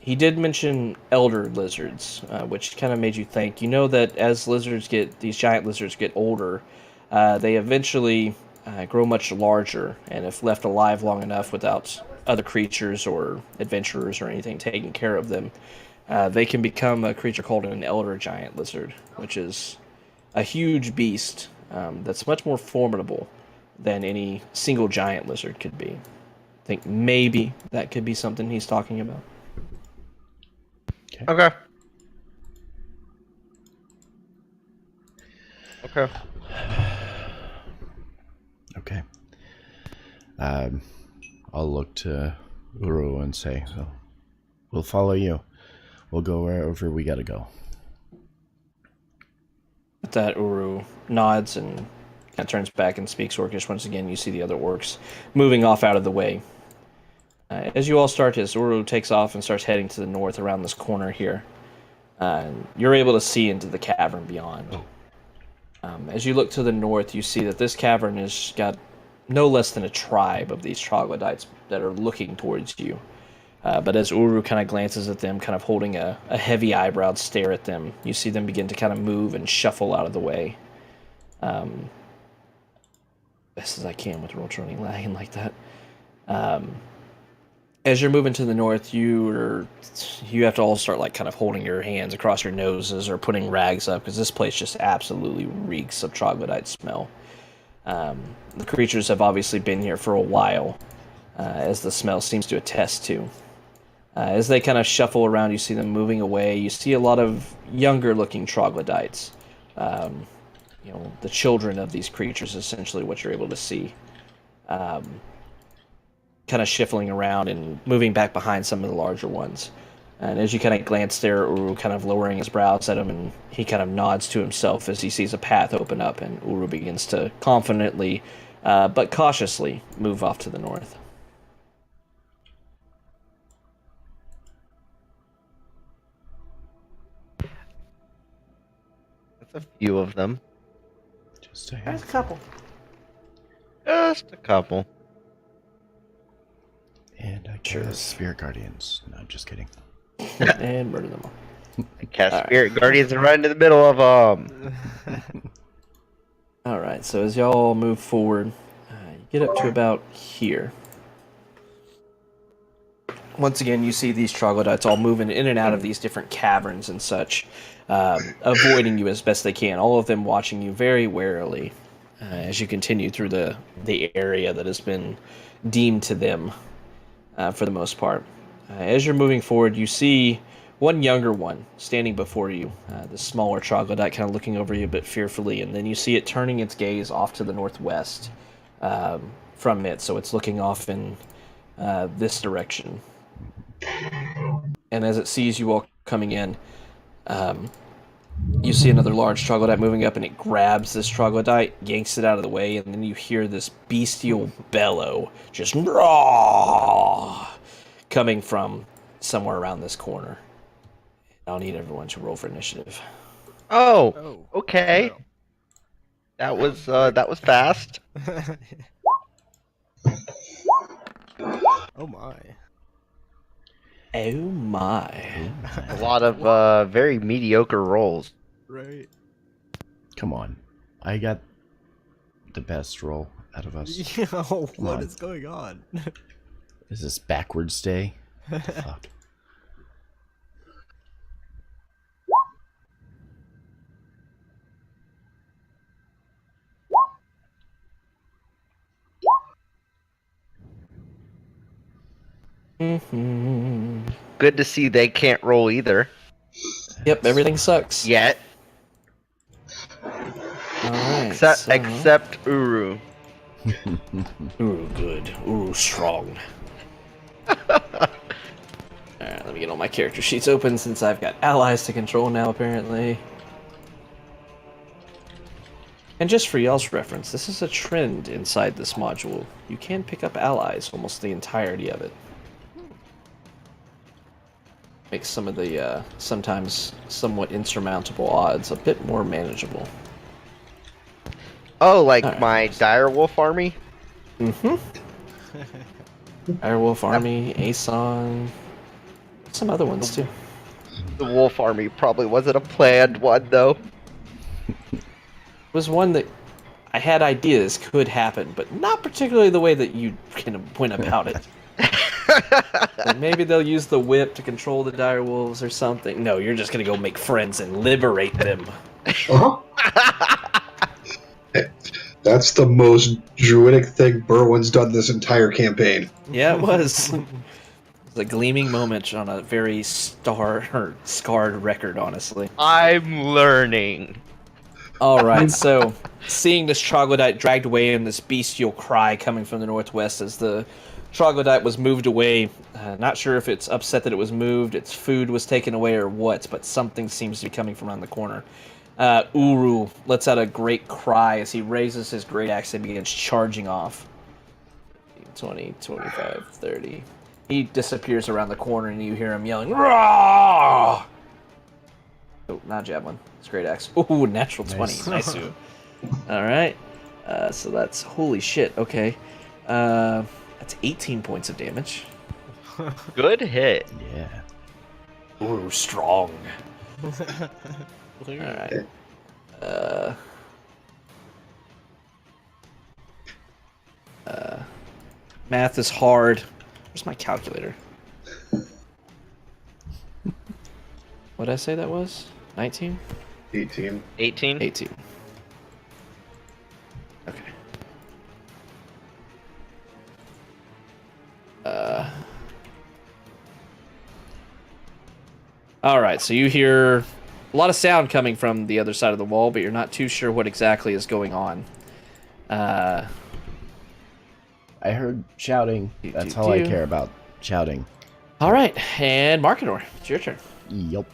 He did mention elder lizards, which kind of made you think. You know that as these giant lizards get older, they eventually grow much larger, and if left alive long enough without other creatures or adventurers or anything taking care of them, they can become a creature called an elder giant lizard, which is a huge beast that's much more formidable than any single giant lizard could be. I think maybe that could be something he's talking about. Okay. Okay. Okay. I'll look to Uru and say, oh, we'll follow you. We'll go wherever we gotta go. With that, Uru nods and kind of turns back and speaks Orcish once again. You see the other orcs moving off out of the way. As you all start this, Uru takes off and starts heading to the north around this corner here. You're able to see into the cavern beyond. As you look to the north, you see that this cavern has got no less than a tribe of these troglodytes that are looking towards you. But as Uru kind of glances at them, kind of holding a heavy eyebrowed stare at them, you see them begin to kind of move and shuffle out of the way. Best as I can with roll-turning lagging like that. As you're moving to the north, you have to all start like kind of holding your hands across your noses or putting rags up, because this place just absolutely reeks of troglodyte smell. The creatures have obviously been here for a while, as the smell seems to attest to. As they kind of shuffle around, you see them moving away. You see a lot of younger-looking troglodytes. The children of these creatures, essentially, what you're able to see. kind of shuffling around and moving back behind some of the larger ones. And as you kind of glance there, Uru kind of lowering his brows at him, and he kind of nods to himself as he sees a path open up, and Uru begins to confidently, but cautiously, move off to the north. That's a few of them. Just a There's a couple. Just a couple. And I cast Spirit Guardians. No, I'm just kidding. And murder them all. I cast Spirit Guardians and right into the middle of them. All right, so as y'all move forward, you get up to about here. Once again, you see these troglodytes all moving in and out of these different caverns and such, avoiding you as best they can. All of them watching you very warily as you continue through the area that has been deemed to them for the most part. As you're moving forward, you see one younger one standing before you, the smaller troglodyte kind of looking over you a bit fearfully, and then you see it turning its gaze off to the northwest from it, so it's looking off in this direction. And as it sees you all coming in, you see another large troglodyte moving up, and it grabs this troglodyte, yanks it out of the way, and then you hear this bestial bellow just coming from somewhere around this corner. I'll need everyone to roll for initiative. Oh, okay. Wow. That was fast. Oh my. Oh my. A lot of very mediocre rolls. Right. Come on. I got the best roll out of us. Yo, Come what on. is going on? Is this backwards day? Fuck. Good to see they can't roll either. Yep, everything sucks. Yet. Alright, Except Uru. Ooh, good. Ooh, strong. Alright, let me get all my character sheets open since I've got allies to control now, apparently. And just for y'all's reference, this is a trend inside this module. You can pick up allies almost the entirety of it. Makes some of the sometimes somewhat insurmountable odds a bit more manageable. Oh, like Alright. my direwolf army? Mm-hmm. Direwolf Army, Aeson, some other ones too. The wolf army probably wasn't a planned one, though. It was one that I had ideas could happen, but not particularly the way that you kind of went about it. Like maybe they'll use the whip to control the direwolves or something. No, you're just gonna go make friends and liberate them. Uh-huh. That's the most druidic thing Berwyn's done this entire campaign. Yeah, it was. It was a gleaming moment on a very scarred record, honestly. I'm learning. Alright, so seeing this troglodyte dragged away and this bestial cry coming from the northwest as the troglodyte was moved away, not sure if it's upset that it was moved, its food was taken away or what, but something seems to be coming from around the corner. Uru lets out a great cry as he raises his great axe and begins charging off. 20, 25, 30. He disappears around the corner and you hear him yelling, "Rah!" Oh, not javelin. It's great axe. Ooh, natural 20. Nice. Alright. So that's... Holy shit. Okay. That's 18 points of damage. Good hit. Yeah. Ooh, strong. Blue. Alright. Math is hard. Where's my calculator? What did I say that was? 19? 18. 18? 18. Okay. Alright, so you hear a lot of sound coming from the other side of the wall, but you're not too sure what exactly is going on. I heard shouting. That's all I care about. Shouting. All right, and Markinor, it's your turn. Yup.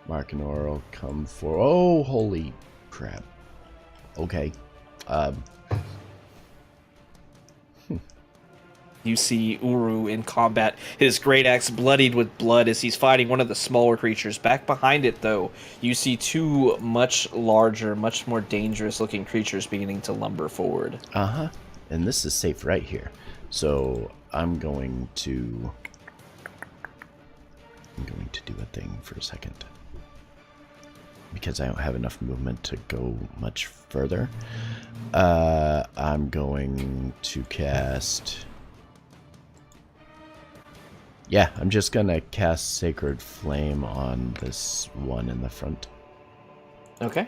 Markinor will come for. Oh, holy crap. Okay. You see Uru in combat, his great axe bloodied with blood as he's fighting one of the smaller creatures. Back behind it, though, you see two much larger, much more dangerous-looking creatures beginning to lumber forward. Uh-huh. And this is safe right here. So I'm going to do a thing for a second. Because I don't have enough movement to go much further. I'm going to cast... Yeah, I'm just gonna cast Sacred Flame on this one in the front. Okay.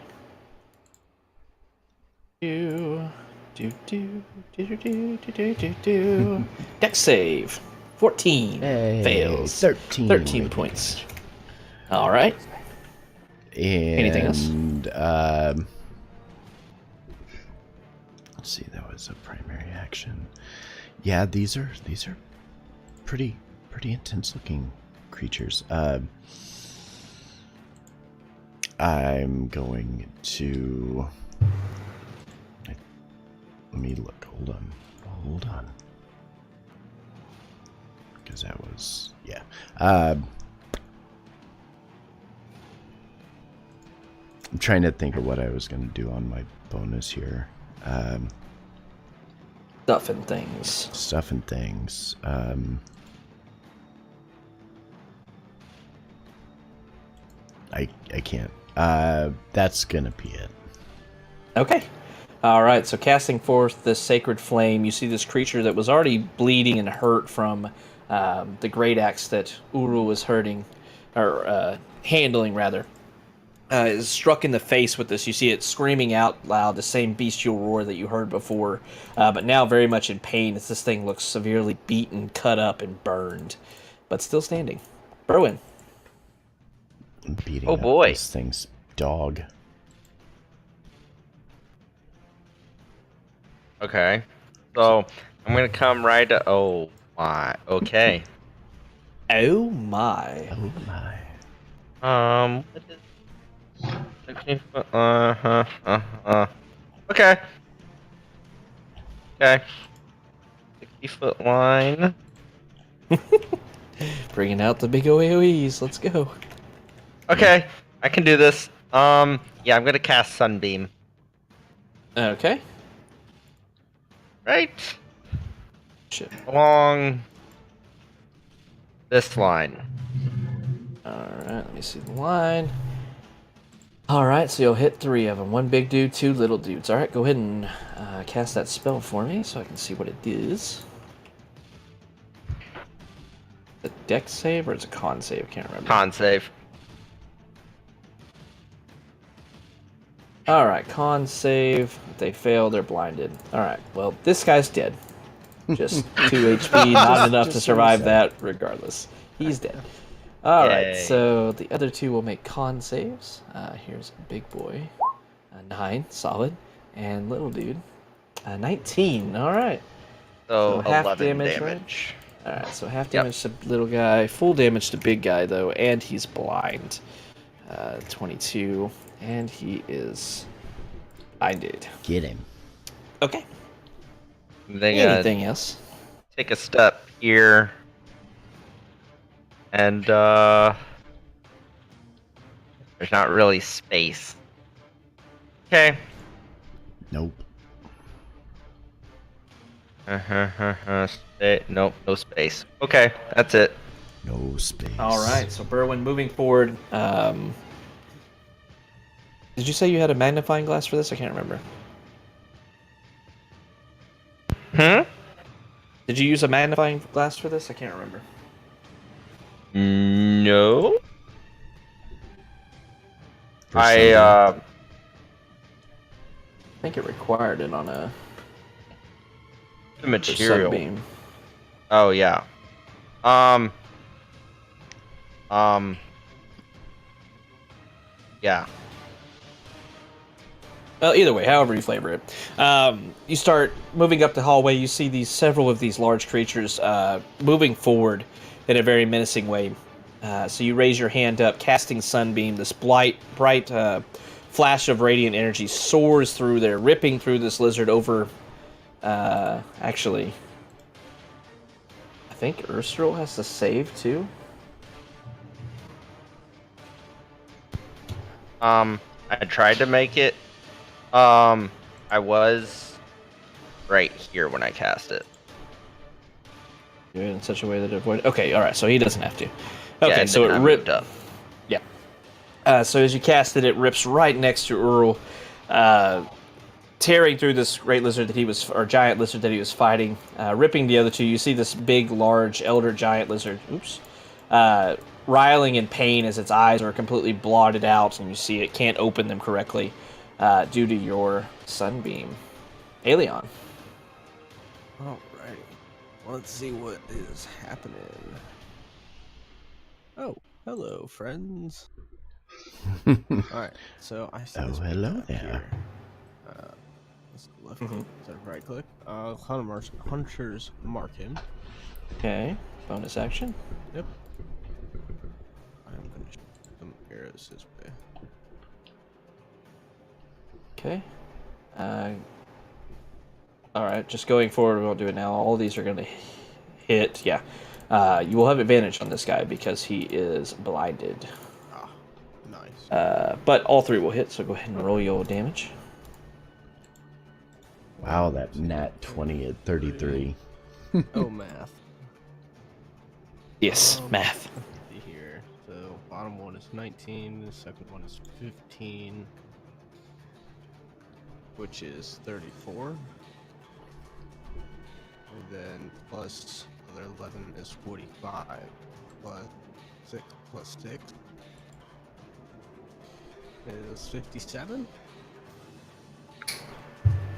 Dex save. 14. Hey, Fails. 13. 13 points. All right. And, anything else? Let's see, that was a primary action. Yeah, these are pretty intense looking creatures. I'm going to let me look. Hold on. Because that was I'm trying to think of what I was going to do on my bonus here. Stuff and things. I can't. That's gonna be it. Okay. All right. So casting forth this sacred flame, you see this creature that was already bleeding and hurt from the great axe that Uru was handling rather. Is struck in the face with this. You see it screaming out loud, the same bestial roar that you heard before, but now very much in pain as this thing looks severely beaten, cut up, and burned, but still standing. Berwin. Beating Oh up boy. this thing's dog. Okay. So I'm gonna come right to. Oh my. Okay. Oh my. Oh my. What is 16 foot? Okay. Okay. 60-foot line. Bringing out the big OAOEs. Let's go. Okay, I can do this. Yeah, I'm gonna cast Sunbeam. Okay. Right Shit. along this line. Alright, let me see the line. Alright, so you'll hit 3 of them. 1 big dude, 2 little dudes. Alright, go ahead and cast that spell for me so I can see what it is. A dex save or it's a con save? I can't remember. Con save. Alright, con save. If they fail, they're blinded. Alright, well, this guy's dead. Just 2 HP, not enough to survive that regardless. He's dead. Alright, Yay. so the other 2 will make con saves. Here's a big boy. 9, solid. And little dude. 19, alright. So half 11 damage, damage. right? Alright, so half damage to little guy, full damage to big guy though, and he's blind. 22, and he is blinded. Get him. Okay. They Anything else? take a step here. And there's not really space. Okay. Nope. Nope, no space. Okay, that's it. No space. Alright, so Berwin moving forward. Did you say you had a magnifying glass for this? I can't remember. Did you use a magnifying glass for this? I can't remember. No. For I think it required it on a the material. sunbeam. Oh yeah. Yeah. Well, either way, however you flavor it. You start moving up the hallway. You see several of these large creatures moving forward in a very menacing way. So you raise your hand up, casting Sunbeam. This bright flash of radiant energy soars through there, ripping through this lizard over. Actually, I think Erstrel has to save too. I tried to make it. I was right here when I cast it. Do it in such a way that it avoid. Okay, all right. So he doesn't have to. Yeah, Okay, and so then it I ripped moved up. Yeah. So as you cast it, it rips right next to Url, tearing through this great lizard or giant lizard that he was fighting, ripping the other two. You see this big, large elder giant lizard. Oops. Riling in pain as its eyes are completely blotted out, and you see it can't open them correctly due to your sunbeam. Aelion. Alrighty. Let's see what is happening. Oh, hello, friends. Alright, so I see this big hello guy there. here. Let's left click, instead of right click. Hunters mark him. Okay. Bonus action. Yep. I'm gonna shoot some arrows his way. Okay. Alright, just going forward, we won't do it now. All of these are going to hit. Yeah. You will have advantage on this guy because he is blinded. Ah, nice. But all three will hit, so go ahead and roll your damage. Wow, that nat 20 at 33. Oh, math. Yes, math. Let's see here. So bottom one is 19, the second one is 15, which is 34. And then plus another 11 is 45. Plus 6 is 57.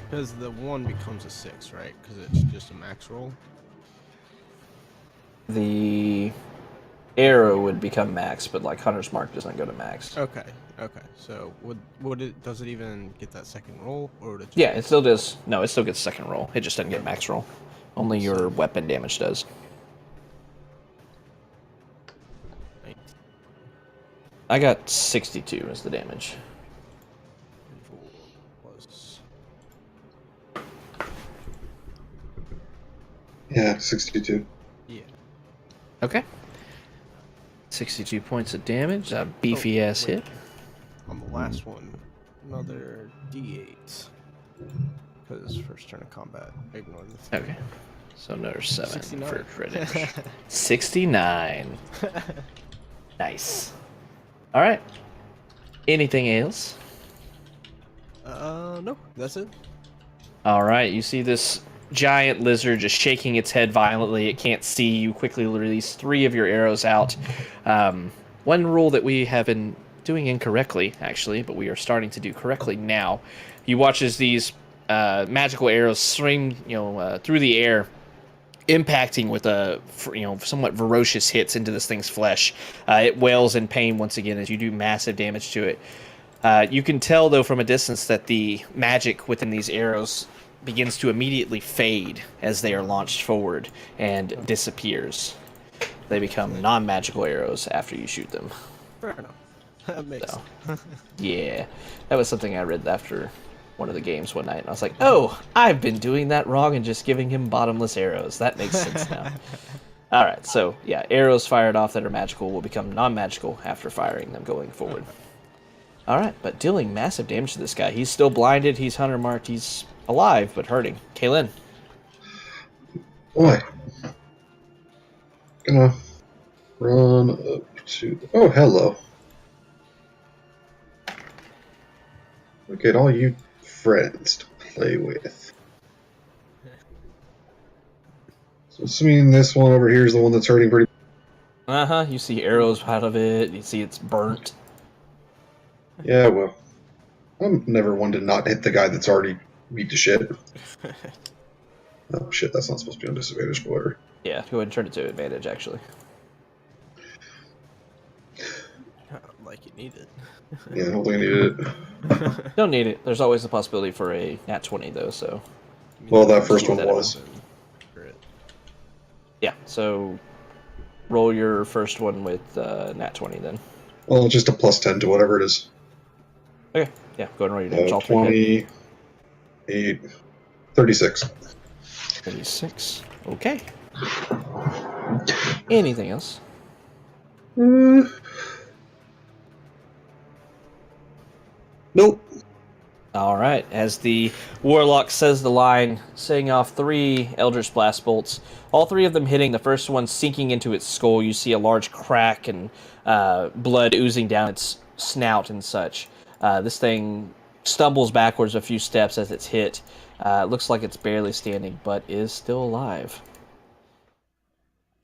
Because the 1 becomes a 6, right? Because it's just a max roll. The arrow would become max, but like Hunter's Mark doesn't go to max. Okay. So does it even get that second roll, or would it just Yeah, it still does. No, it still gets second roll. It just doesn't get max roll. Only your weapon damage does. 19 I got 62 as the damage. plus Yeah, 62. yeah. Okay. 62 points of damage. A beefy ass wait. hit. On the last one, another D8. Because first turn of combat, ignore the thing. Okay. So another 7 69. for damage. 69. Nice. All right. Anything else? No, that's it. All right. You see this giant lizard just shaking its head violently. It can't see you. Quickly release 3 of your arrows out. One rule that we have been doing incorrectly, actually, but we are starting to do correctly now. You watch as these magical arrows stream, through the air, impacting with somewhat ferocious hits into this thing's flesh. It wails in pain once again as you do massive damage to it. You can tell, though, from a distance that the magic within these arrows begins to immediately fade as they are launched forward and disappears. They become non-magical arrows after you shoot them. Fair enough. That makes So, sense. yeah, that was something I read after one of the games one night, and I was like, oh, I've been doing that wrong and just giving him bottomless arrows. That makes sense now. All right, so yeah, arrows fired off that are magical will become non-magical after firing them going forward. All right, but dealing massive damage to this guy. He's still blinded, he's hunter marked, he's alive, but hurting. Kaylin. Boy. Gonna run up to... Oh, hello. Look at all you friends to play with. So assuming this one over here is the one that's hurting pretty... Uh-huh, you see arrows out of it, you see it's burnt. Yeah, well. I'm never one to not hit the guy that's already beat to shit. Oh shit, that's not supposed to be on disadvantage, but whatever. Yeah, go ahead and turn it to advantage, actually. Like you need it. Yeah, I don't think I needed it. Don't need it. There's always the possibility for a nat 20 though. So Well, that first Keep one that in was. Crit. yeah. So roll your first one with nat 20 then. Well, just a +10 to whatever it is. Okay. Yeah. Go ahead and roll your damage. All three hit. 28, 36. 36. Okay. Anything else? Nope. All right. As the warlock says the line, setting off 3 Eldritch Blast bolts, all 3 of them hitting, the first one sinking into its skull. You see a large crack and blood oozing down its snout and such. This thing stumbles backwards a few steps as it's hit. It looks like it's barely standing, but is still alive.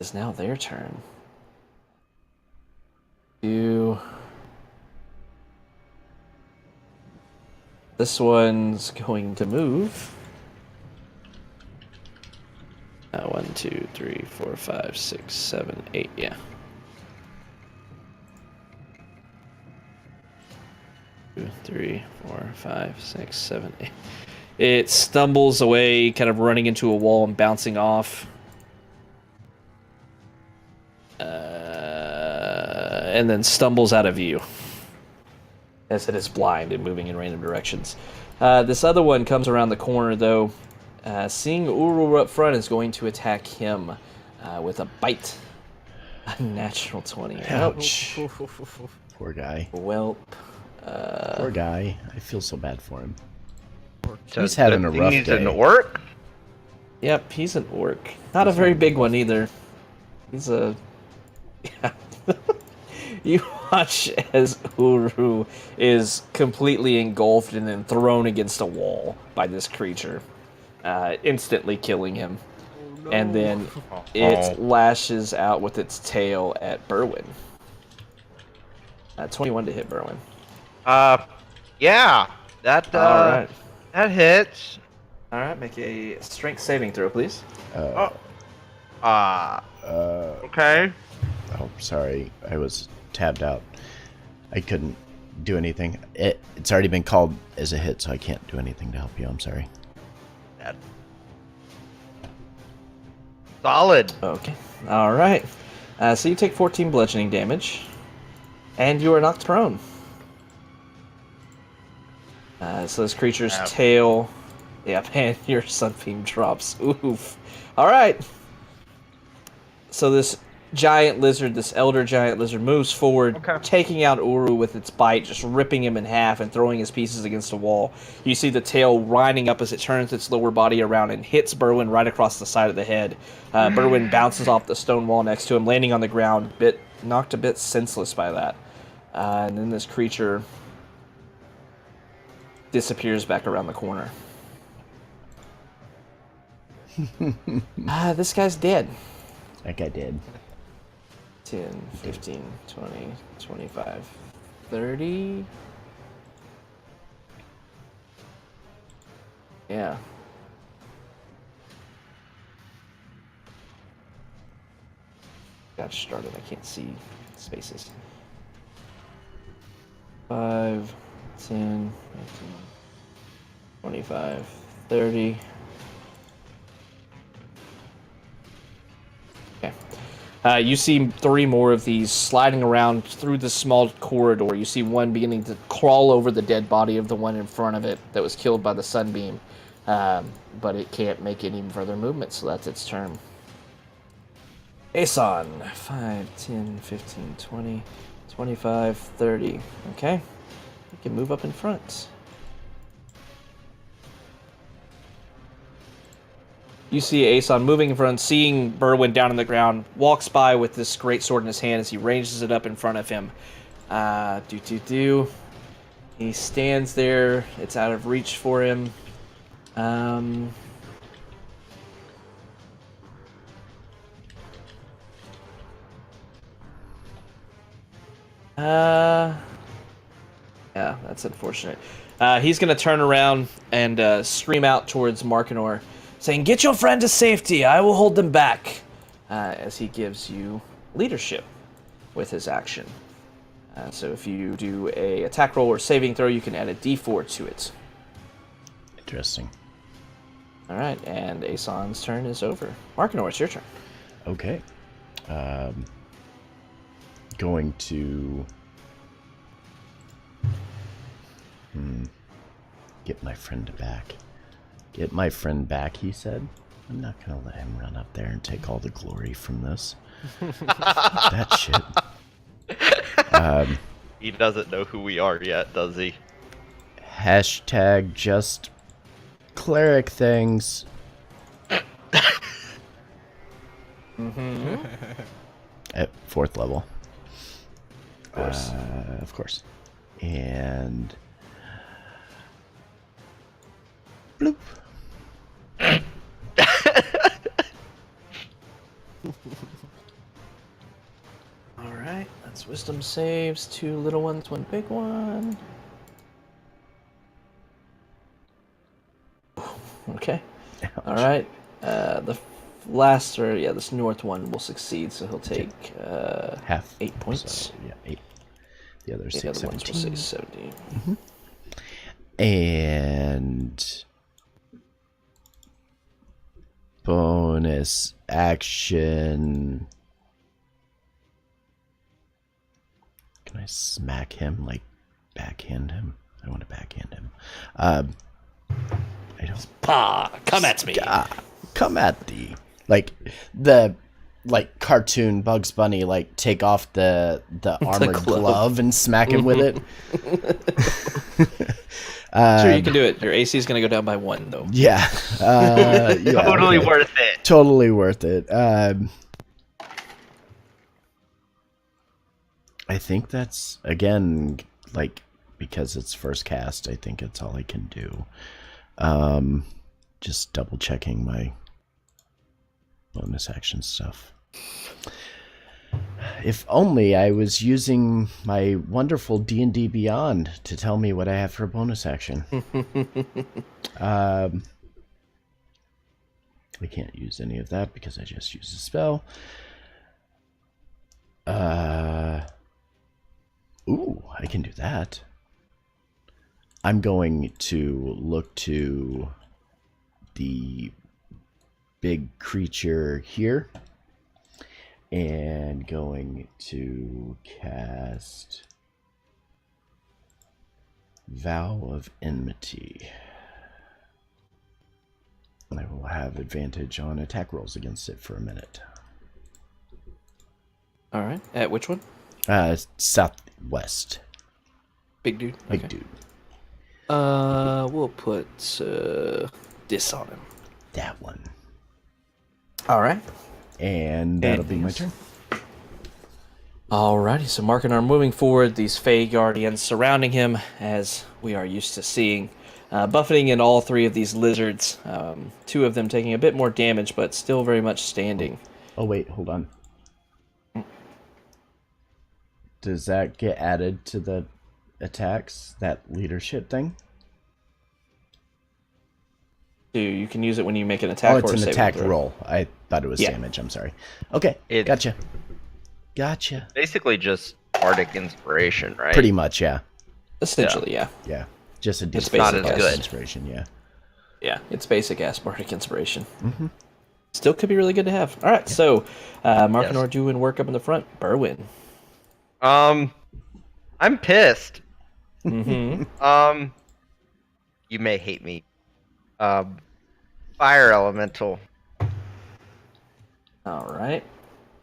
It's now their turn. This one's going to move. 1, 2, 3, 4, 5, 6, 7, 8. Yeah. 2, 3, 4, 5, 6, 7, 8. It stumbles away, kind of running into a wall and bouncing off. And then stumbles out of view, as it is blind and moving in random directions. This other one comes around the corner, though. Seeing Uru up front is going to attack him with a bite. A natural 20. Ouch. Poor guy. Welp. Poor guy. I feel so bad for him. So He's having a rough he's day. an orc? Yep, he's an orc. Not a very big one either. He's a... Yeah. You watch as Uru is completely engulfed and then thrown against a wall by this creature, instantly killing him. Oh, no. And then it lashes out with its tail at Berwyn. 21 to hit Berwyn. Yeah. That, All right. that hits. All right, make a strength saving throw, please. Okay. Oh, sorry. I was tabbed out. I couldn't do anything. It's already been called as a hit, so I can't do anything to help you. I'm sorry. That... Solid. Okay. All right. So you take 14 bludgeoning damage, and you are knocked prone. So this creature's tail... Yeah, man, your sunbeam drops. Oof. All right. So this giant lizard, this elder giant lizard, moves forward, taking out Uru with its bite, just ripping him in half and throwing his pieces against a wall. You see the tail winding up as it turns its lower body around and hits Berwyn right across the side of the head. Berwyn bounces off the stone wall next to him, landing on the ground, knocked a bit senseless by that. And then this creature disappears back around the corner. This guy's dead. That guy did. 10, 15, 20, 25, 30. Yeah. Got started. I can't see spaces. 5, 10, 15, 25, 30. Okay. You see 3 more of these sliding around through this small corridor. You see one beginning to crawl over the dead body of the one in front of it that was killed by the sunbeam. But it can't make any further movement, so that's its turn. Aeson. 5, 10, 15, 20, 25, 30. Okay. You can move up in front. You see Aeson moving in front, seeing Berwyn down on the ground, walks by with this great sword in his hand as he ranges it up in front of him. He stands there. It's out of reach for him. Yeah, that's unfortunate. He's going to turn around and scream out towards Markinor, saying, "Get your friend to safety, I will hold them back," as he gives you leadership with his action. So if you do a attack roll or saving throw, you can add a d4 to it. Interesting. All right, and Ason's turn is over. Markinor, it's your turn. Okay. Going to get my friend back. Get my friend back, he said. I'm not going to let him run up there and take all the glory from this. That shit. He doesn't know who we are yet, does he? Hashtag just cleric things. At 4th level. Of course. Of course. And bloop. All right, that's wisdom saves. 2 little ones, 1 big one. Okay. All right. The last, or yeah, this north one will succeed, so he'll take Half. 8 points. So, yeah, 8. The other The 6, other ones will 17. say 17. And bonus action. Can I smack him? Like backhand him? I want to backhand him. I don't. Come at me. Come at thee. Like the cartoon Bugs Bunny, like take off the armored glove and smack him with it. Um, Sure, you can do it. Your AC is going to go down by 1, though. Yeah. Yeah, Totally okay. worth it. Totally worth it. I think that's, again, like, because it's first cast, I think it's all I can do. Just double checking my bonus action stuff. If only I was using my wonderful D&D Beyond to tell me what I have for a bonus action. I can't use any of that because I just used a spell. Ooh, I can do that. I'm going to look to the big creature here and going to cast Vow of Enmity. I will have advantage on attack rolls against it for a minute. All right. At which one? Southwest. Big dude. Big Okay. dude. We'll put this on him. That one. All right. And that'll be my turn. Alrighty, so Markinar moving forward, these Fey Guardians surrounding him, as we are used to seeing, buffeting in all 3 of these lizards, 2 of them taking a bit more damage, but still very much standing. Oh, wait, hold on. Does that get added to the attacks, that leadership thing? You can use it when you make an attack Oh, or it's a an saving attack throw. roll. I thought it was damage. I'm sorry. Okay, gotcha. Gotcha. Basically just Bardic Inspiration, right? Pretty much, yeah. Essentially, yeah. Yeah. Just a It's decent not as basic good. inspiration, yeah. Yeah, it's basic ass Bardic Inspiration. Mm-hmm. Still could be really good to have. All right, so Markinar doing work up in the front. Berwyn. I'm pissed. Mm-hmm. You may hate me. Fire Elemental. All right.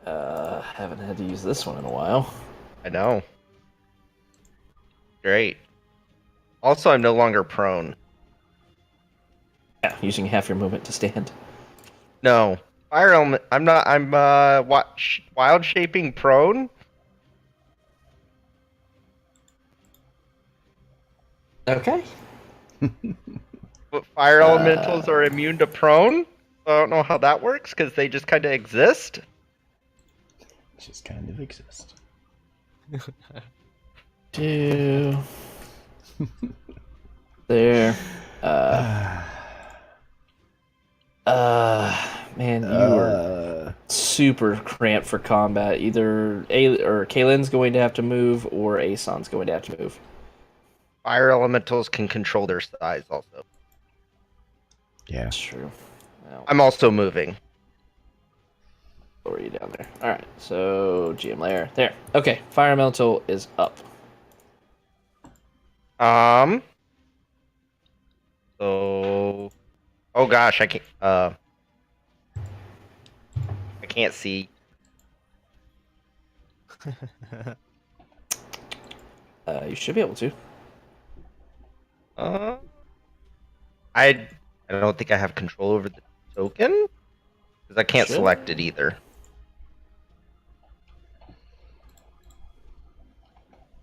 Haven't had to use this one in a while. I know. Great. Also, I'm no longer prone. Yeah, using half your movement to stand. No. Fire Element. I'm not. I'm wild shaping prone. Okay. But fire elementals are immune to prone. So I don't know how that works because they just kind of exist. Just kind of exist. There. Man, you were super cramped for combat. Either Kaylin's going to have to move, or Aeson's going to have to move. Fire elementals can control their size also. Yeah. That's true. I'll I'm also moving. lower you down there. All right. So GM layer there. Okay. Fire elemental is up. So, oh gosh, I can't see. You should be able to. I don't think I have control over the token because I can't Should. select it either.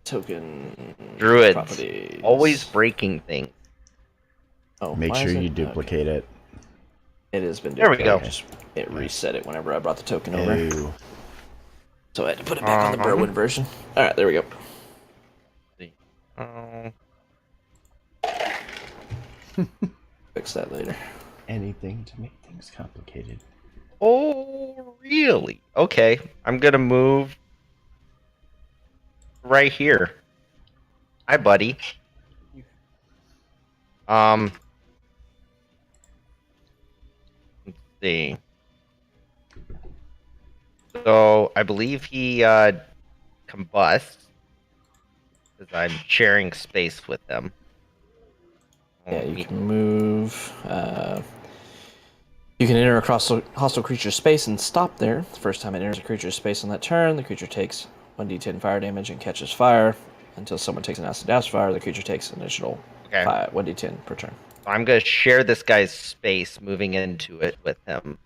Token. Druids Properties. always breaking things. Oh, Make why sure is you it? duplicate it. It has been There we duplicated. go. It reset it whenever I brought the token over. Oh. So I had to put it back on the Berwyn version. Alright, there we go. Oh, Fix that later. Anything to make things complicated. oh, really? Okay, I'm gonna move right here. Hi, buddy. Let's see. So I believe he combusts because I'm sharing space with him. Yeah, you can move. You can enter across a hostile creature's space and stop there. The first time it enters a creature's space on that turn, the creature takes 1d10 fire damage and catches fire. Until someone takes an acid dash fire, the creature takes an additional 1d10 per turn. I'm gonna share this guy's space, moving into it with him.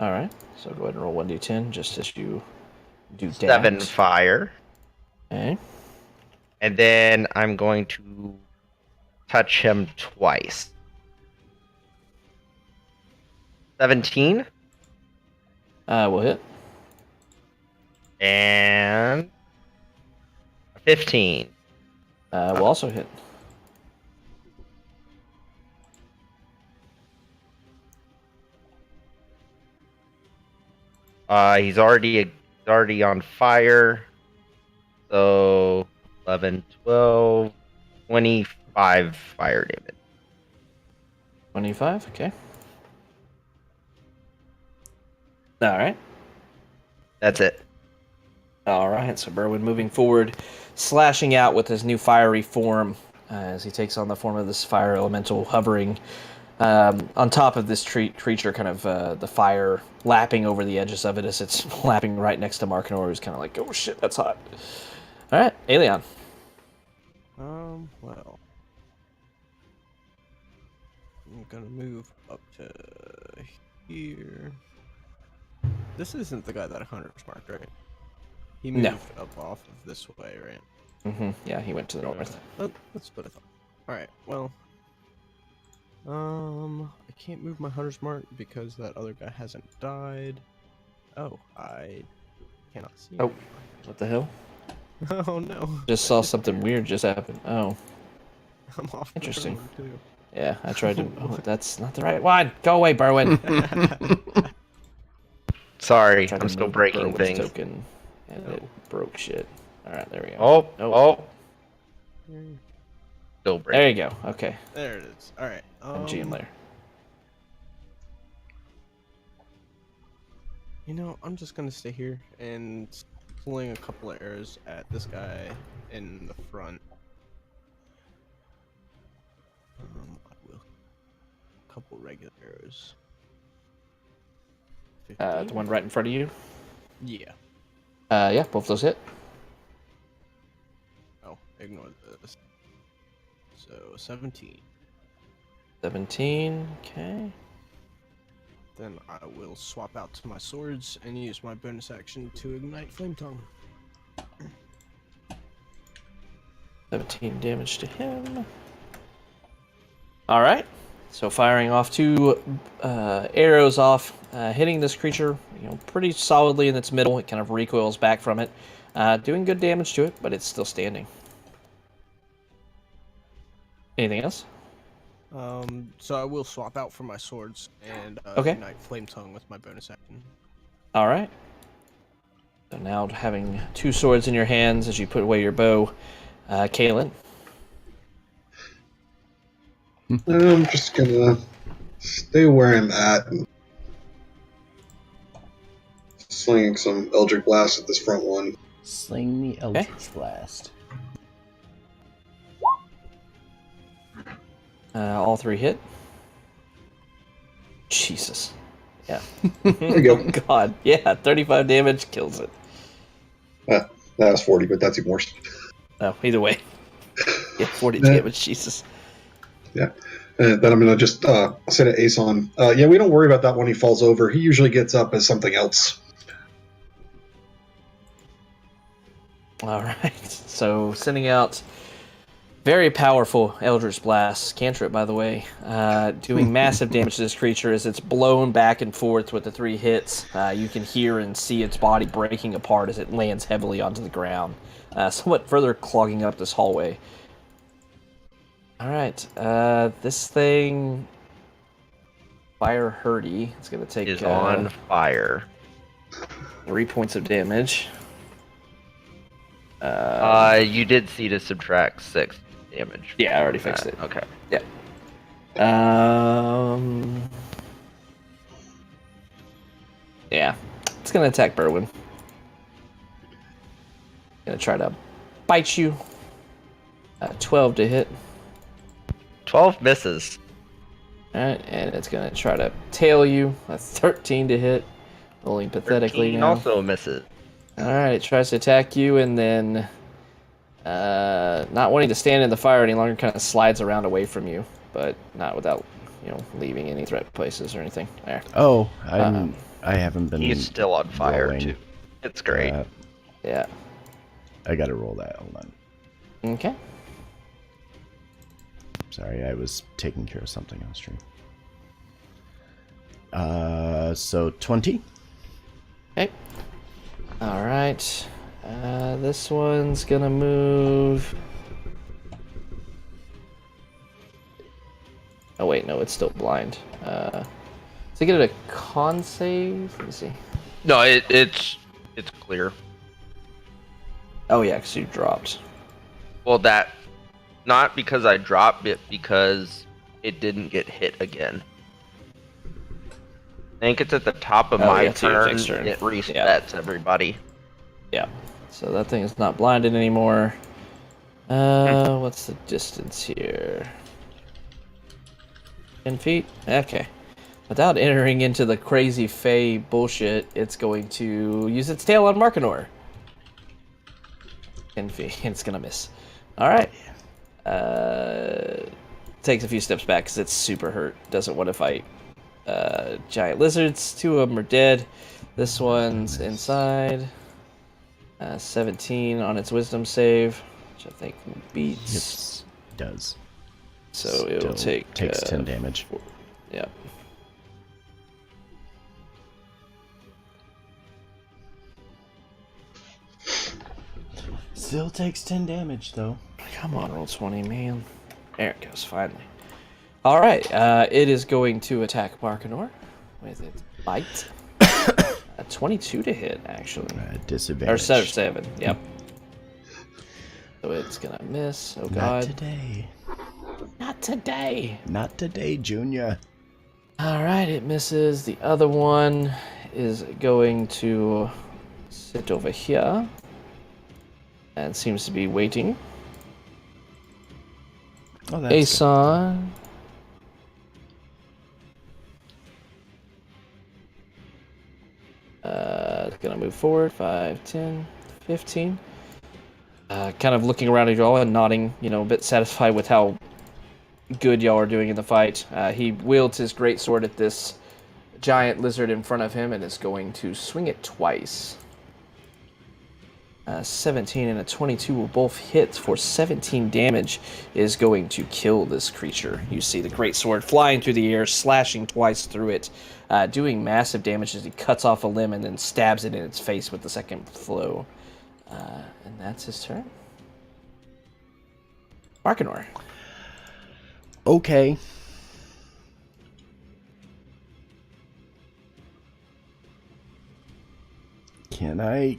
Alright, so go ahead and roll 1d10 just as you do that. 7 fire. Okay. And then I'm going to touch him twice. 17 We'll hit. and 15. We'll also hit. He's already on fire. So 11, 12, 25 fire damage. 25, okay. Alright. That's it. Alright, so Berwyn moving forward, slashing out with his new fiery form as he takes on the form of this fire elemental hovering on top of this creature, kind of the fire lapping over the edges of it as it's lapping right next to Markinor, who's kind of like, oh shit, that's hot. Alright, Aelion. Well. I'm gonna move up to here. This isn't the guy that Hunter's marked, right? He moved up off of this way, right? Mm-hmm. Yeah, he went to the north. That's what I thought. Alright, well. I can't move my Hunter's mark because that other guy hasn't died. Oh, I cannot see him. What the hell? Oh no. Just saw something weird just happen. Oh, I'm off. Interesting. Too. yeah, I tried to... Oh, that's not the right one. Go away, Berwyn. Sorry, Tried I'm to still move breaking Berwyn's things. token, and it broke shit. Alright, there we go. Oh, Oh. oh. Still breaking. There you go. Okay, There it is. Alright. I'm GM layer. You know, I'm just gonna stay here and pulling a couple of arrows at this guy in the front. I will. A couple regular arrows. The 15? one right in front of you? Yeah. Yeah, both those hit. Oh, ignore this. So 17. 17, okay. Then I will swap out to my swords and use my bonus action to ignite Flame Tongue. 17 damage to him. Alright, so firing off two arrows off, hitting this creature, pretty solidly in its middle. It kind of recoils back from it, doing good damage to it, but it's still standing. Anything else? So I will swap out for my swords and Okay. ignite Flame Tongue with my bonus action. All right. So now having 2 swords in your hands as you put away your bow, Kaelin. I'm just gonna stay where I'm at and slinging some Eldritch Blast at this front one. Sling the Eldritch Blast. All 3 hit. Jesus. Yeah. There you go. God. Yeah, 35 damage kills it. That was 40, but that's even worse. Oh, either way. Yeah, 40 Yeah. damage. Jesus. Yeah. Then I'm gonna just say to Aeson, yeah, we don't worry about that when he falls over. He usually gets up as something else. All right. So sending out very powerful Eldritch Blast, cantrip by the way, doing massive damage to this creature as it's blown back and forth with the 3 hits. You can hear and see its body breaking apart as it lands heavily onto the ground, somewhat further clogging up this hallway. All right, this thing, Fire Hurdy, it's going to take Is on fire. 3 points of damage. You did see to subtract 6 damage. Yeah, I already fixed it. Okay. Yeah. Yeah, it's gonna attack Berwin. Gonna try to bite you. 12 to hit. 12 misses. Alright, and it's gonna try to tail you. That's 13 to hit. Rolling pathetically 13 now. also misses. Alright, it tries to attack you and then not wanting to stand in the fire any longer, kind of slides around away from you, but not without, leaving any threat places or anything. There. Oh, I haven't been. He's still on fire rolling. too. It's great. Yeah. I gotta roll that. Hold on. Okay. Sorry, I was taking care of something on stream. So 20. Okay. All right. This one's gonna move. Oh wait, no, it's still blind. Does it get a con save? Let me see. No, it's clear. Oh yeah, because you dropped. Well, not because I dropped it, because it didn't get hit again. I think it's at the top of my yeah, so your turn. next turn. It resets Yeah. everybody. Yeah. So that thing is not blinded anymore. What's the distance here? 10 feet? Okay. Without entering into the crazy Fey bullshit, it's going to use its tail on Markinor. 10 feet. It's gonna miss. Alright. Takes a few steps back because it's super hurt. Doesn't want to fight giant lizards. 2 of them are dead. This one's inside. 17 on its wisdom save, which I think beats. It does. So it will Still take takes 10 damage. Yeah. Still takes 10 damage though. Come on, roll 20, man. There it goes, finally. All right, it is going to attack Markinor with its bite. 22 to hit, actually. Disadvantage. Or 7, yep. So it's gonna miss. Oh god. Not today. Not today. Not today, Junior. All right, it misses. The other one is going to sit over here and seems to be waiting. Oh, that's Aeson. Gonna move forward. 5, 10, 15. Kind of looking around at y'all and nodding, a bit satisfied with how good y'all are doing in the fight. He wields his greatsword at this giant lizard in front of him and is going to swing it twice. 17 and a 22 will both hit for 17 damage. Is going to kill this creature. You see the greatsword flying through the air, slashing twice through it, doing massive damage as he cuts off a limb and then stabs it in its face with the second flow. And that's his turn. Markinor. Okay. Can I?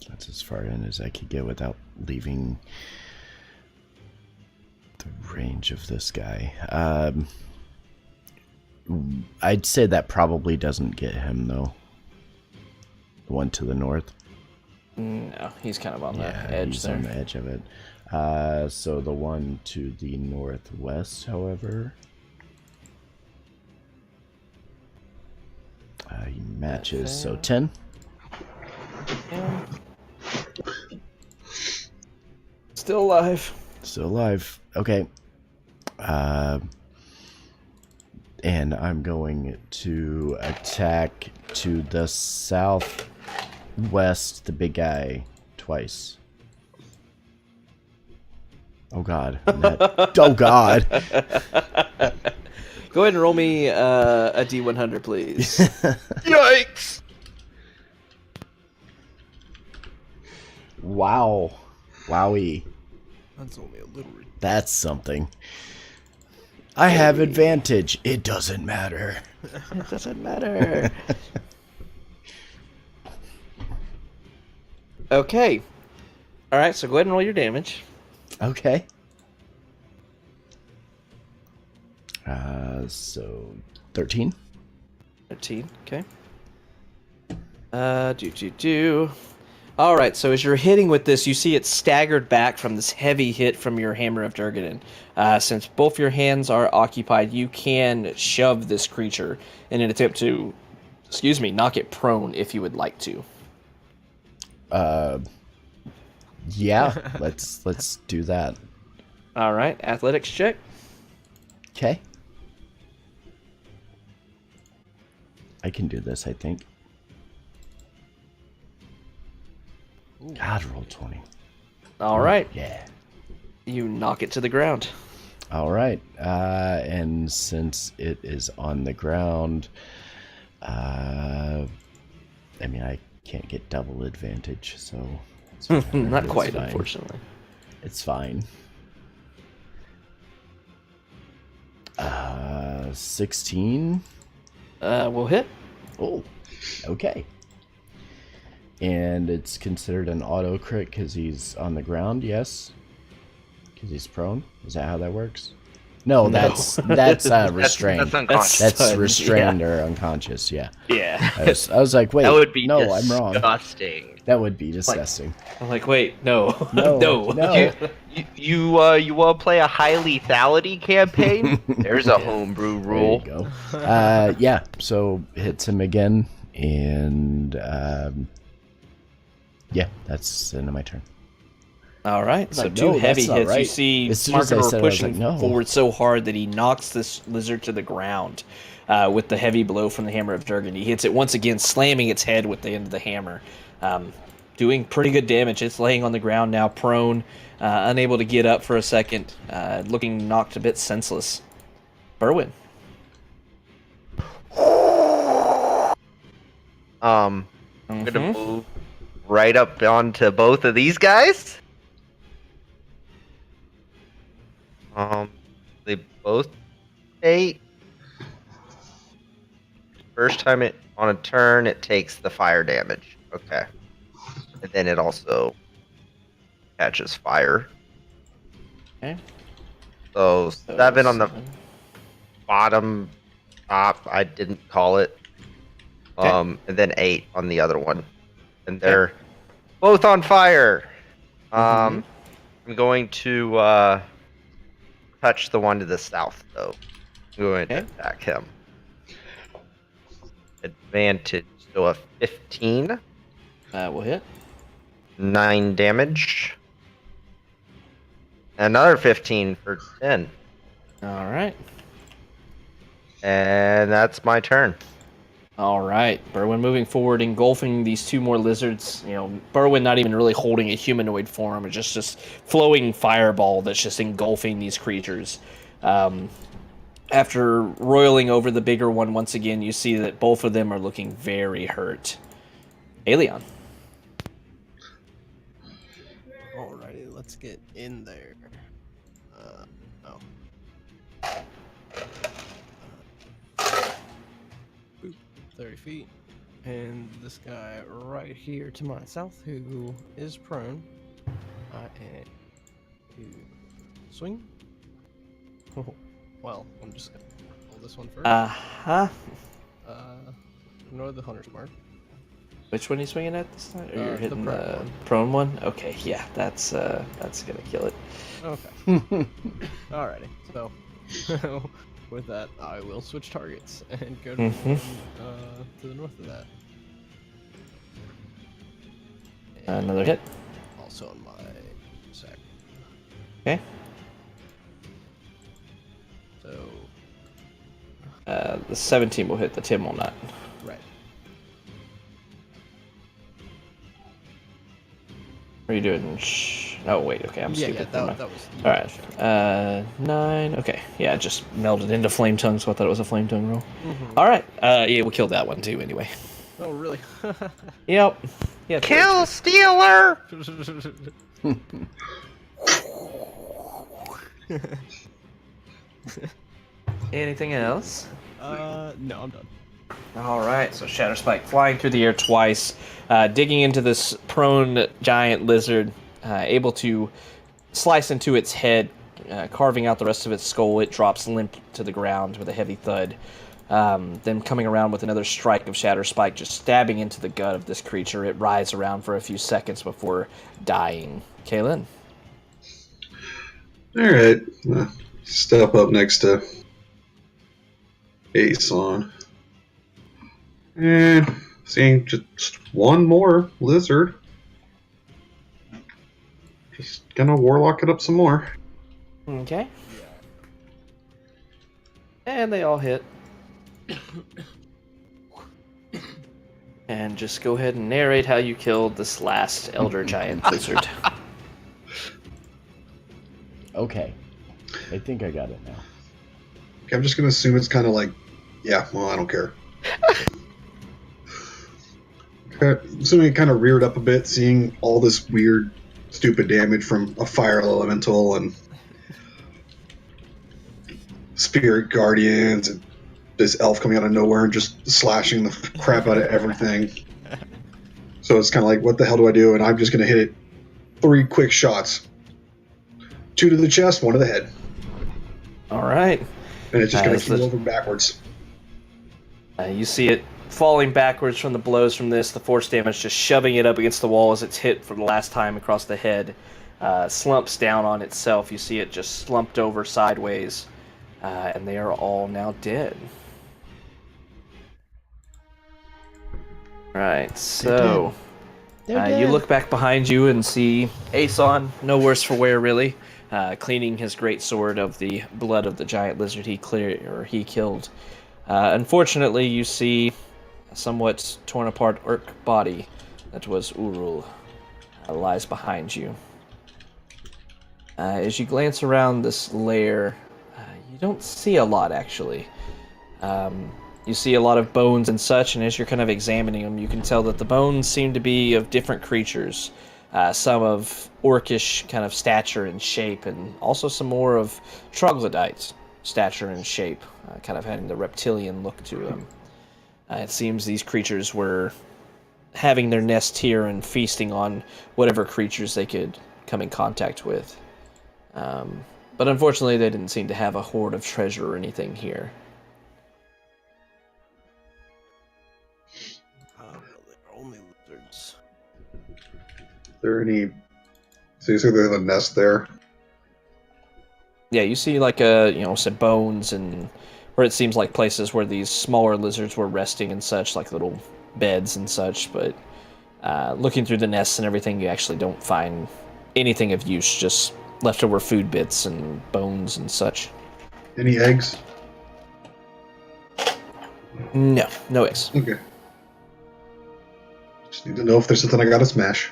That's as far in as I could get without leaving the range of this guy. I'd say that probably doesn't get him, though. The one to the north. No, he's kind of on the Yeah, edge he's there. on the edge of it. So the one to the northwest, however, he matches. So 10. Yeah. Still alive. Still alive. Okay. And I'm going to attack to the southwest, the big guy, twice. Oh god. Oh god. Go ahead and roll me a D100, please. Yikes! Wow. Wowie. That's only a little. That's something. I have advantage. It doesn't matter. It doesn't matter. Okay. All right, so go ahead and roll your damage. Okay. So 13. 13, okay. All right, so as you're hitting with this, you see it staggered back from this heavy hit from your Hammer of Durganon. Since both your hands are occupied, you can shove this creature in an attempt to, knock it prone if you would like to. Yeah, let's do that. All right, athletics check. Okay. I can do this, I think. God, roll 20. All right, Yeah. you knock it to the ground. All right. And since it is on the ground, I mean, I can't get double advantage, so it's Not it's quite, fine. unfortunately. It's fine. 16. We'll hit. Oh, okay. And it's considered an auto crit because he's on the ground, yes? Because he's prone? Is that how that works? No, that's restrained. That's unconscious. That's Stunned, restrained or unconscious, yeah. Yeah. I was like, wait, That would be no, I'm wrong. disgusting. That would be disgusting. I'm like, wait, no. No, no. no. You want to play a high lethality campaign? There's a homebrew There rule. you go. Yeah, so hits him again, and yeah, that's the end of my turn. All right, so Like, two no, heavy that's not hits. You right. see As soon as I Marketer said it, I was pushing like, no. forward so hard that he knocks this lizard to the ground with the heavy blow from the Hammer of Durgan. He hits it once again, slamming its head with the end of the hammer, doing pretty good damage. It's laying on the ground now, prone, unable to get up for a second, looking knocked a bit senseless. Berwin. I'm gonna move right up onto both of these guys. They both 8. First time it on a turn, it takes the fire damage. Okay, and then it also catches fire. Okay. So 7 on the bottom top. I didn't call it. And then 8 on the other one, and they're both on fire. I'm going to touch the one to the south, though. I'm going to attack him. Advantage, so a 15. We'll hit. 9 damage. Another 15 for 10. All right. And that's my turn. All right, Berwin moving forward, engulfing these two more lizards. You know, Berwin not even really holding a humanoid form, it's just this flowing fireball that's just engulfing these creatures. After roiling over the bigger one once again, you see that both of them are looking very hurt. Aelion. Alrighty, let's get in there. Oh. Boop, 30 feet. And this guy right here to my south who is prone. I am to swing. Oh, well, I'm just gonna pull this one first. Uh-huh. Ignore the hunter's mark. Which one are you swinging at this time? Or you're The hitting prone the one. prone one? Okay, yeah, that's gonna kill it. Okay. Alrighty. So, with that, I will switch targets and go to, to the north of that. And Another hit. also on my sack. Okay. So, The 17 will hit, the 10 will not. right. Are you doing oh, wait, okay, I'm Yeah, stupid. yeah, Never that mind. was. Alright, 9, okay. Yeah, it just melded into Flame Tongue, so I thought it was a Flame Tongue roll. Mm-hmm. Alright, yeah, we'll kill that one too, anyway. Oh, really? Yep. Yeah, Kill Stealer! Anything else? No, I'm done. Alright, so Shatter Spike flying through the air twice, digging into this prone giant lizard, able to slice into its head, carving out the rest of its skull. It drops limp to the ground with a heavy thud. Then coming around with another strike of Shatter Spike, just stabbing into the gut of this creature. It writhes around for a few seconds before dying. Kaylin? Alright. Step up next to Aeson. And seeing just one more lizard. Just gonna warlock it up some more. Okay. And they all hit. And just go ahead and narrate how you killed this last Elder Giant lizard. Okay. I think I got it now. Okay, I'm just gonna assume it's kind of like, yeah, well, I don't care. Okay, assuming it kind of reared up a bit, seeing all this weird, stupid damage from a fire elemental and spirit guardians and this elf coming out of nowhere and just slashing the crap out of everything. So it's kind of like, what the hell do I do? And I'm just going to hit it 3 quick shots. 2 to the chest, 1 to the head. All right. And it's just going to As the- keel over backwards. You see it falling backwards from the blows from this, the force damage just shoving it up against the wall as it's hit for the last time across the head. Slumps down on itself. You see it just slumped over sideways. And they are all now dead. Right, so you look back behind you and see Aeson, no worse for wear really, cleaning his great sword of the blood of the giant lizard he killed. Unfortunately, you see a somewhat torn apart orc body that was Urul lies behind you. As you glance around this lair, you don't see a lot actually. You see a lot of bones and such, and as you're kind of examining them, you can tell that the bones seem to be of different creatures. Some of orcish kind of stature and shape, and also some more of troglodytes stature and shape, kind of having the reptilian look to them. It seems these creatures were having their nest here and feasting on whatever creatures they could come in contact with. But unfortunately, they didn't seem to have a hoard of treasure or anything here. They're only lizards. Is there any... So you say there's a nest there? Yeah, you see like some bones and where it seems like places where these smaller lizards were resting and such, like little beds and such. But looking through the nests and everything, you actually don't find anything of use, just leftover food bits and bones and such. Any eggs? No eggs. Okay. Just need to know if there's something I gotta smash.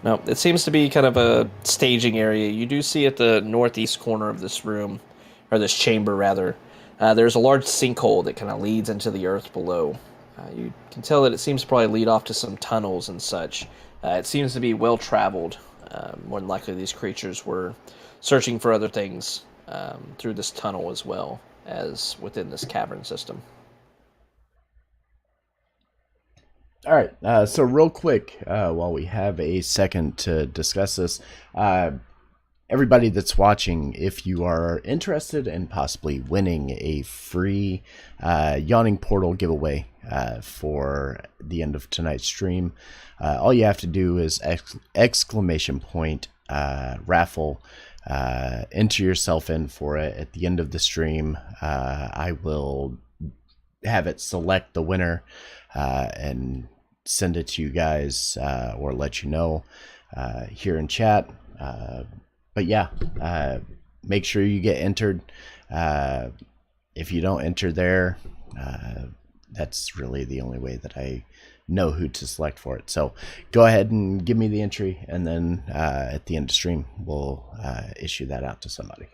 No, it seems to be kind of a staging area. You do see at the northeast corner of this room, or this chamber rather, there's a large sinkhole that kind of leads into the earth below. You can tell that it seems to probably lead off to some tunnels and such. It seems to be well traveled, More than likely, these creatures were searching for other things through this tunnel as well as within this cavern system. All right. So real quick, while we have a second to discuss this, everybody that's watching, if you are interested in possibly winning a free Yawning Portal giveaway for the end of tonight's stream, all you have to do is exclamation point raffle. Enter yourself in for it. At the end of the stream, I will have it select the winner and send it to you guys or let you know here in chat. But yeah, make sure you get entered. If you don't enter there, that's really the only way that I know who to select for it. So go ahead and give me the entry, and then at the end of stream, we'll issue that out to somebody.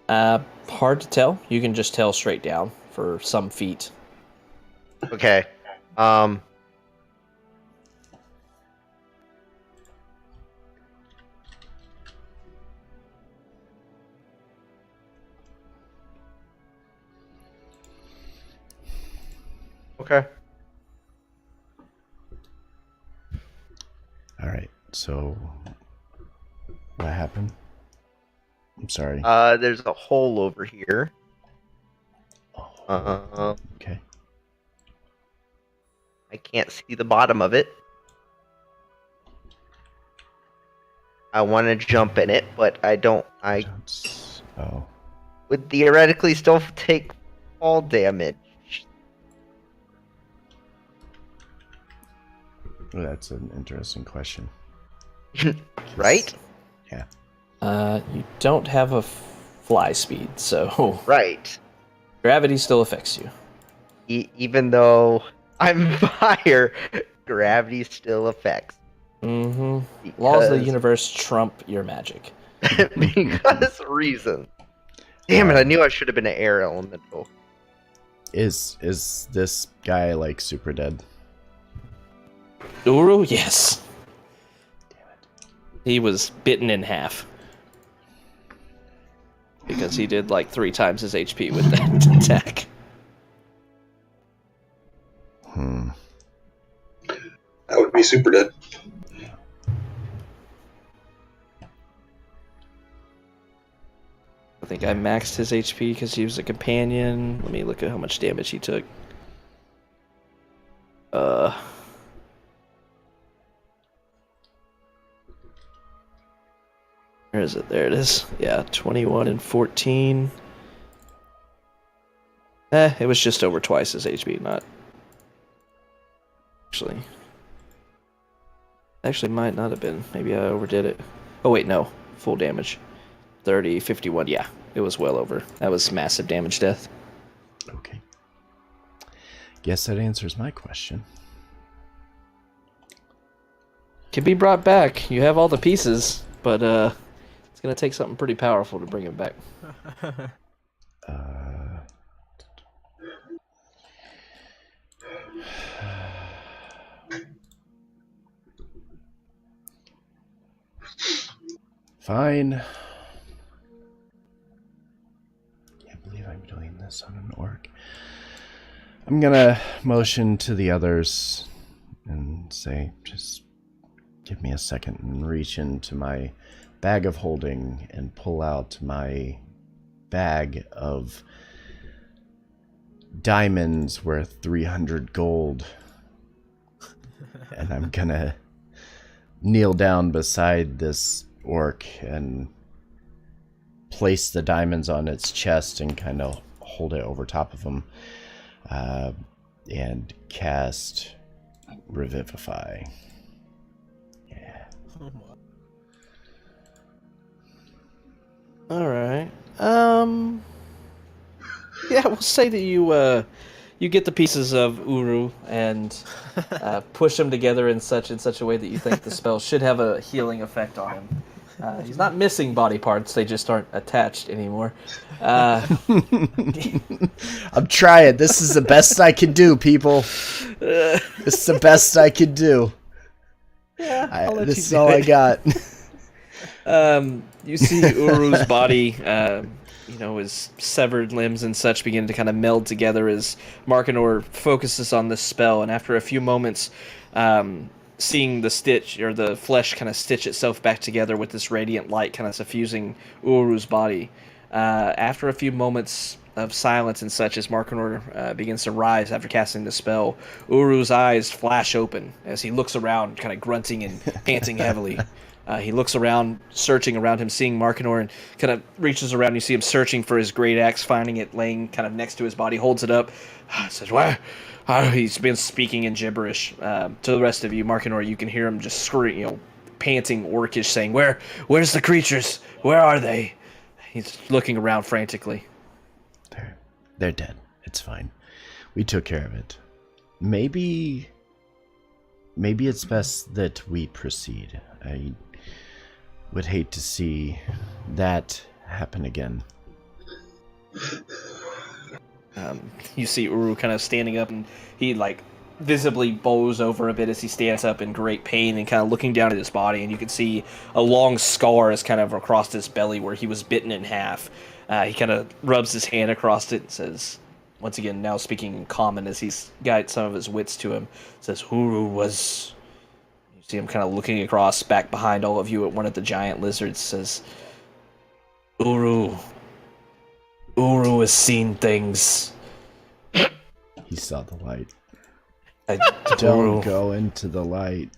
Hard to tell. You can just tell straight down for some feat. Okay. Okay. All right. So what happened? I'm sorry. There's a hole over here. Okay. I can't see the bottom of it. I want to jump in it, but I don't. I would theoretically still take fall damage. Well, that's an interesting question. Right? Yeah. You don't have a fly speed, so Right. gravity still affects you. Even though I'm fire, gravity still affects. Mm-hmm. Laws of the universe trump your magic. Because reason. Damn it! I knew I should have been an air elemental. Is this guy like super dead? Uru, yes. Damn it. He was bitten in half. Because he did like 3 times his HP with that attack. That would be super dead. I think I maxed his HP because he was a companion. Let me look at how much damage he took. Where is it? There it is. Yeah, 21 and 14. It was just over twice his HP, not... Actually might not have been. Maybe I overdid it. Oh wait, no. Full damage. 30, 51. Yeah, it was well over. That was massive damage death. Okay. Guess that answers my question. Can be brought back. You have all the pieces, but it's gonna take something pretty powerful to bring him back. Fine. Can't believe I'm doing this on an orc. I'm gonna motion to the others and say, just give me a second and reach into my bag of holding and pull out my bag of diamonds worth 300 gold. And I'm gonna kneel down beside this orc and place the diamonds on its chest and kind of hold it over top of him and cast Revivify. Yeah. All right. Yeah, we'll say that you get the pieces of Uru and push them together in such a way that you think the spell should have a healing effect on him. He's not missing body parts; they just aren't attached anymore. I'm trying. This is the best I can do, people. This is the best I can do. Yeah, This is all I got. You see Uru's body, his severed limbs and such begin to kind of meld together as Markinor focuses on this spell, and after a few moments, seeing the stitch or the flesh kind of stitch itself back together with this radiant light kind of suffusing Uru's body. After a few moments of silence and such, as Markinor begins to rise after casting the spell, Uru's eyes flash open as he looks around, kind of grunting and panting heavily. He looks around, searching around him, seeing Markinor, and kind of reaches around. You see him searching for his great axe, finding it laying kind of next to his body, holds it up, says, "Where?" He's been speaking in gibberish. To the rest of you, Markinor, you can hear him just screaming, panting orcish, saying, "Where's the creatures? Where are they?" He's looking around frantically. They're dead. It's fine. We took care of it. Maybe it's best that we proceed. I would hate to see that happen again. You see Uru kind of standing up, and he visibly bows over a bit as he stands up in great pain and kind of looking down at his body, and you can see a long scar is kind of across his belly where he was bitten in half. He kind of rubs his hand across it and says, once again, now speaking in common as he's got some of his wits to him, says, Uru was... You see him kind of looking across back behind all of you at one of the giant lizards, says, Uru has seen things. He saw the light. Don't Don't go into the light.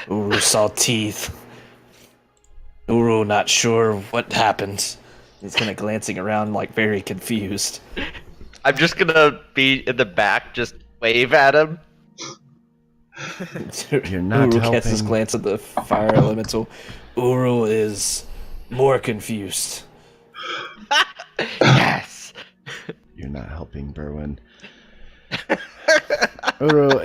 Uru saw teeth. Uru not sure what happened. He's kind of glancing around very confused. I'm just gonna be in the back, just wave at him. You're not Uru helping. casts his glance at the fire elemental. Uru is more confused. Yes. You're not helping, Berwyn. Uro,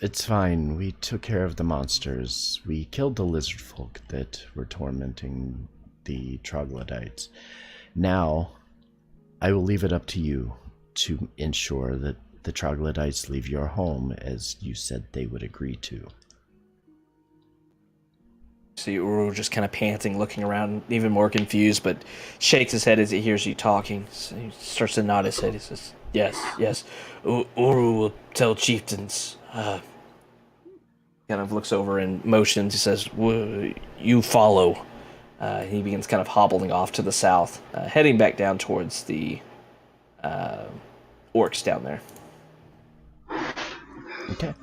it's fine. We took care of the monsters. We killed the lizard folk that were tormenting the troglodytes. Now, I will leave it up to you to ensure that the troglodytes leave your home as you said they would agree to. See Uru just kind of panting, looking around, even more confused, but shakes his head as he hears you talking. So he starts to nod his head. He says, yes. Uru will tell chieftains. Kind of looks over and motions. He says, you follow. He begins kind of hobbling off to the south, heading back down towards the orcs down there. Okay.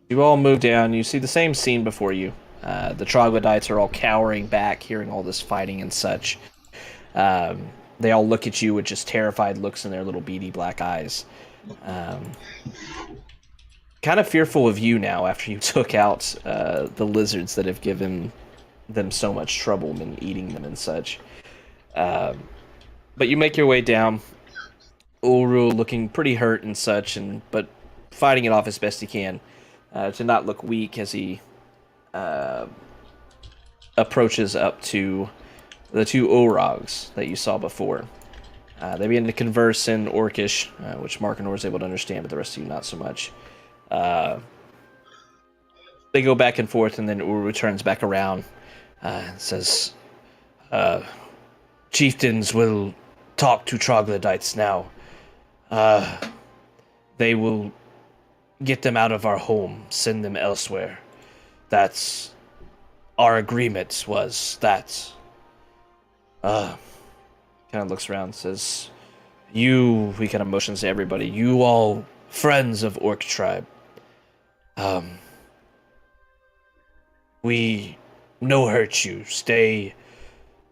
You all move down. You see the same scene before you. The troglodytes are all cowering back, hearing all this fighting and such. They all look at you with just terrified looks in their little beady black eyes. Kind of fearful of you now after you took out the lizards that have given them so much trouble and eating them and such. But you make your way down. Uru looking pretty hurt and such, but fighting it off as best he can. To not look weak as he approaches up to the two Orogs that you saw before. They begin to converse in Orcish, which Markinor is able to understand, but the rest of you not so much. They go back and forth, and then Uru turns back around and says, Chieftains will talk to troglodytes now. They will get them out of our home, send them elsewhere. That's our agreement was that. Kind of looks around and says, he kind of motions to everybody, you all friends of Orc Tribe. We no hurt you. Stay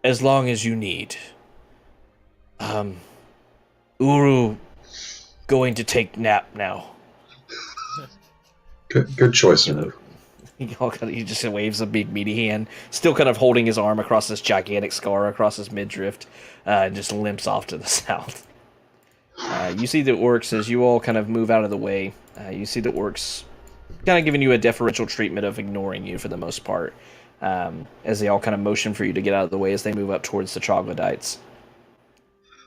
as long as you need. Uru going to take nap now. Good choice, sir. He just waves a big meaty hand, still kind of holding his arm across this gigantic scar across his midriff, and just limps off to the south. You see the orcs as you all kind of move out of the way. You see the orcs kind of giving you a deferential treatment of ignoring you for the most part, as they all kind of motion for you to get out of the way as they move up towards the troglodytes.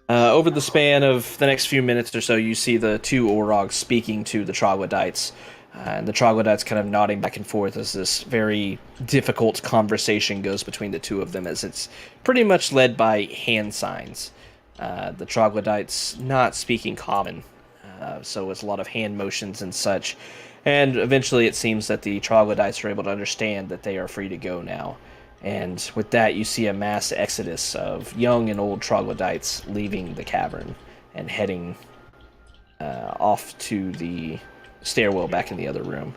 Over the span of the next few minutes or so, you see the two Orogs speaking to the troglodytes. And the troglodytes kind of nodding back and forth as this very difficult conversation goes between the two of them, as it's pretty much led by hand signs. The troglodytes not speaking common, so it's a lot of hand motions and such. And eventually it seems that the troglodytes are able to understand that they are free to go now. And with that, you see a mass exodus of young and old troglodytes leaving the cavern and heading off to the stairwell back in the other room.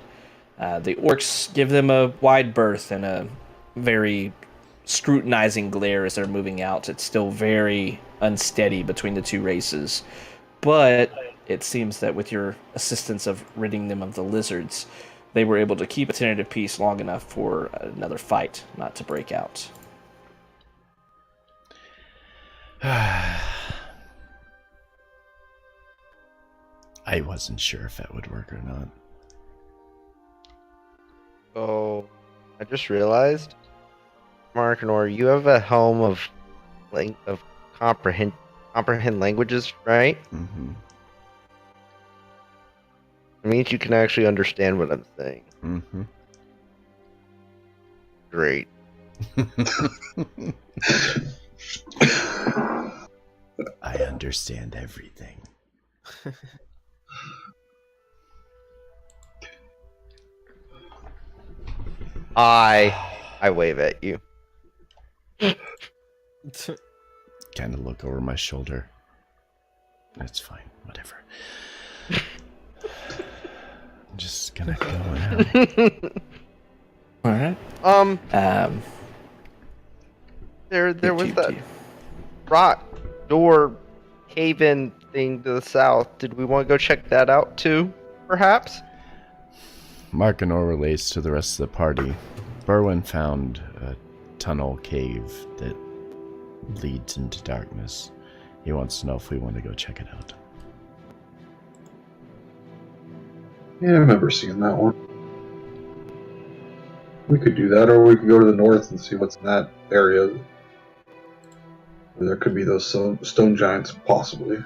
The orcs give them a wide berth and a very scrutinizing glare as they're moving out. It's still very unsteady between the two races, but it seems that with your assistance of ridding them of the lizards, they were able to keep a tentative peace long enough for another fight not to break out. I wasn't sure if that would work or not. So, I just realized, Mark and Or, you have a helm of comprehend languages, right? Mm-hmm. It means you can actually understand what I'm saying. Mm-hmm. Great. I understand everything. I wave at you. Kind of look over my shoulder. That's fine. Whatever. I'm just gonna go now. All right. There was that rock door cave-in thing to the south. Did we want to go check that out too, perhaps? Markinor relates to the rest of the party. Berwin found a tunnel cave that leads into darkness. He wants to know if we want to go check it out. Yeah, I remember seeing that one. We could do that, or we could go to the north and see what's in that area. There could be those stone giants, possibly.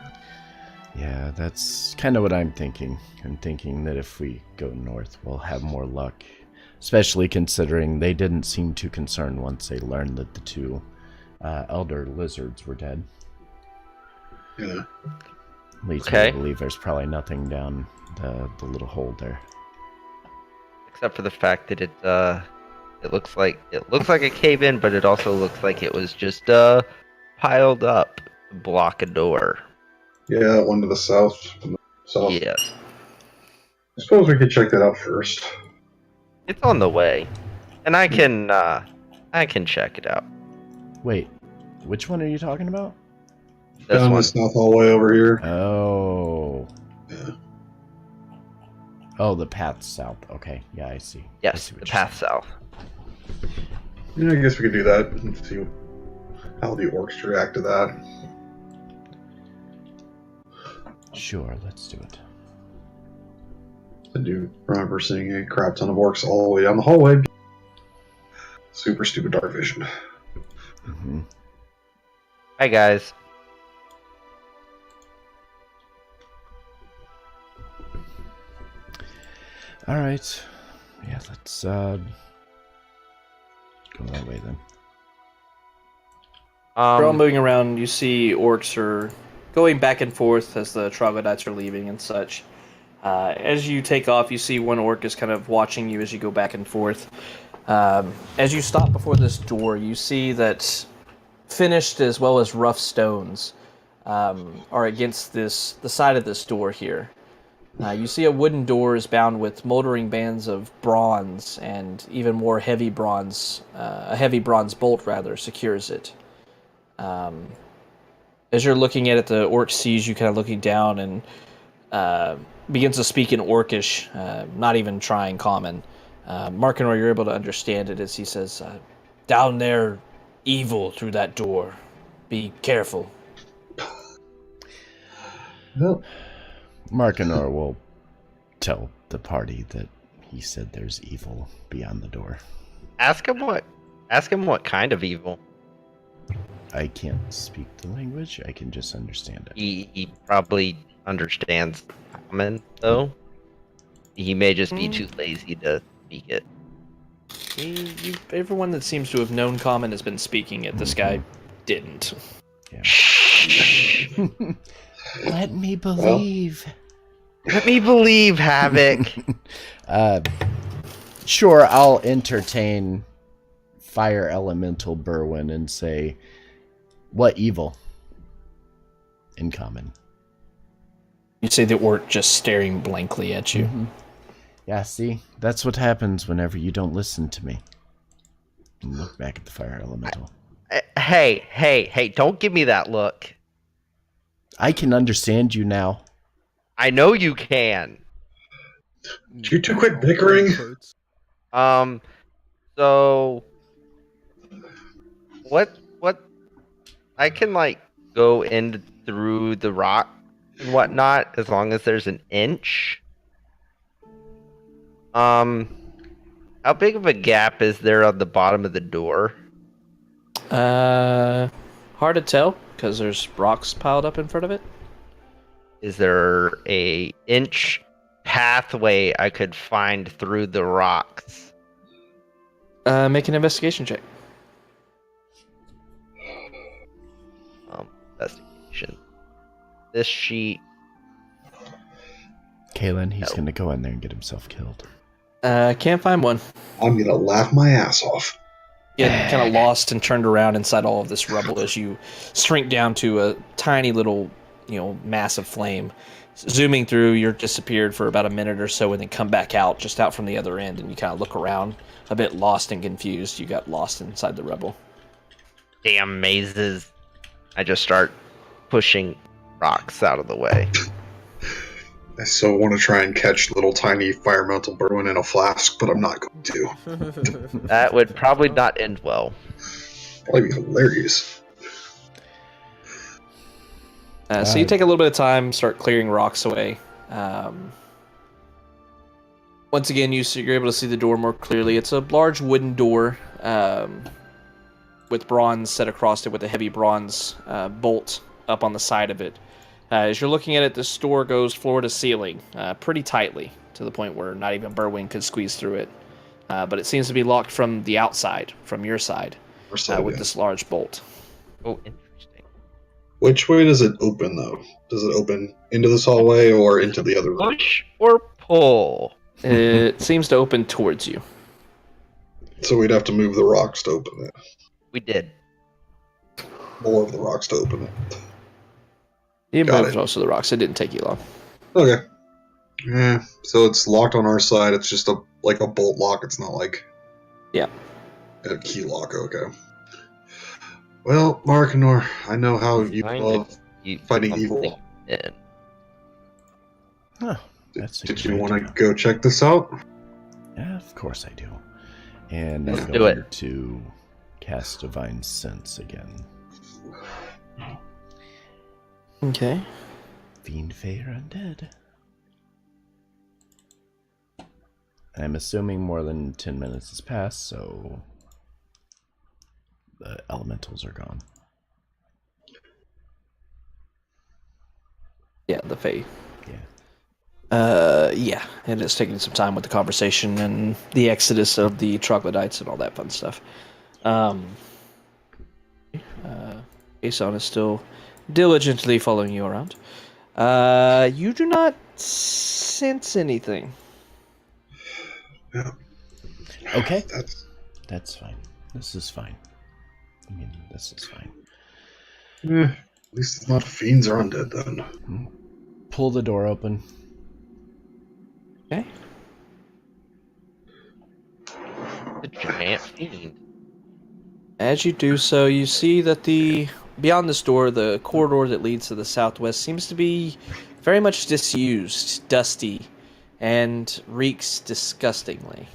Yeah, that's kind of what I'm thinking. I'm thinking that if we go north, we'll have more luck. Especially considering they didn't seem too concerned once they learned that the two elder lizards were dead. Yeah. Leads me Okay. to believe there's probably nothing down the little hole there. Except for the fact that it looks like a cave-in, but it also looks like it was just piled up to block a door. Yeah, that one to the south. South. Yes. I suppose we could check that out first. It's on the way, and I can check it out. Wait, which one are you talking about? This Down one. the south hallway over here. Oh. Yeah. Oh, the path south. Okay, yeah, I see. I Yes, see the what you're path south. Yeah, I guess we could do that and see how the orcs react to that. saying. Sure, let's do it. I do remember seeing a crap ton of orcs all the way down the hallway. Super stupid dark vision. Mm-hmm. Hi guys. All right. Yeah, let's go that way then. You're all moving around. You see orcs are going back and forth as the troglodytes are leaving and such. As you take off, you see one orc is kind of watching you as you go back and forth. As you stop before this door, you see that finished as well as rough stones are against the side of this door here. You see a wooden door is bound with moldering bands of bronze, and even more heavy bronze, a heavy bronze bolt rather, secures it. As you're looking at it, the orc sees you kind of looking down and begins to speak in Orcish, not even trying common. Markinor, you're able to understand it as he says, "Down there, evil through that door. Be careful." Well, Markinor will tell the party that he said there's evil beyond the door. Ask him what kind of evil. I can't speak the language, I can just understand it. He probably understands common though. he may just be too lazy to speak it. Everyone that seems to have known common has been speaking it. This guy didn't. Yeah. Let me believe. Let me believe, Havoc. Sure, I'll entertain Fire Elemental Berwin and say, what evil? In common. You say the orc just staring blankly at you. Mm-hmm. Yeah, see? That's what happens whenever you don't listen to me. And look back at the Fire Elemental. Hey, don't give me that look. I can understand you now. I know you can. Did you two quit bickering? So what I can like go in through the rock and whatnot as long as there's an inch. How big of a gap is there on the bottom of the door? Hard to tell because there's rocks piled up in front of it. Is there a inch pathway I could find through the rocks? Make an investigation check. Investigation. This sheet. Kalen, he's going to go in there and get himself killed. Can't find one. I'm gonna laugh my ass off. Get kind of lost and turned around inside all of this rubble as you shrink down to a tiny little, mass of flame. Zooming through, you're disappeared for about a minute or so and then come back out, just out from the other end, and you kind of look around, a bit lost and confused. You got lost inside the rubble. Damn mazes. I just start pushing rocks out of the way. I so want to try and catch little tiny Fire Elemental Berwin in a flask, but I'm not going to. That would probably not end well. That'd be hilarious. So you take a little bit of time, start clearing rocks away. Once again, you're able to see the door more clearly. It's a large wooden door with bronze set across it with a heavy bronze bolt up on the side of it. As you're looking at it, this door goes floor to ceiling pretty tightly to the point where not even Berwin could squeeze through it. But it seems to be locked from the outside, from your side, with this large bolt. Oh, interesting. Which way does it open, though? Does it open into this hallway or into the other room? Push or pull? It seems to open towards you. So we'd have to move the rocks to open it. We did. More of the rocks to open it. You Got moved it. most of the rocks. It didn't take you long. Okay. Yeah, so it's locked on our side. It's just a bolt lock. It's not like Yeah. a key lock. Okay. Well, Markinor, I know how you love fighting evil. In. Huh, that's Did you want to go check this out? Yeah, of course I do. And Let's I'm do going it. to cast Divine Sense again. Okay. Fiend, Fey, or Undead. I'm assuming more than 10 minutes has passed, so the elementals are gone. Yeah, the Fey. Yeah. Yeah, and it's taking some time with the conversation and the exodus of the troglodytes and all that fun stuff. Aeson is still diligently following you around. You do not sense anything. Yeah. Okay. That's That's fine. This is fine. I mean, this is fine. at least it's not fiends or undead then. Pull the door open. Okay. The giant fiend. As you do so, you see that beyond this door, the corridor that leads to the southwest seems to be very much disused, dusty, and reeks disgustingly.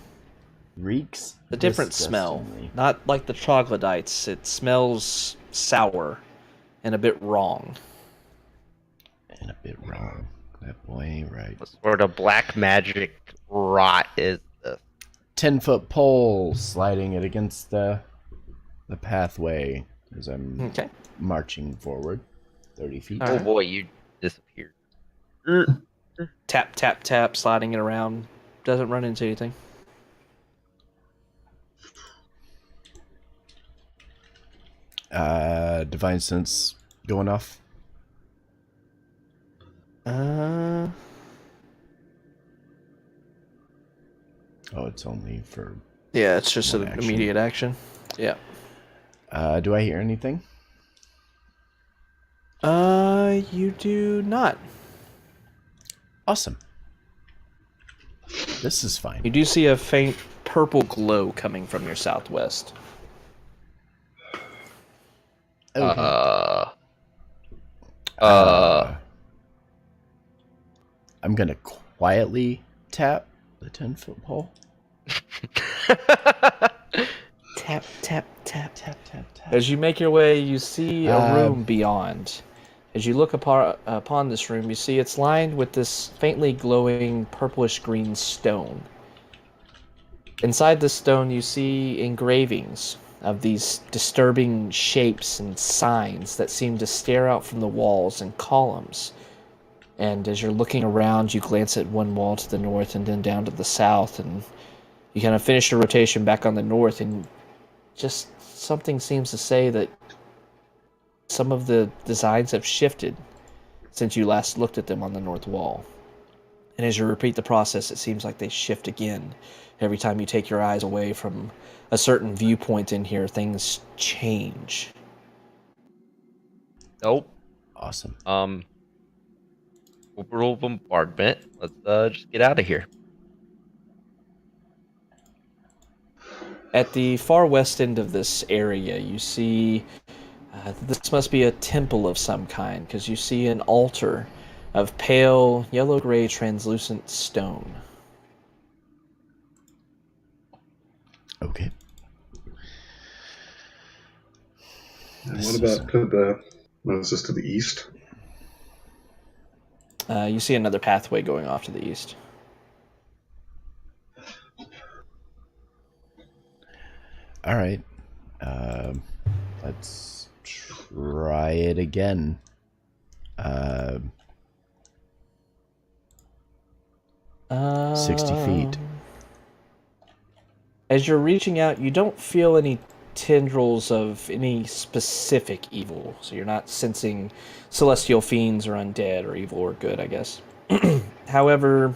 Reeks? A different smell. Disgustingly. Not like the troglodytes. It smells sour and a bit wrong. And a bit wrong. That boy ain't right. What sort of black magic rot is this? 10-foot pole, sliding it against the pathway as I'm Okay. marching forward 30 feet. All Oh right. boy, you disappeared. Tap, tap, tap, sliding it around. doesn't run into anything. Divine sense going off. Uh, Oh, it's only for. yeah, it's just One an action. immediate action. Yeah. Do I hear anything? You do not. Awesome. This is fine. You do see a faint purple glow coming from your southwest. Okay. I'm gonna quietly tap the 10-foot pole. Tap, tap, tap, tap, tap, tap. As you make your way, you see a room beyond. As you look upon this room, you see it's lined with this faintly glowing purplish-green stone. Inside the stone, you see engravings of these disturbing shapes and signs that seem to stare out from the walls and columns. And as you're looking around, you glance at one wall to the north and then down to the south, and you kind of finish your rotation back on the north, and just something seems to say that some of the designs have shifted since you last looked at them on the north wall. And as you repeat the process, it seems like they shift again. Every time you take your eyes away from a certain viewpoint in here, things change. Nope. Awesome. Orbital bombardment. Let's just get out of here. At the far west end of this area, you see this must be a temple of some kind, because you see an altar of pale yellow-gray translucent stone. Okay. And This what is- about to the? What is this to the east? You see another pathway going off to the east. All right. Let's try it again. 60 feet. As you're reaching out, you don't feel any tendrils of any specific evil. So you're not sensing celestial fiends or undead or evil or good, I guess. However,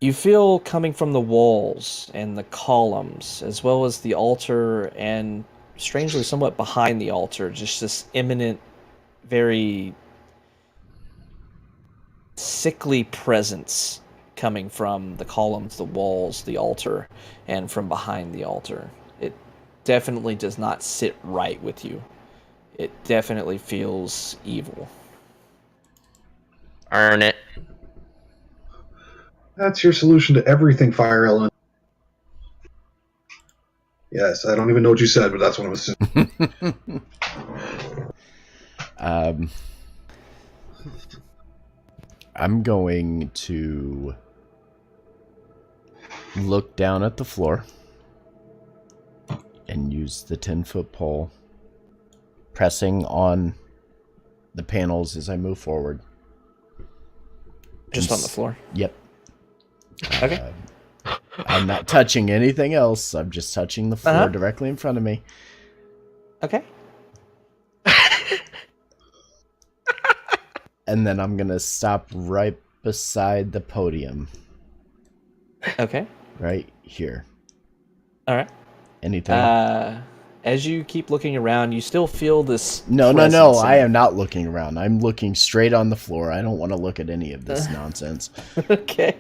you feel coming from the walls and the columns, as well as the altar, and strangely somewhat behind the altar, just this imminent, very sickly presence coming from the columns, the walls, the altar, and from behind the altar. It definitely does not sit right with you. It definitely feels evil. Earn it. That's your solution to everything, fire element. Yes, I don't even know what you said, but that's what I'm assuming. I'm going to look down at the floor and use the 10-foot pole, pressing on the panels as I move forward. Just on the floor. Yep. Okay. I'm not touching anything else. I'm just touching the floor directly in front of me. Okay. And then I'm going to stop right beside the podium. Okay. Right here. All right. Anything? As you keep looking around, you still feel this. No. presence I in- am not looking around. I'm looking straight on the floor. I don't want to look at any of this nonsense. Okay.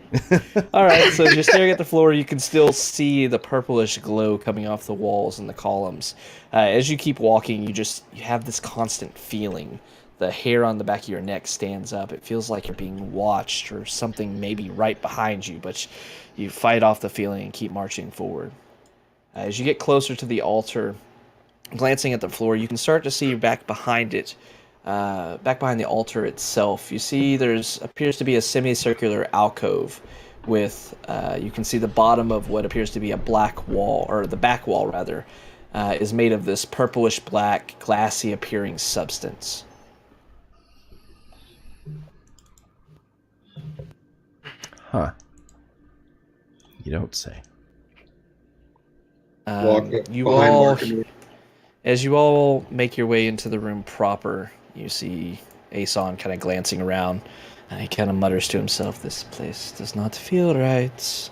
All right. So as you're staring at the floor, you can still see the purplish glow coming off the walls and the columns. As you keep walking, you have this constant feeling. The hair on the back of your neck stands up. It feels like you're being watched or something maybe right behind you, but you fight off the feeling and keep marching forward. As you get closer to the altar, glancing at the floor, you can start to see back behind it, back behind the altar itself. You see appears to be a semicircular alcove with, you can see the bottom of what appears to be a black wall, or the back wall rather, is made of this purplish black, glassy appearing substance. Huh. You don't say. Walk You behind all, Mark and as you all make your way into the room proper, you see Aeson kind of glancing around. He kind of mutters to himself, "This place does not feel right."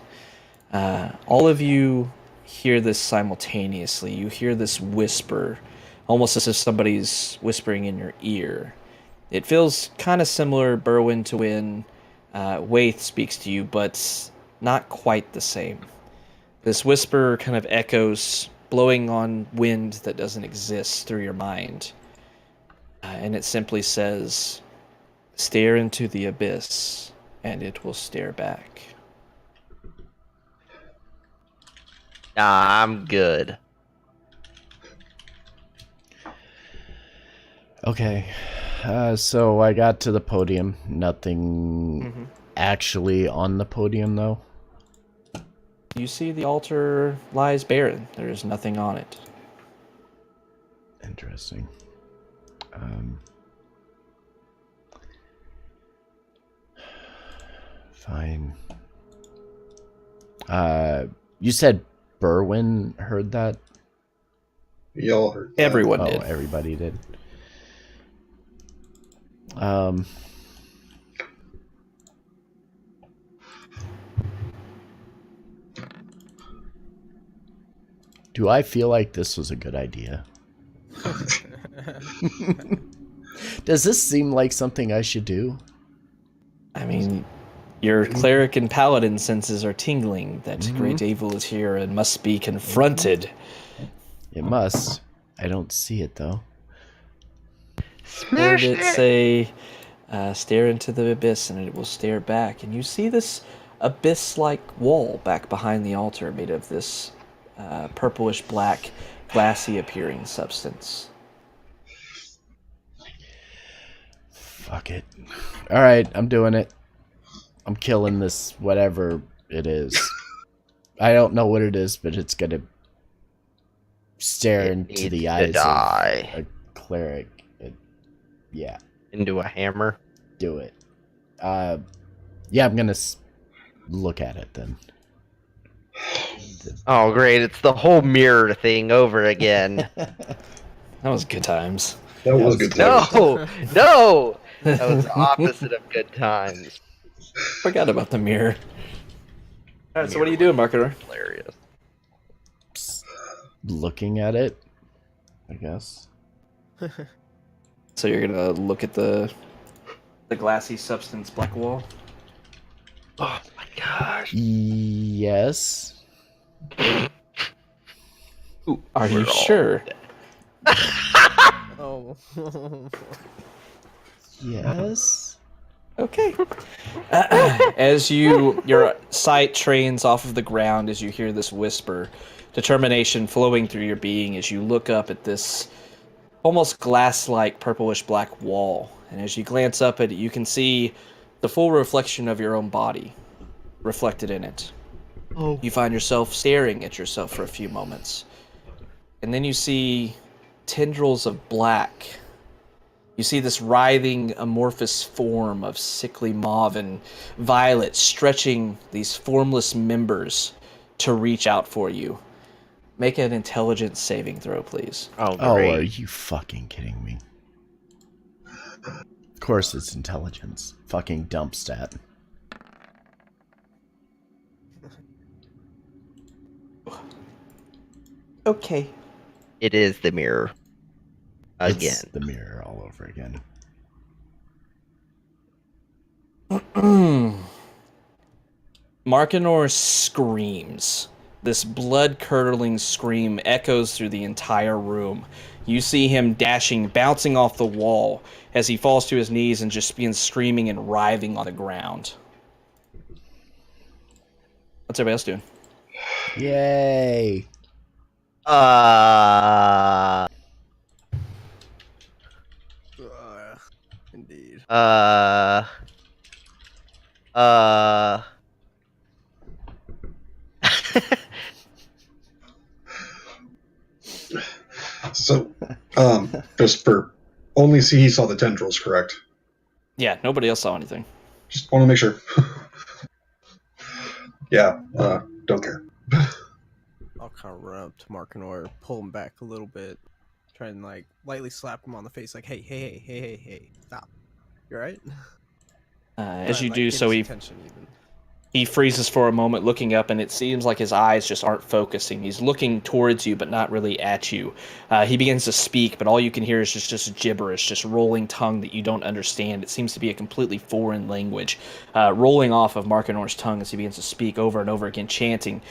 All of you hear this simultaneously. You hear this whisper, almost as if somebody's whispering in your ear. It feels kind of similar, Berwyn, to when Waith speaks to you, but not quite the same. This whisper kind of echoes, blowing on wind that doesn't exist through your mind. And it simply says, "Stare into the abyss, and it will stare back." Nah, I'm good. Okay. So I got to the podium. Nothing actually on the podium, though. You see the altar lies barren. There is nothing on it. Interesting. Fine. You said Berwyn heard that? y'all heard that. Everyone Oh, did. everybody did. Do I feel like this was a good idea? Does this seem like something I should do? I mean, your cleric and paladin senses are tingling that great evil is here and must be confronted. It must. I don't see it, though. Heard it say, "Stare into the abyss and it will stare back." And you see this abyss-like wall back behind the altar made of this purplish black, glassy appearing substance. Fuck it. Alright, I'm doing it. I'm killing this, whatever it is. I don't know what it is, but it's gonna stare into the eyes die. of a cleric. Yeah, Into a hammer. do it. Yeah, I'm gonna look at it then. Oh, great. It's the whole mirror thing over again. That was good times. That was good. No! No! That was the opposite of good times. Forgot about the mirror. All right, so what are you doing, Marketer? Hilarious. Looking at it, I guess. So you're gonna look at the glassy substance black wall? Oh my gosh. Yes. Ooh, are you We're all sure? Oh. Yes. Okay. As your sight trains off of the ground as you hear this whisper, determination flowing through your being as you look up at this almost glass-like purplish black wall. And as you glance up at it, you can see the full reflection of your own body reflected in it. Oh. You find yourself staring at yourself for a few moments. And then you see tendrils of black. You see this writhing, amorphous form of sickly mauve and violet stretching these formless members to reach out for you. Make an intelligence saving throw, please. Oh, Oh, great. are you fucking kidding me? Of course it's intelligence. Fucking dump stat. Okay. It is the mirror. Again. It's the mirror all over again. Markinor screams. This blood-curdling scream echoes through the entire room. You see him dashing, bouncing off the wall as he falls to his knees and just begins screaming and writhing on the ground. What's everybody else doing? Yay! Indeed. So, just for only he saw the tendrils, correct? Yeah, nobody else saw anything. Just want to make sure. Yeah, don't care. I'll kind of run up to Markinor, pull him back a little bit, try and like lightly slap him on the face, like, hey, stop. You alright? As you Like, do get so, his he attention even. He freezes for a moment, looking up, and it seems like his eyes just aren't focusing. He's looking towards you, but not really at you. He begins to speak, but all you can hear is just gibberish, just rolling tongue that you don't understand. It seems to be a completely foreign language, rolling off of Markinor's tongue as he begins to speak over and over again, chanting.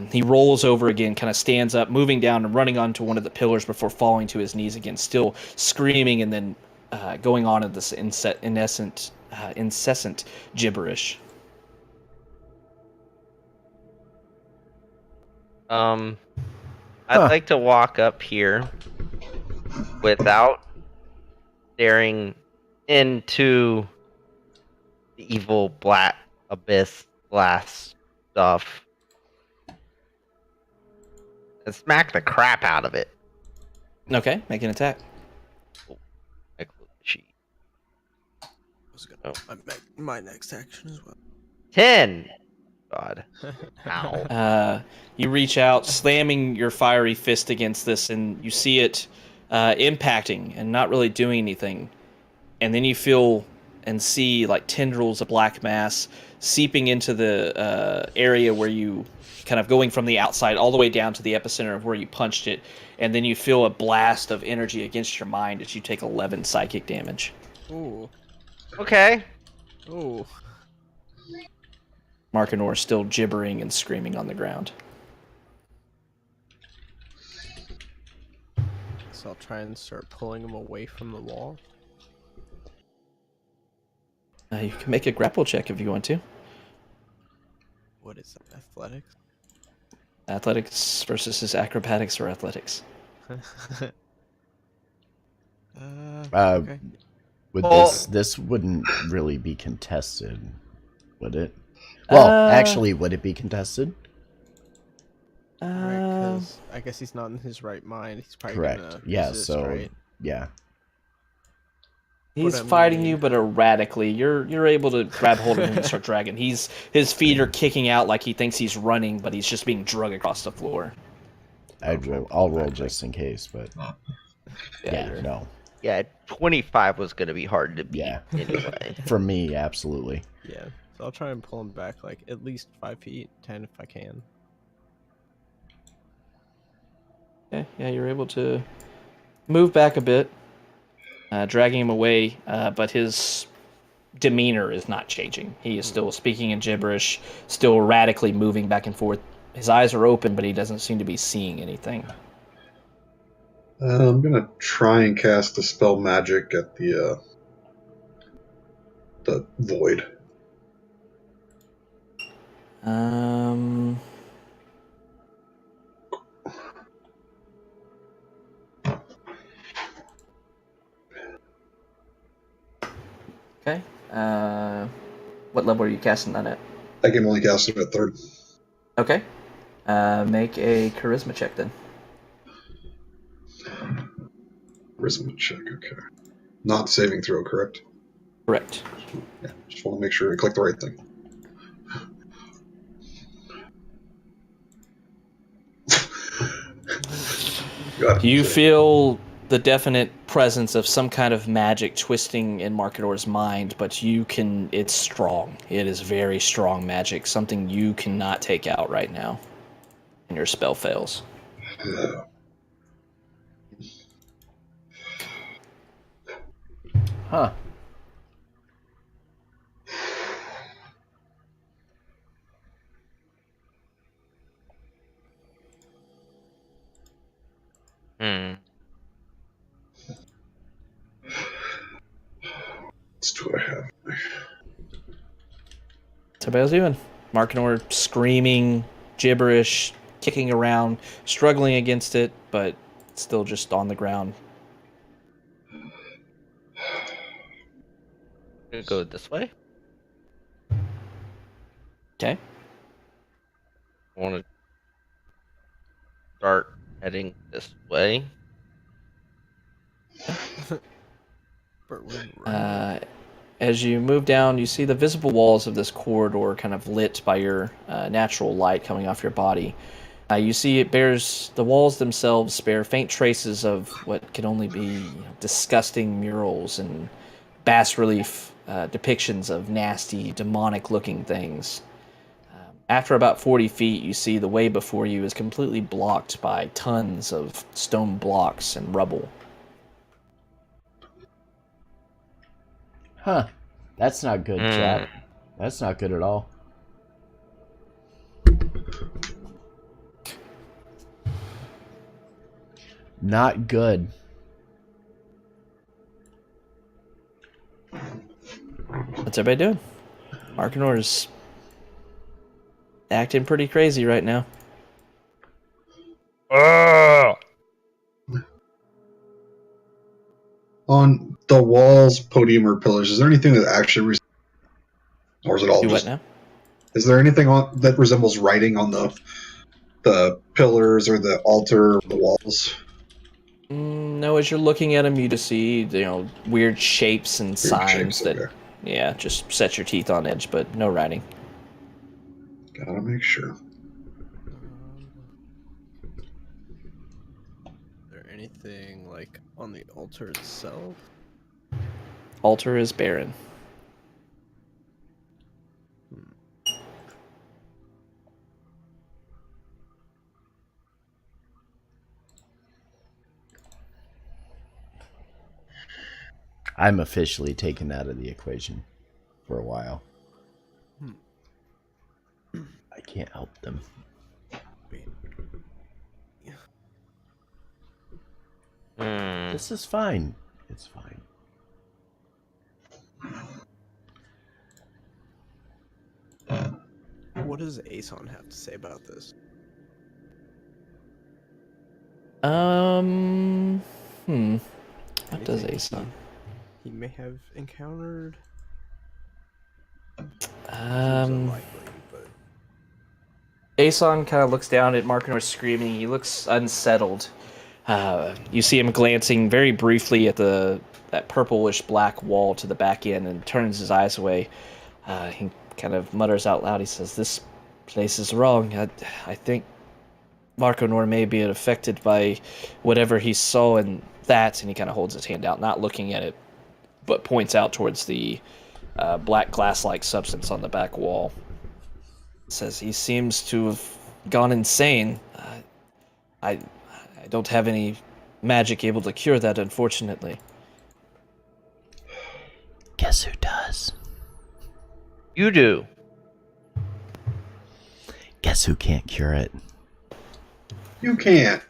He rolls over again, kind of stands up, moving down and running onto one of the pillars before falling to his knees again, still screaming and then going on in this incessant gibberish. I'd Huh. like to walk up here without staring into the evil black abyss glass stuff and smack the crap out of it. Okay, make an attack. I close the sheet. My next action as well. 10. God. Ow. You reach out, slamming your fiery fist against this, and you see it impacting and not really doing anything. And then you feel and see like tendrils of black mass seeping into the area where you kind of going from the outside all the way down to the epicenter of where you punched it. And then you feel a blast of energy against your mind as you take 11 psychic damage. Ooh. Okay. Ooh. Markinor still gibbering and screaming on the ground. So I'll try and start pulling him away from the wall. You can make a grapple check if you want to. What is that? Athletics? Athletics versus his acrobatics or athletics. Okay. Would Oh. this wouldn't really be contested, would it? Well, actually, would it be contested? Right, 'cause I guess he's not in his right mind. He's probably Correct. gonna Yeah. resist, So right? yeah. He's But I fighting mean- you, but erratically. You're able to grab hold of him and start dragging. His feet are kicking out like he thinks he's running, but he's just being dragged across the floor. I'll roll just in case, but yeah, you're- no. Yeah, 25 was going to be hard to beat Yeah. anyway. For me, absolutely. Yeah. So I'll try and pull him back like at least 5 feet, 10 if I can. Yeah, you're able to move back a bit, dragging him away, but his demeanor is not changing. He is still speaking in gibberish, still erratically moving back and forth. His eyes are open, but he doesn't seem to be seeing anything. I'm gonna try and cast Dispel Magic at the void. Okay. What level are you casting that at? I can only cast it at third. Okay. Make a charisma check then. Charisma check. Okay. Not saving throw, correct? Correct. Yeah. Just want to make sure I click the right thing. Got it. You feel the definite presence of some kind of magic twisting in Marketor's mind, but it's strong. It is very strong magic, something you cannot take out right now. And your spell fails. Huh. Hmm. What do I have? So everybody else doing? Markenor screaming, gibberish, kicking around, struggling against it, but still just on the ground. Gonna go this way. Okay. I want to start heading this way. But we're right. as you move down, you see the visible walls of this corridor kind of lit by your natural light coming off your body. You see the walls themselves bear faint traces of what can only be disgusting murals and bas relief depictions of nasty, demonic-looking things. After about 40 feet, you see the way before you is completely blocked by tons of stone blocks and rubble. Huh. That's not good, chap. That's not good at all. Not good. What's everybody doing? Arcanor's acting pretty crazy right now. On the walls, podium, or pillars, is there anything that actually or is it all Do just... what now? Is there anything on that resembles writing on the pillars or the altar or the walls? No, as you're looking at them, you just see, weird shapes and signs shapes, that, okay. yeah, just set your teeth on edge, but no writing. Gotta make sure. Is there anything like on the altar itself? Altar is barren. I'm officially taken out of the equation for a while. I can't help them. This is fine. It's fine. What does Aeson have to say about this? What does Aeson? He may have encountered. Seems Um, unlikely, but Aeson kind of looks down at Markinor screaming. He looks unsettled. You see him glancing very briefly at that purplish black wall to the back end and turns his eyes away. He kind of mutters out loud. He says, "This place is wrong. I think Markinor may be affected by whatever he saw in that." And he kind of holds his hand out, not looking at it, but points out towards the black glass-like substance on the back wall. Says he seems to have gone insane. I don't have any magic able to cure that, unfortunately. Guess who does? You do. Guess who can't cure it? You can't.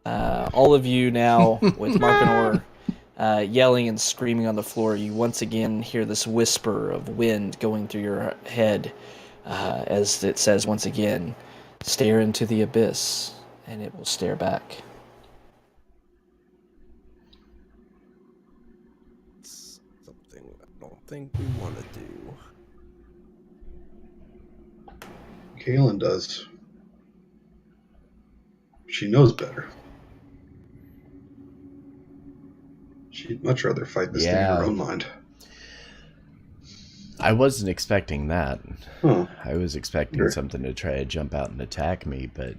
All of you now, with Markinor yelling and screaming on the floor, you once again hear this whisper of wind going through your head as it says once again, "Stare into the abyss, and it will stare back." it's something I don't think we want to do. Kaylin does. She knows better. She'd much rather fight this thing in her own mind. I wasn't expecting that. Huh. I was expecting Sure. something to try to jump out and attack me, but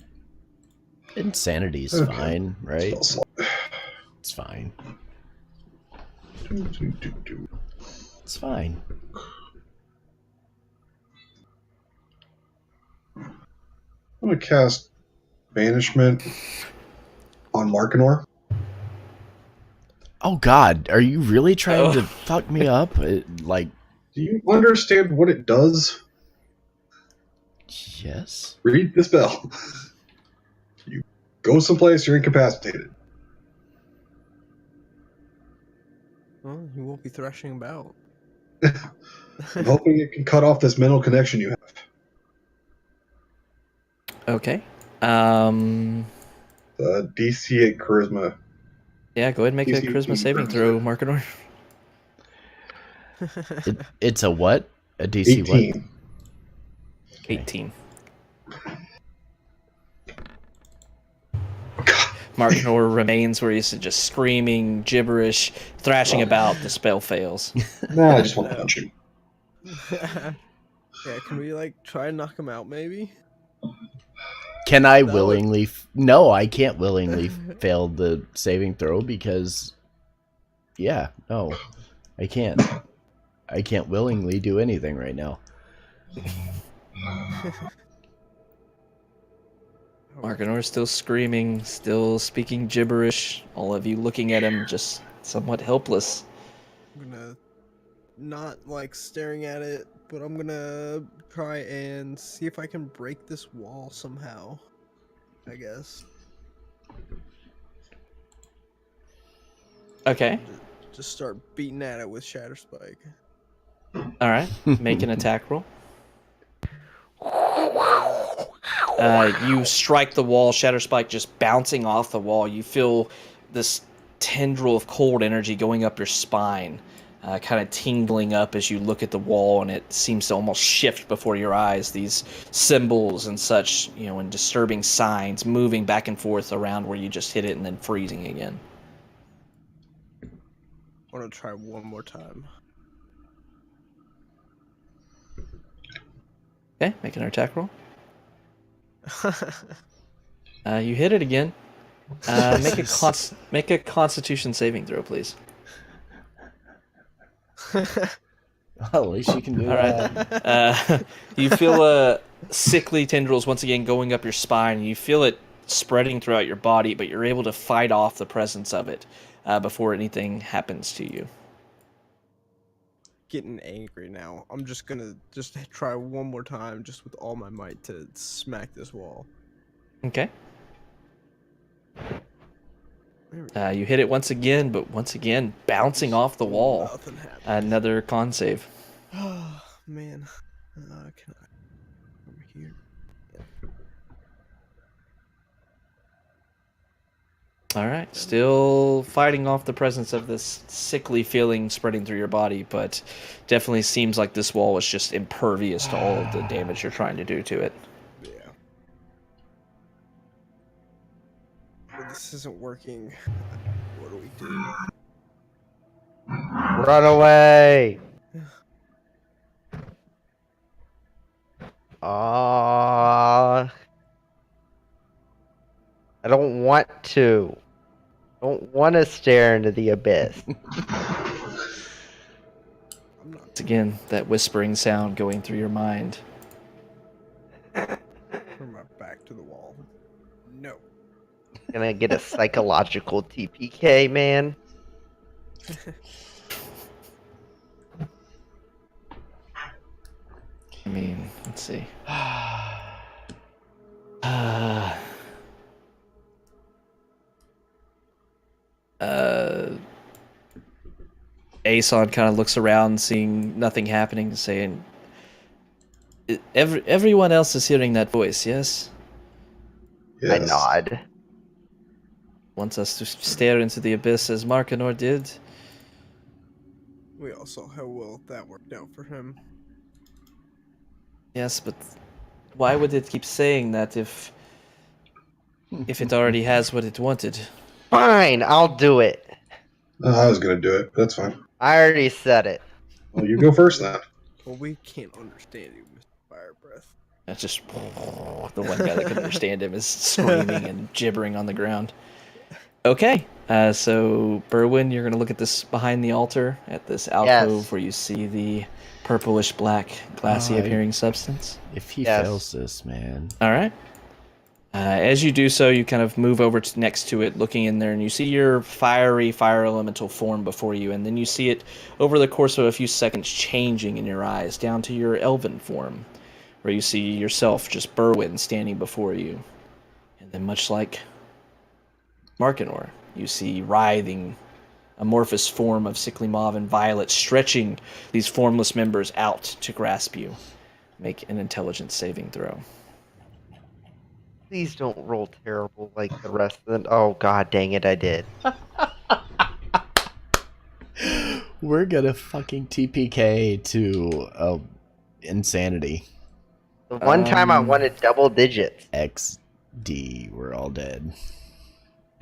insanity's Okay. fine, right? Spell slot. It's fine. Do. It's fine. I'm going to cast Banishment on Markinor. Oh God, are you really trying to fuck me up? Like, Do you understand what it does? yes. Read the spell. You go someplace, you're incapacitated. Well, you won't be thrashing about. I'm hoping it can cut off this mental connection you have. Okay. DC 8 Charisma. Yeah, go ahead and make a DC charisma saving throw, Markinor. It's a what? A DC 18. what? 18. Markinor remains where he's just screaming, gibberish, thrashing about. The spell fails. No, I just want to punch him. Yeah, can we like try and knock him out maybe? Can I That would- willingly? No, I can't willingly fail the saving throw because, yeah, no, I can't. I can't willingly do anything right now. Markinor still screaming, still speaking gibberish. All of you looking at him, just somewhat helpless. I'm gonna not like staring at it, but I'm gonna try and see if I can break this wall somehow. I guess. Okay. Just start beating at it with Shatter Spike. All right. Make an attack roll. You strike the wall, Shatter Spike just bouncing off the wall. You feel this tendril of cold energy going up your spine, kind of tingling up as you look at the wall, and it seems to almost shift before your eyes. These symbols and such, and disturbing signs moving back and forth around where you just hit it and then freezing again. I want to try one more time. Okay, make an attack roll. You hit it again. Make a Constitution saving throw, please. Well, at least you can do All that. right. You feel sickly tendrils once again going up your spine. You feel it spreading throughout your body, but you're able to fight off the presence of it before anything happens to you. Getting angry now. I'm just gonna try one more time, just with all my might, to smack this wall. Okay. You hit it once again, but once again bouncing off the wall. Nothing happened. Another con save. Oh man. Can I over here? All right, still fighting off the presence of this sickly feeling spreading through your body, but definitely seems like this wall is just impervious to all of the damage you're trying to do to it. Yeah. But this isn't working. What do we do? Run away! I don't want to. I don't want to stare into the abyss. I'm not. Once again, that whispering sound going through your mind. Turn my back to the wall. No. Gonna get a psychological TPK, man. I mean, let's see. Aeson kind of looks around, seeing nothing happening, saying, everyone else is hearing that voice, yes? I nod. Wants us to stare into the abyss as Markinor did? We all saw how well that worked out for him. Yes, but why would it keep saying that if it already has what it wanted? Fine, I'll do it. I was going to do it, but that's fine. I already said it. Well, you go first then. Well, we can't understand you, Mr. Fire Breath. That's just the one guy that can understand him is screaming and gibbering on the ground. Okay, so Berwin, you're going to look at this behind the altar, at this alcove Yes. where you see the purplish black glassy appearing substance. If he Yes. fails this, man. All right. As you do so, you kind of move over next to it, looking in there, and you see your fiery fire elemental form before you, and then you see it over the course of a few seconds changing in your eyes down to your elven form, where you see yourself, just Berwin, standing before you. And then much like Markinor, you see writhing amorphous form of sickly mauve and violet stretching these formless members out to grasp you. Make an intelligence saving throw. Please don't roll terrible like the rest of them. Oh god dang it, I did. We're gonna fucking TPK to insanity. The one time I wanted double digits. XD, we're all dead.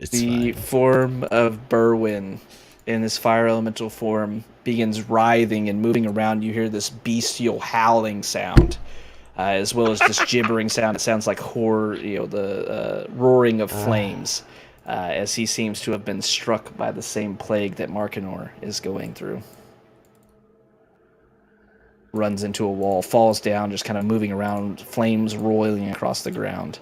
It's The fine. form of Berwyn in this fire elemental form begins writhing and moving around. You hear this bestial howling sound, as well as this gibbering sound. It sounds like the roaring of flames, as he seems to have been struck by the same plague that Markinor is going through. Runs into a wall, falls down, just kind of moving around, flames roiling across the ground.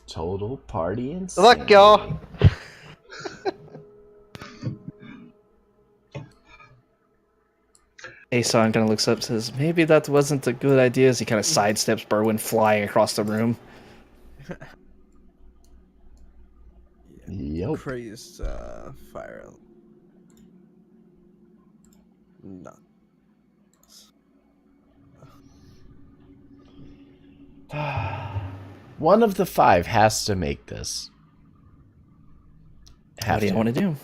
Total party and Good luck, y'all. Aeson kind of looks up and says, maybe that wasn't a good idea, as he kind of sidesteps Berwyn flying across the room. Yep. Crazed fire. No. One of the 5 has to make this. What do you want to do?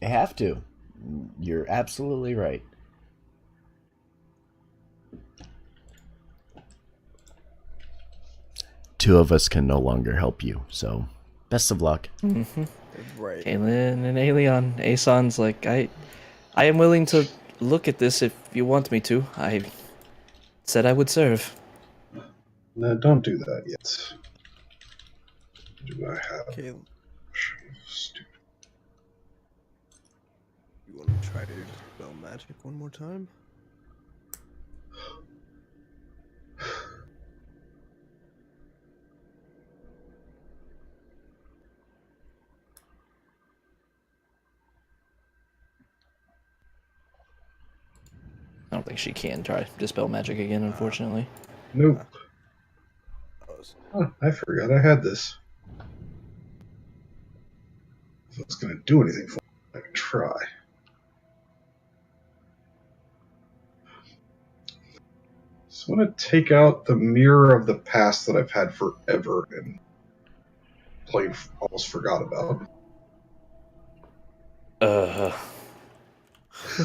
I have to. You're absolutely right. Two of us can no longer help you, so best of luck. Mm-hmm. Right. Kaylin and Aelion. Aeson's like, I am willing to look at this if you want me to. I said I would serve. No, don't do that yet. Do I have? Okay, you Stupid. want to try to spell magic one more time? I don't think she can try dispel magic again, unfortunately. Nope. Oh, I forgot I had this. If it's going to do anything for me, I can try. So I'm going to take out the mirror of the past that I've had forever and almost forgot about.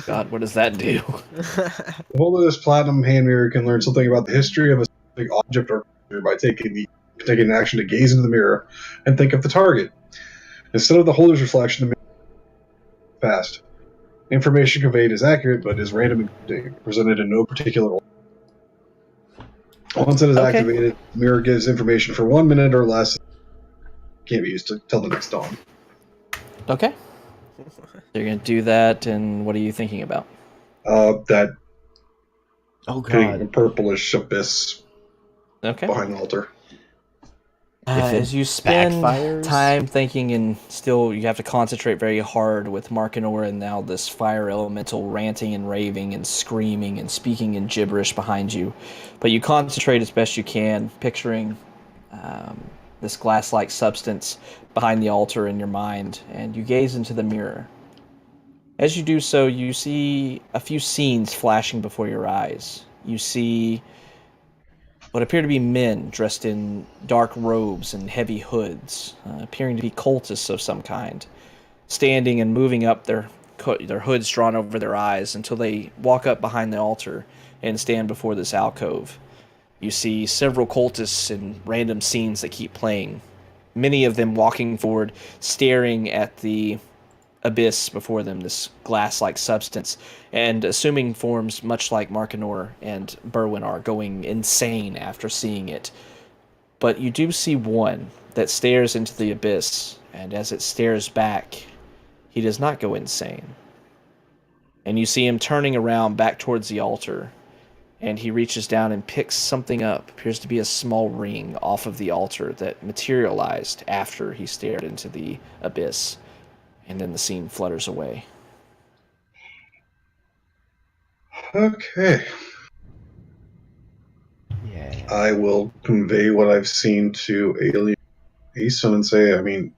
God, what does that do? The holder of this platinum hand mirror can learn something about the history of a specific object or creature by taking an action to gaze into the mirror and think of the target. Instead of the holder's reflection, the mirror is past. Information conveyed is accurate, but is random and presented in no particular order. Once it is Okay. activated, the mirror gives information for 1 minute or less. Can't be used until the next dawn. Okay. You're going to do that, and what are you thinking about? That Oh hitting a god. purplish abyss Okay. behind the altar. If it As you spend backfires? time thinking, and still you have to concentrate very hard with Markinor and now this fire elemental ranting and raving and screaming and speaking in gibberish behind you. But you concentrate as best you can, picturing this glass-like substance behind the altar in your mind, and you gaze into the mirror. As you do so, you see a few scenes flashing before your eyes. You see what appear to be men dressed in dark robes and heavy hoods, appearing to be cultists of some kind, standing and moving up their hoods drawn over their eyes until they walk up behind the altar and stand before this alcove. You see several cultists in random scenes that keep playing, many of them walking forward, staring at the abyss before them, this glass-like substance, and assuming forms much like Markinor and Berwyn are, going insane after seeing it. But you do see one that stares into the abyss, and as it stares back, he does not go insane. And you see him turning around back towards the altar, and he reaches down and picks something up. Appears to be a small ring off of the altar that materialized after he stared into the abyss. And then the scene flutters away. Okay. Yeah. I will convey what I've seen to Alien Aeson and say,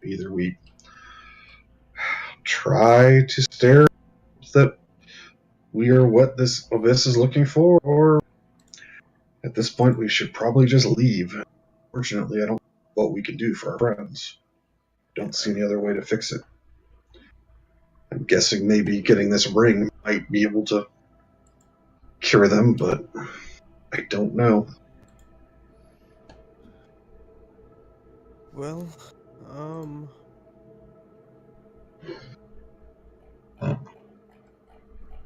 either we try to stare that we are what this abyss is looking for, or at this point we should probably just leave. Fortunately, I don't know what we can do for our friends. Don't see any other way to fix it. I'm guessing maybe getting this ring might be able to cure them, but I don't know. Well,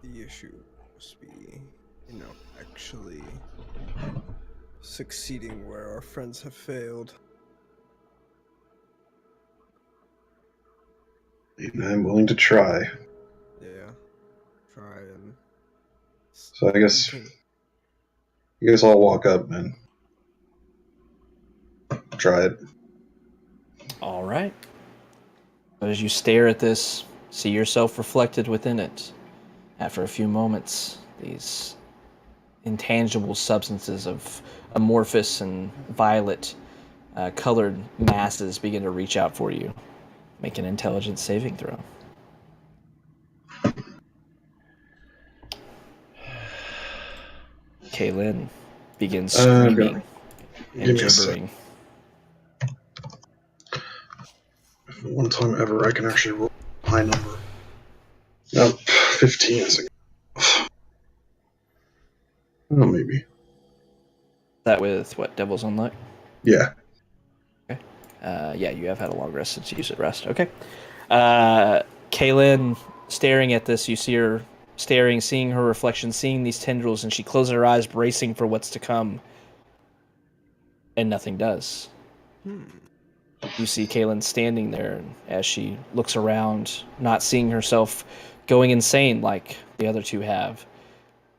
the issue must be, actually succeeding where our friends have failed. I'm willing to try. Yeah, try and. So I guess continue. I'll walk up and try it. All right. But as you stare at this, see yourself reflected within it. After a few moments, these intangible substances of amorphous and violet colored masses begin to reach out for you. Make an intelligence saving throw. Kaylin begins screaming and Give me a sec. gibbering. One time ever I can actually roll a high number. Nope, 15 is a... Oh, maybe. That with what, Devil's Own Luck? Yeah. Okay. Yeah, you have had a long rest since you used it rest. Okay. Kaylin, staring at this, you see her staring, seeing her reflection, seeing these tendrils, and she closes her eyes, bracing for what's to come. And nothing does. You see Kaylin standing there, and as she looks around, not seeing herself going insane like the other two have.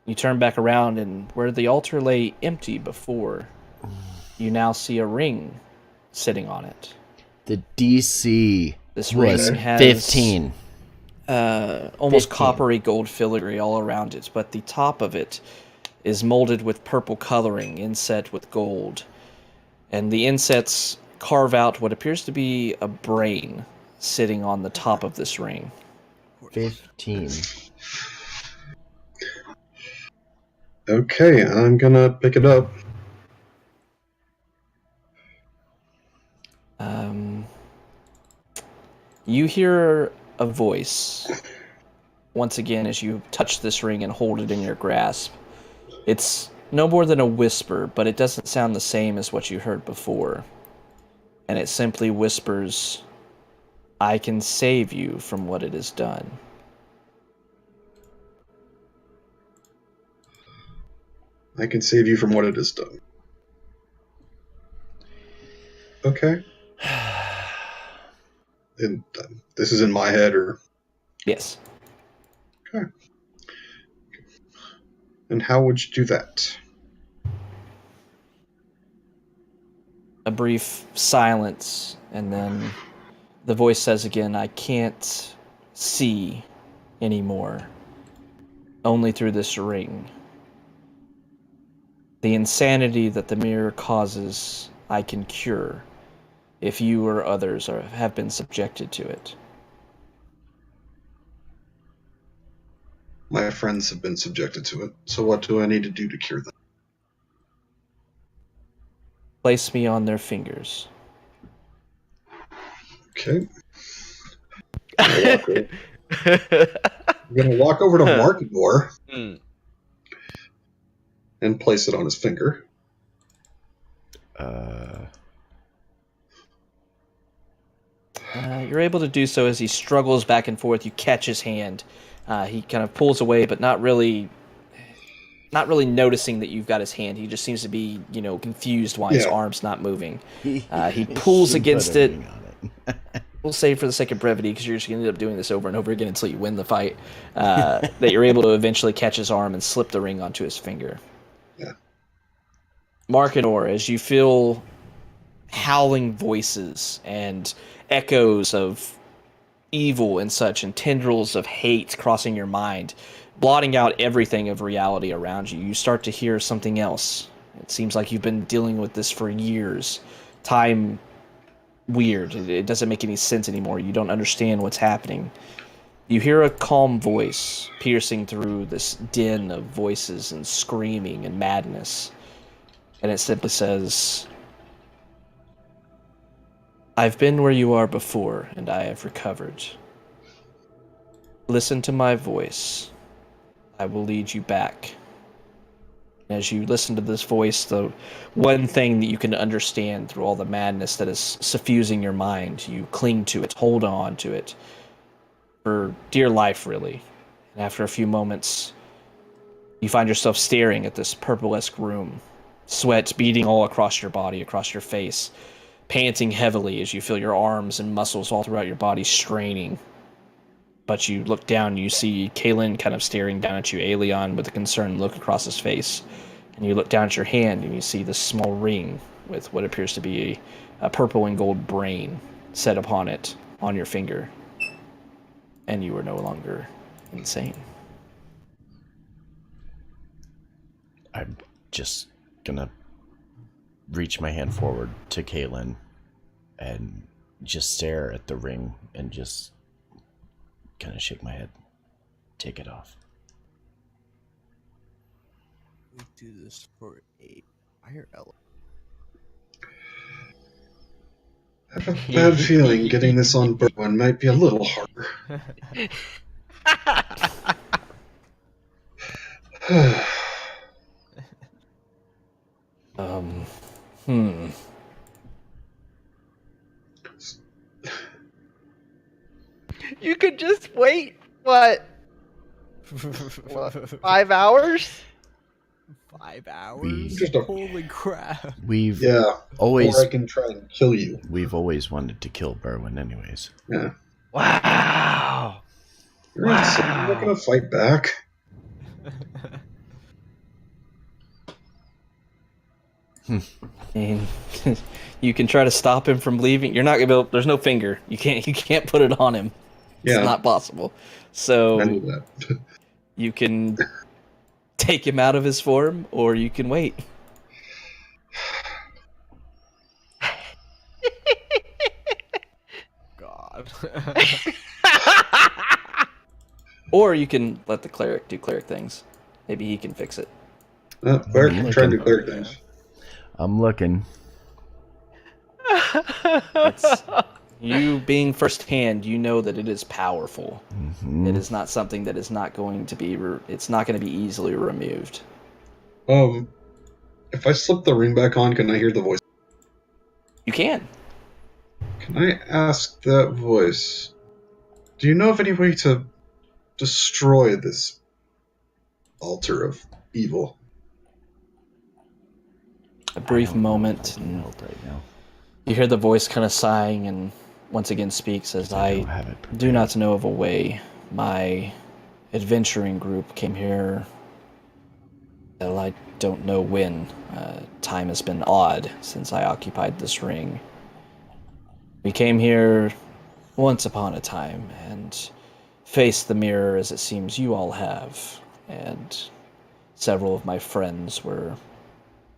You turn back around, and where the altar lay empty before, you now see a ring sitting on it. The DC This was ring has 15. almost 15. coppery gold filigree all around it, but the top of it is molded with purple coloring, inset with gold. And the insets carve out what appears to be a brain sitting on the top of this ring. 15. Okay, I'm gonna pick it up. You hear a voice once again as you touch this ring and hold it in your grasp. It's no more than a whisper, but it doesn't sound the same as what you heard before. And it simply whispers, "I can save you from what it has done." I can save you from what it has done. Okay. And this is in my head, or... Yes. Okay. And how would you do that? A brief silence, and then the voice says again, "I can't see anymore. Only through this ring. The insanity that the mirror causes, I can cure, if you or others have been subjected to it." My friends have been subjected to it, so what do I need to do to cure them? Place me on their fingers. Okay. I'm gonna walk over to Markador and place it on his finger. You're able to do so as he struggles back and forth. You catch his hand. He kind of pulls away, but not really noticing that you've got his hand. He just seems to be, confused why his arm's not moving. He pulls against it. We'll say for the sake of brevity, because you're just going to end up doing this over and over again until you win the fight, that you're able to eventually catch his arm and slip the ring onto his finger. Yeah. Markador, as you feel howling voices and echoes of evil and such, and tendrils of hate crossing your mind, blotting out everything of reality around you, you start to hear something else. It seems like you've been dealing with this for years. Time weird. It doesn't make any sense anymore. You don't understand what's happening. You hear a calm voice piercing through this din of voices and screaming and madness. And it simply says, "I've been where you are before, and I have recovered. Listen to my voice. I will lead you back." As you listen to this voice, the one thing that you can understand through all the madness that is suffusing your mind, you cling to it, hold on to it, for dear life, really. And after a few moments, you find yourself staring at this purple-esque room, sweat beading all across your body, across your face, panting heavily as you feel your arms and muscles all throughout your body straining. But you look down and you see Kalen kind of staring down at you, Aelion, with a concerned look across his face. And you look down at your hand and you see this small ring with what appears to be a purple and gold brain set upon it on your finger. And you are no longer insane. I'm just gonna reach my hand forward to Kalen and just stare at the ring and just kind of shake my head. Take it off. We do this for a higher element. I have a bad feeling getting this on Berwyn might be a little harder. You could just wait, what, 5 hours? 5 hours? Just a- Holy crap. We've Yeah, always or I can try and kill you. we've always wanted to kill Berwyn anyways. Yeah. Wow. You're insane. You're not gonna fight back. And you can try to stop him from leaving. You're not gonna be able, there's no finger. You can't put it on him. It's Yeah. not possible. I So knew that. you can take him out of his form, or you can wait. God. Or you can let the cleric do cleric things. Maybe he can fix it. Cleric can try and do cleric things. I'm looking. It's, you being firsthand, you know that it is powerful. Mhm. It is not something that is not going to be. It's not going to be easily removed. If I slip the ring back on, can I hear the voice? You can. Can I ask that voice? Do you know of any way to destroy this altar of evil? A brief I don't know moment, if I can and help right now. you hear the voice kind of sighing, and once again speaks as I don't have it do not know of a way. My adventuring group came here. Well, I don't know when. Time has been odd since I occupied this ring. We came here once upon a time and faced the mirror as it seems you all have, and several of my friends were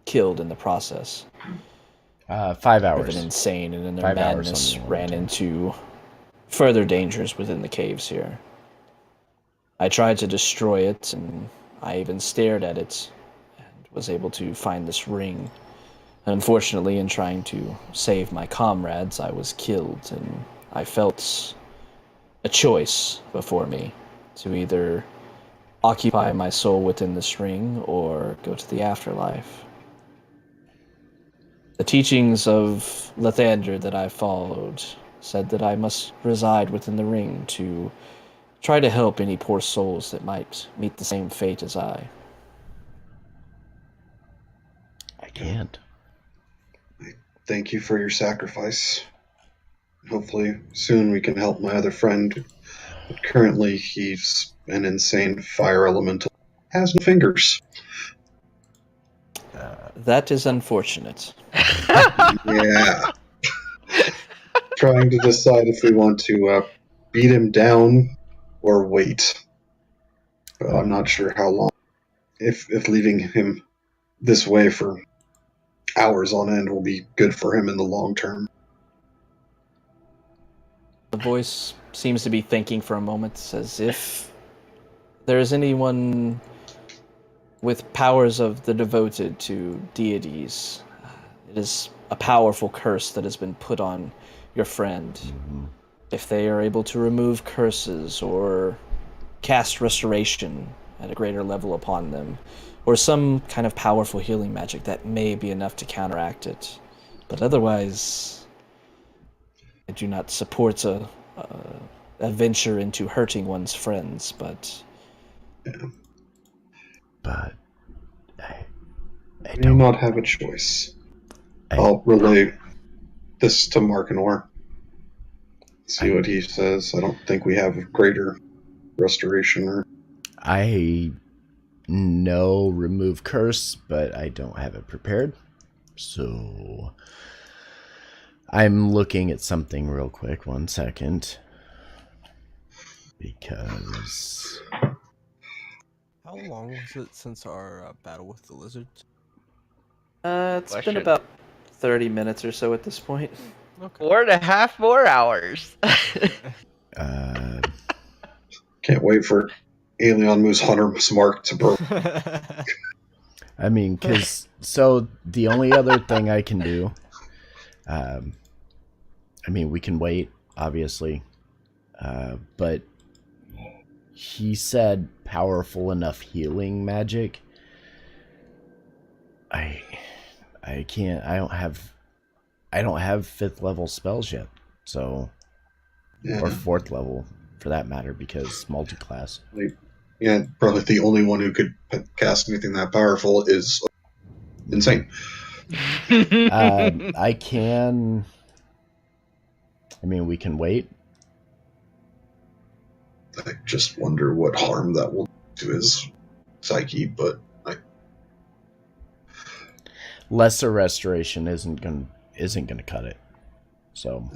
killed in the process. 5 hours. Driven insane, and in their 5 hours madness on the ran altar. into further dangers within the caves here. I tried to destroy it, and I even stared at it, and was able to find this ring. Unfortunately, in trying to save my comrades, I was killed, and I felt a choice before me to either occupy my soul within this ring or go to the afterlife. The teachings of Lathander that I followed said that I must reside within the ring to try to help any poor souls that might meet the same fate as I. I can't. Thank you for your sacrifice. Hopefully, soon we can help my other friend. But currently, he's an insane fire elemental. Has no fingers. That is unfortunate. Yeah. Trying to decide if we want to beat him down or wait. But I'm not sure how long. If leaving him this way for hours on end will be good for him in the long term. The voice seems to be thinking for a moment, as if there is anyone with powers of the devoted to deities. It is a powerful curse that has been put on your friend. Mhm. If they are able to remove curses or cast restoration at a greater level upon them, or some kind of powerful healing magic that may be enough to counteract it. But otherwise, I do not support a venture into hurting one's friends, but I May don't. not have a choice. I'll relay this to Markinor. See what he says. I don't think we have greater restoration or... I know remove curse, but I don't have it prepared. So I'm looking at something real quick. 1 second. Because How long was it since our battle with the lizards? it's Question. been about 30 minutes or so at this point. Okay. 4.5 more hours. Can't wait for Alien Moose Hunter Mark to burn. I mean, because so the only other thing I can do, I mean, we can wait, obviously, but he said powerful enough healing magic. I can't. I don't have 5th level spells yet, so Yeah. or 4th level for that matter, because multi-class. Yeah, probably the only one who could cast anything that powerful is insane. I can. I mean, we can wait. I just wonder what harm that will do to his psyche, but Lesser restoration isn't gonna cut it. So,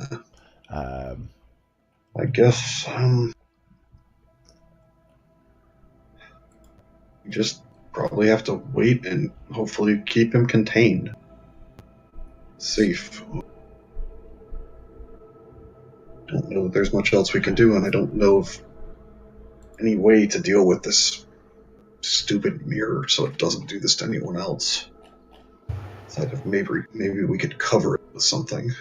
I guess we just probably have to wait and hopefully keep him contained, safe. Don't know that there's much else we can do, and I don't know of any way to deal with this stupid mirror so it doesn't do this to anyone else. Aside of maybe we could cover it with something.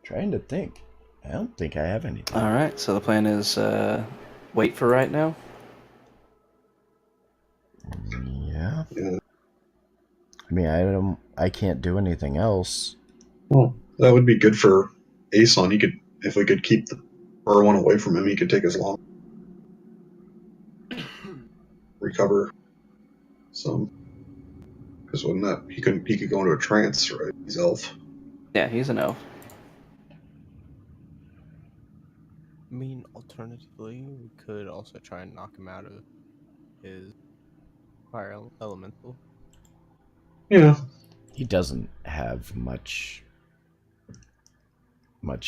trying to think. I don't think I have anything. All right, so the plan is wait for right now. Yeah. Yeah. I mean, I can't do anything else. Well, that would be good for Aeson. He could, if we could keep the fur one away from him, he could take as long. Recover some. Because wouldn't that he could go into a trance, right? He's elf. Yeah, he's an elf. I mean, alternatively, we could also try and knock him out of his fire elemental. Yeah. He doesn't have much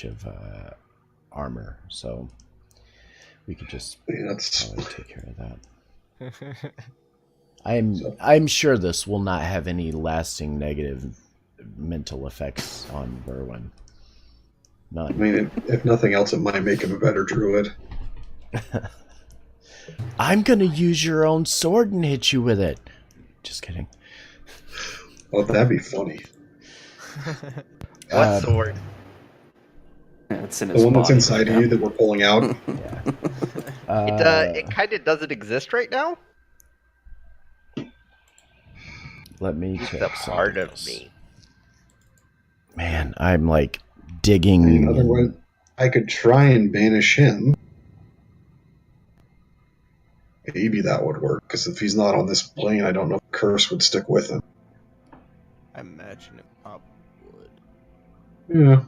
of armor, so we could just probably take care of that. I'm sure this will not have any lasting negative mental effects on Berwyn. None. I mean, if nothing else, it might make him a better druid. I'm gonna use your own sword and hit you with it. Just kidding. Oh, that'd be funny. What sword? It's in his The one that's body inside right of you now. that we're pulling out. Yeah. It kind of doesn't exist right now. Let me It's check a part something of else. me. Man, I'm like digging. Otherwise, I could try and banish him. Maybe that would work, because if he's not on this plane, I don't know if curse would stick with him. I imagine it probably would, Yeah.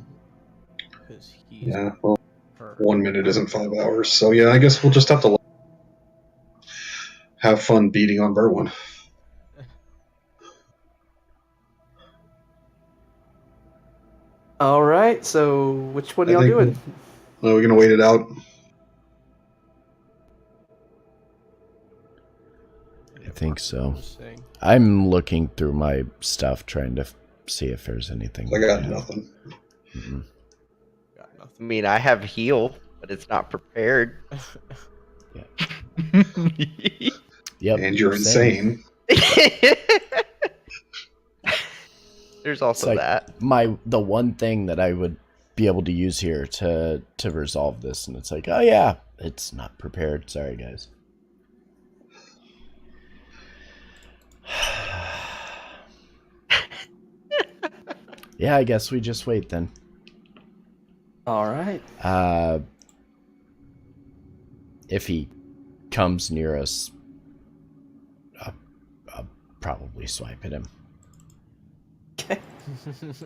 because he's Yeah, well, hurt. 1 minute isn't 5 hours, so yeah, I guess we'll just have to have fun beating on Berwyn. All right, so which one I y'all think doing? Are we gonna wait it out? I think so. Just saying. I'm looking through my stuff, trying to see if there's anything. I got nothing. Mhm. Got I nothing. mean, I have heal, but it's not prepared. Yep. And you're same. insane. There's also like- that. The one thing that I would be able to use here to resolve this, and it's like, oh yeah, it's not prepared. Sorry, guys. Yeah, I guess we just wait then. All right. If he comes near us, I'll probably swipe at him. Okay.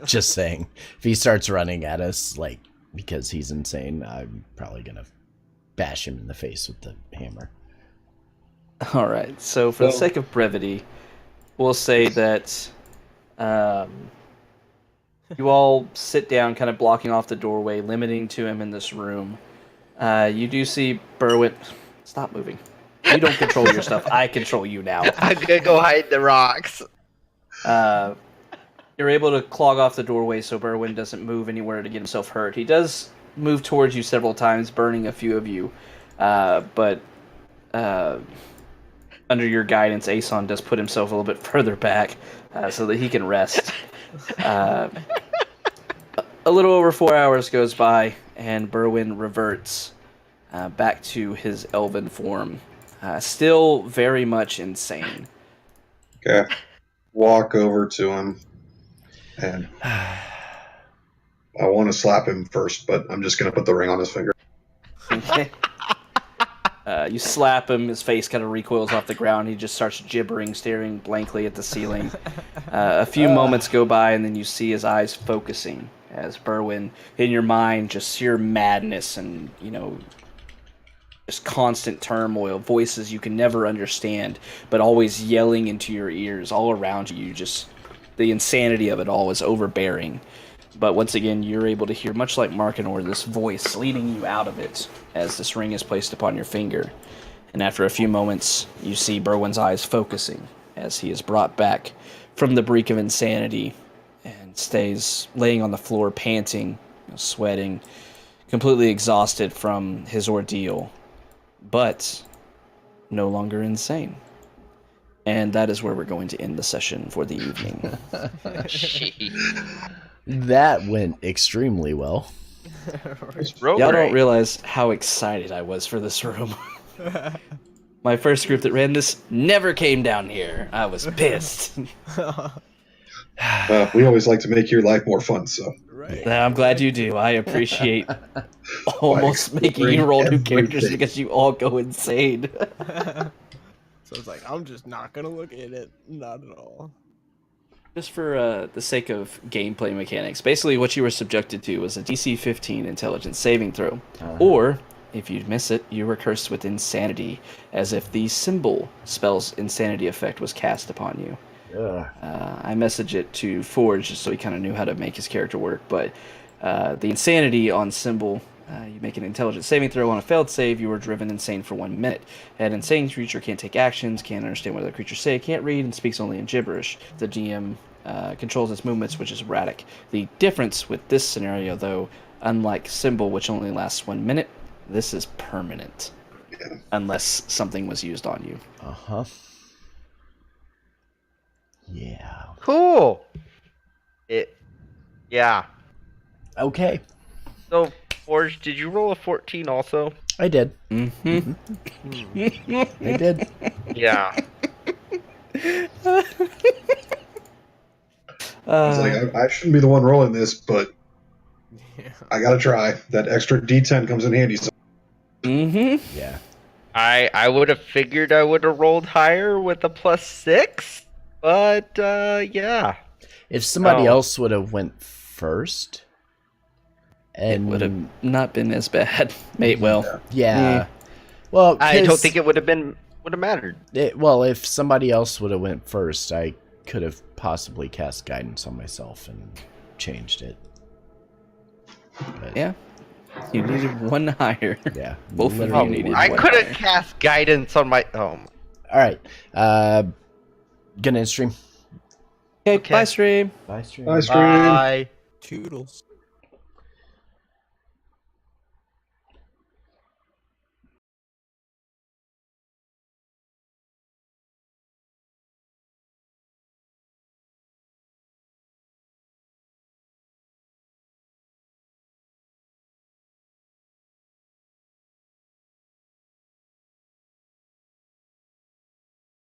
Just saying. If he starts running at us, like, because he's insane, I'm probably gonna bash him in the face with the hammer. All right. So, for the sake of brevity, we'll say that you all sit down, kind of blocking off the doorway, limiting to him in this room. You do see Berwin. Stop moving. You don't control your stuff. I control you now. I'm gonna go hide in the rocks. You're able to clog off the doorway so Berwin doesn't move anywhere to get himself hurt. He does move towards you several times, burning a few of you. But under your guidance, Aeson does put himself a little bit further back so that he can rest. A little over 4 hours goes by, and Berwin reverts back to his elven form. Still very much insane. Okay. Walk over to him, and I want to slap him first, but I'm just going to put the ring on his finger. Okay. You slap him, his face kind of recoils off the ground. He just starts gibbering, staring blankly at the ceiling. A few moments go by, and then you see his eyes focusing as Berwin, in your mind, just sheer madness and, just constant turmoil, voices you can never understand, but always yelling into your ears all around you. Just the insanity of it all is overbearing. But once again, you're able to hear, much like Markinor, this voice leading you out of it as this ring is placed upon your finger. And after a few moments, you see Berwin's eyes focusing as he is brought back from the brink of insanity and stays laying on the floor, panting, sweating, completely exhausted from his ordeal, but no longer insane. And that is where we're going to end the session for the evening. That went extremely well. Y'all don't realize how excited I was for this room. My first group that ran this never came down here. I was pissed. We always like to make your life more fun, so. Right. I'm glad you do. I appreciate almost making you roll new characters because you all go insane. So it's like, I'm just not going to look at it. Not at all. Just for the sake of gameplay mechanics, basically what you were subjected to was a DC 15 intelligence saving throw. Or, if you miss it, you were cursed with insanity, as if the symbol spell's insanity effect was cast upon you. I messaged it to Forge just so he kind of knew how to make his character work, but the insanity on symbol, you make an intelligence saving throw. On a failed save, you are driven insane for 1 minute. An insane creature can't take actions, can't understand what the creatures say, can't read, and speaks only in gibberish. The DM controls its movements, which is erratic. The difference with this scenario, though, unlike symbol, which only lasts 1 minute, this is permanent. Unless something was used on you. Yeah. Cool. Yeah. Okay. So, Forge, did you roll a 14 also? I did. Mm-hmm. I did. Yeah. It's like, I shouldn't be the one rolling this, but I gotta try. That extra D10 comes in handy. So. Mm-hmm. Yeah. I would have figured I would have rolled higher with a +6, but yeah. If somebody else would have went first, and It would have not been as bad. Mate, well. Yeah. Well, I don't think it would have mattered. Well, if somebody else would have went first, I could have possibly cast guidance on myself and changed it. But, Yeah. You needed one higher. Yeah. Both of you literally needed I one could have higher. cast guidance on my. Oh. All right. Gonna end stream. Okay, bye, stream. Bye, stream. Bye, stream. Bye. Toodles.